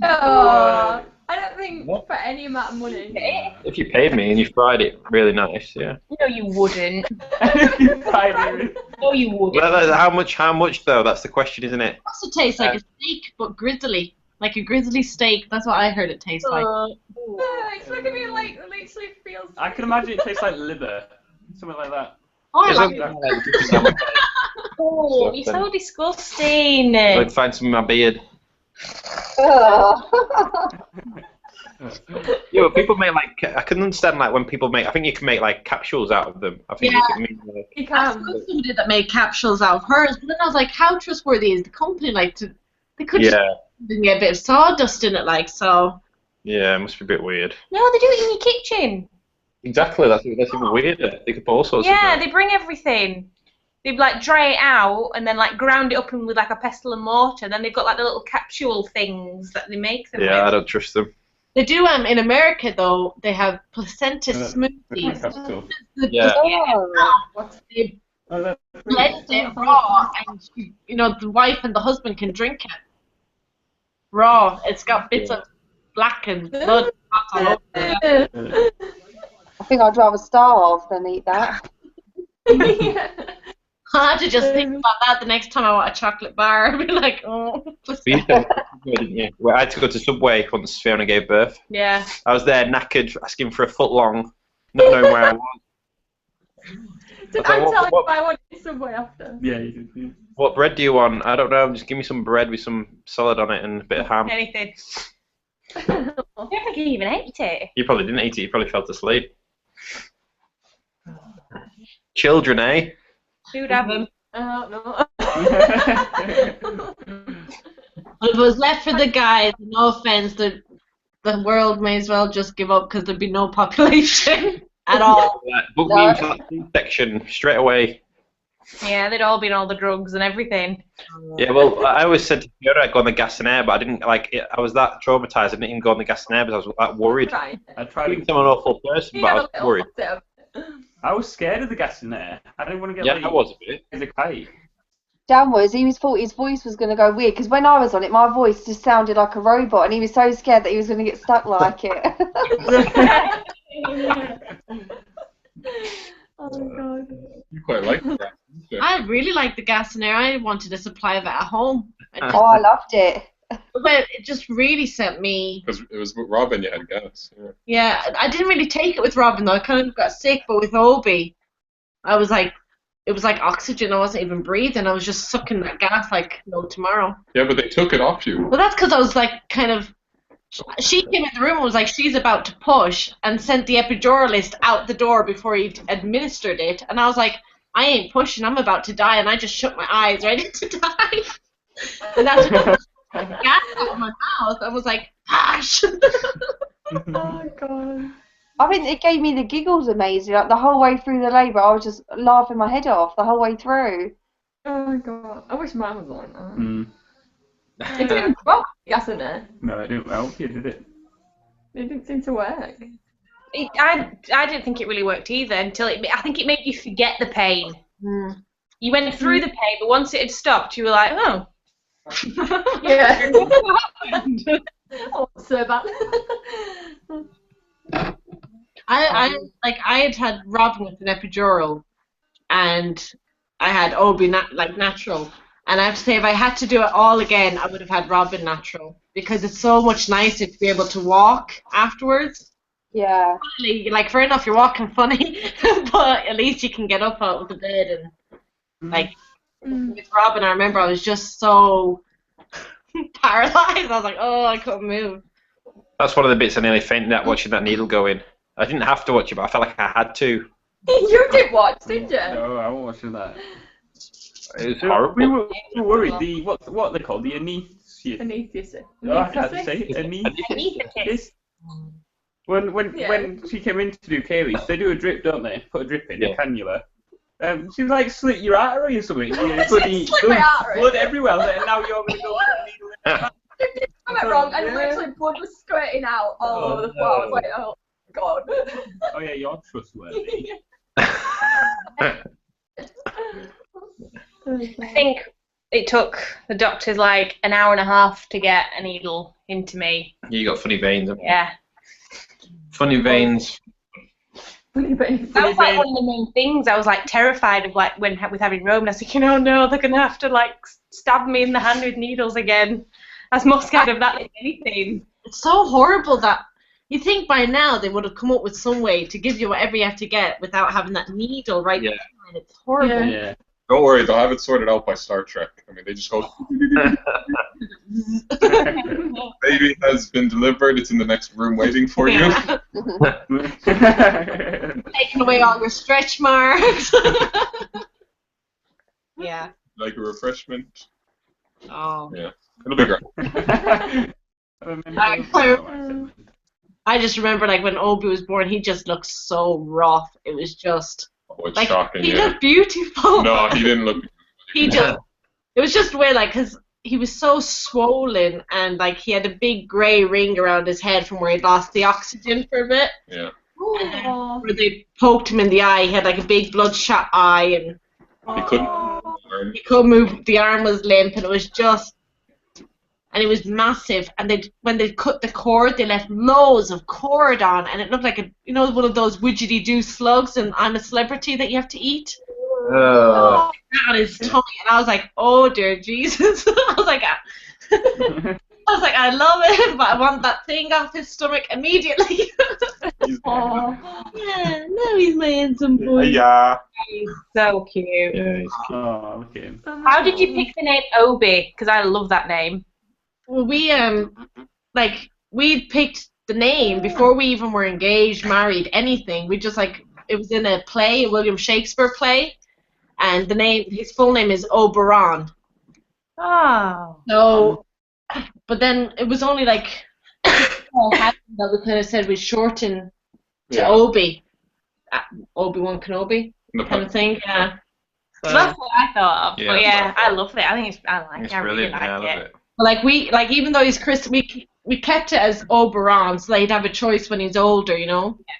Oh, I don't think for any amount of money. If you paid me and you fried it really nice, yeah. No, you wouldn't. No, you wouldn't. Well, how much though? That's the question, isn't it? It also tastes like a steak, but grizzly. Like a grizzly steak. That's what I heard it tastes like. It's making me like literally feels. I can imagine it tastes like liver, something like that. Oh, I It's like like- it. Oh, you're so disgusting. I'd find some in my beard. Yeah, but people make like I can understand like when people make. I think you can make like capsules out of them. I think you can make like. You I can. saw somebody that made capsules out of hers, but then I was like, how trustworthy is the company? Like, they could just get a bit of sawdust in it, like, so. Yeah, it must be a bit weird. No, they do it in your kitchen. Exactly, that's even weirder. They could put all sorts Yeah, of they bring everything. They like dry it out and then like ground it up with like a pestle and mortar. And then they've got like the little capsule things that they make them Yeah, I with. don't trust them. They do, in America, though, they have placenta smoothies. Yeah. They blend it raw, and, you know, the wife and the husband can drink it. Raw. It's got bits of black and blood all over it. I think I'd rather starve than eat that. I had to just think about that the next time I want a chocolate bar. I'd be like, oh. But you said Subway, didn't you? Well, I had to go to Subway once Fiona gave birth. Yeah. I was there knackered, asking for a foot long, not knowing where I was. I'm telling you I want Subway after. Yeah, you did. Yeah. What bread do you want? I don't know. Just give me some bread with some salad on it and a bit of ham. Anything. I don't think he even ate it. You probably didn't eat it. You probably fell asleep. Children, eh? Who'd have him? No. But if it was left for the guys, no offense, the world may as well just give up because there'd be no population at all. Book me into that section straight away. Yeah, they'd all been all the drugs and everything. Yeah, well, I always said to Fiona I'd go on the gas and air, but I didn't I was that traumatised. I didn't even go on the gas and air because I was that worried. Right. I tried. I'm an awful person, but I was worried. I was scared of the gas in there. I didn't want to get Yeah, like, I was a bit. as a kite. Dan thought his voice was going to go weird because when I was on it, my voice just sounded like a robot, and he was so scared that he was going to get stuck like it. Oh god. You quite like that. I really liked the gas and air. I wanted a supply of it at home. Oh, I loved it. But it just really sent me. Because it was with Robin you had gas. Yeah. Yeah, I didn't really take it with Robin though. I kind of got sick, but with Obi, I was like, it was like oxygen. I wasn't even breathing. I was just sucking that gas like no tomorrow. Yeah, but they took it off you. Well, that's because I was like kind of. She came in the room and was like, she's about to push, and sent the epiduralist out the door before he administered it. And I was like, I ain't pushing. I'm about to die, and I just shut my eyes, ready to die. And that's when I got gas out of my mouth. I was like, gosh. Oh god. I think it gave me the giggles amazing. Like the whole way through the labour, I was just laughing my head off the whole way through. Oh my god. I wish mine was like that. Mm. It didn't work, gas in there. No, it didn't help you, did it? It didn't seem to work. I didn't think it really worked either until I think it made you forget the pain. Mm. You went through the pain, but once it had stopped, you were like, oh. Yeah. Oh, so bad. I had Robin with an epidural, and I had Obi natural. And I have to say, if I had to do it all again, I would have had Robin natural because it's so much nicer to be able to walk afterwards. Yeah. Like, fair enough, you're walking funny, but at least you can get up out of the bed and like with Robin. I remember I was just so paralyzed. I was like, oh, I couldn't move. That's one of the bits I nearly fainted at watching that needle go in. I didn't have to watch it, but I felt like I had to. You did watch, didn't you? No, I wasn't watching that. It was horrible. We were worried. The what are they called? The Anaesthetist. Oh, I can't say it. Anaesthetist. When she came in to do Kaylee's, they do a drip, don't they? Put a drip in, a cannula. She was like, slit your artery or something. Blood everywhere. And now you're going to go put a needle in. I went wrong, and literally blood was squirting out all over the floor. I was like, oh god. Oh yeah, you're trustworthy. I think it took the doctors like an hour and a half to get a needle into me. You got funny veins. Haven't you? Yeah. Funny veins. That was like one of the main things. I was like terrified of like with having Roman. I was thinking, oh no, they're gonna have to like stab me in the hand with needles again. I was more scared of that than anything. It's so horrible that you think by now they would have come up with some way to give you whatever you have to get without having that needle right there. It's horrible. Yeah. Don't worry, they'll have it sorted out by Star Trek. I mean, they just go. Baby has been delivered. It's in the next room waiting for you. Taking away all your stretch marks. Yeah. Like a refreshment. Oh. Yeah. It'll be great. I just remember like when Obi was born, he just looked so rough. It was just Oh, it's like shocking. he Yeah. looked beautiful. No, he didn't look. It was just weird, like, because he was so swollen and like he had a big grey ring around his head from where he'd lost the oxygen for a bit. Yeah. And then where they poked him in the eye, he had like a big bloodshot eye, and He couldn't. he couldn't move. The arm was limp, and it was just, and it was massive. And when they cut the cord, they left loads of cord on, and it looked like one of those widgety-do slugs and I'm a Celebrity that you have to eat. On his tummy, and I was like, oh dear Jesus. I was like, I love it, but I want that thing off his stomach immediately. Yeah, now he's my handsome boy. Yeah. He's so cute. Yeah, he's cute. Oh, okay. How did you pick the name Obi? Because I love that name. Well, we we picked the name before we even were engaged, married, anything. We just like it was in a play, a William Shakespeare play, and his full name is Oberon. Oh. So, but then it was only like that we kind of said we shorten to Obi, Obi-Wan Kenobi kind of thing. Yeah. So that's what I thought of. Yeah. But yeah, I love it. I think I really brilliant. like I love it. it. Like even though he's Chris, we kept it as Oberon, so he'd have a choice when he's older, you know. Yeah.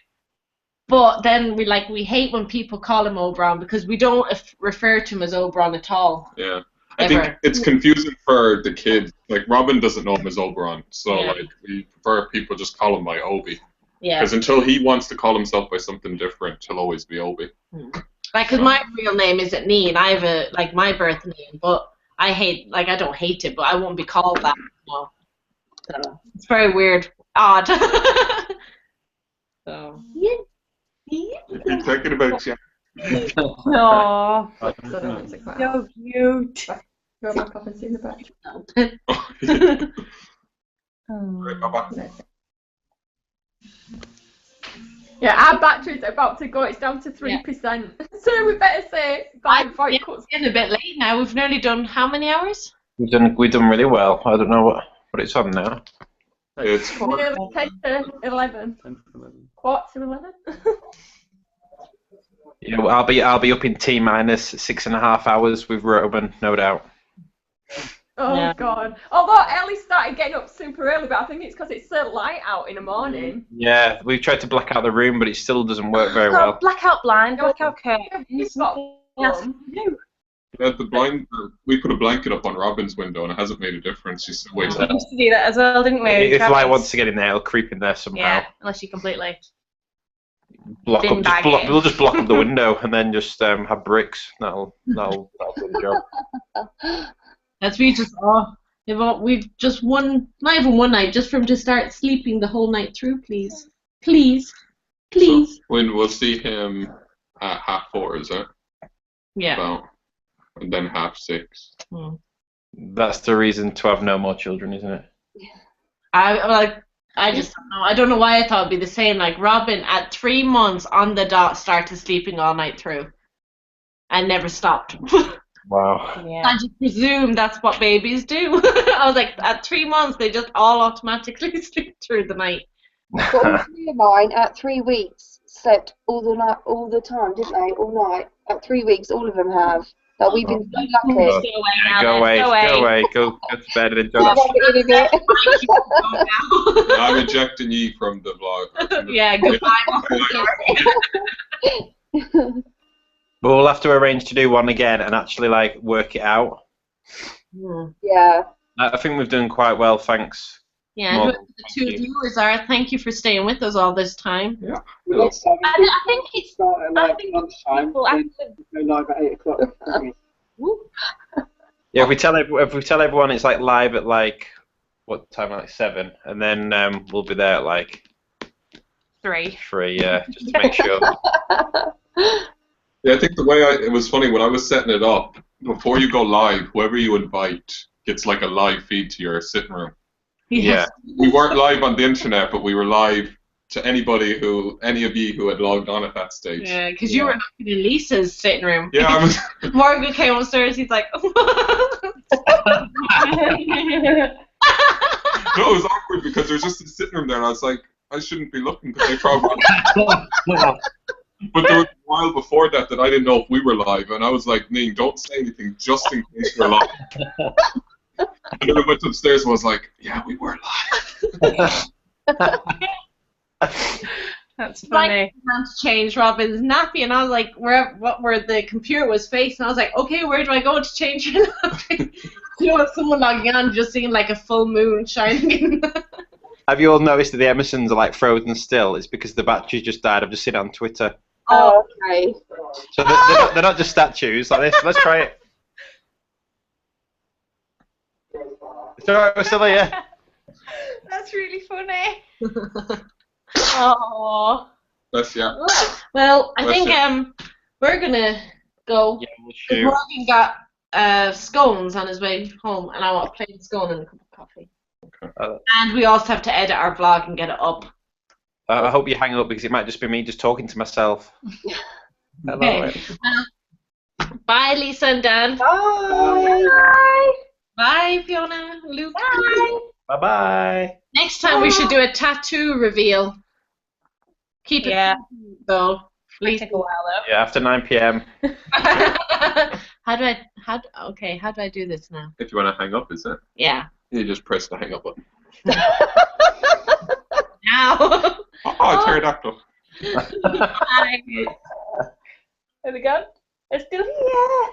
But then we hate when people call him Oberon because we don't refer to him as Oberon at all. Yeah. I think it's confusing for the kids. Like Robin doesn't know him as Oberon, so like we prefer people just call him by Obi. Yeah. Because until he wants to call himself by something different, he'll always be Obi. Like, cause my real name isn't Neen. I have my birth name, but I don't hate it, but I won't be called that. No. So it's very weird, odd. So. You're talking about you. Oh, So cute. Go back up and see the back. Right, bye-bye. Yeah, our battery's about to go. It's down to 3%. So we better say bye before it cuts. It's getting a bit late now. We've nearly done how many hours? We've done really well. I don't know what it's on now. It's Nearly 10 to 11. 10 to 11. Quarter to 11. Yeah, well, I'll be up in T-minus 6.5 hours with Roman, no doubt. Oh God! Although Ellie started getting up super early, but I think it's because it's so light out in the morning. Yeah, we've tried to black out the room, but it still doesn't work very well. Blackout blind, blackout curtain. You've got Yeah, the blind. We put a blanket up on Robin's window, and it hasn't made a difference. She's still wakes We up. used to do that as well, didn't we? If Travis? light wants to get in there, it'll creep in there somehow. Yeah, unless you completely. We'll just block up the window and then just have bricks. That'll do the job. That's we've just not even one night, just for him to start sleeping the whole night through, please. So when we'll see him at 4:30, is it? Yeah. About, and then 6:30. That's the reason to have no more children, isn't it? I just don't know. I don't know why I thought it'd be the same. Like Robin, at 3 months on the dot, started sleeping all night through, and never stopped. Wow. Yeah. I just presume that's what babies do. I was like, at 3 months, they just all automatically sleep through the night. But all three of mine at 3 weeks slept all the time, didn't they? All night. At 3 weeks, all of them have. Like we've been so lucky. Go away. Go to bed and enjoy that. I'm ejecting you from the vlog. Yeah, goodbye. But we'll have to arrange to do one again and actually work it out. Yeah. I think we've done quite well, thanks. Yeah, Well, whoever the two viewers are, thank you for staying with us all this time. Yeah. I think it's. Start at I think lunchtime. people Then go live at 8 o'clock. Yeah, if we tell everyone it's live at what time? 7, and then we'll be there at 3. 3. Yeah, just to make sure. Yeah, I think it was funny when I was setting it up. Before you go live, whoever you invite gets a live feed to your sitting room. Yeah. We weren't live on the internet, but we were live to any of you who had logged on at that stage. Yeah, because you were looking in Lisa's sitting room. Yeah, I was. Morgan came upstairs. He's like, No, it was awkward because there was just a sitting room there, and I was like, I shouldn't be looking because they probably. But there was a while before that I didn't know if we were live, and I was like, Neen, don't say anything just in case you're live. And then I went upstairs and was like, yeah, we were live. That's funny. to change Robin's nappy, and I was like, where the computer was facing, I was like, okay, where do I go to change your nappy? Someone logging on just seeing a full moon shining in. Have you all noticed that the Emersons are frozen still? It's because the batteries just died. I've just seen it on Twitter. Oh, okay. So they're not just statues like this. Let's try it. It's alright, we're still here. That's really funny. Oh. That's yeah. Well, I think we're gonna go. Yeah, we'll shoot. Morgan got scones on his way home, and I want a plain scone and a cup of coffee. And we also have to edit our vlog and get it up. I hope you hang up because it might just be me just talking to myself. Okay. Bye, Lisa and Dan. Bye. Bye, Fiona. Luke. Bye bye. Next time we should do a tattoo reveal. Keep it though. Please take a while though. Yeah, after 9 p.m. How do I do this now? If you want to hang up, is it? Yeah. You just press the hang up button. Now. Oh, pterodactyl. There we go. It's still here.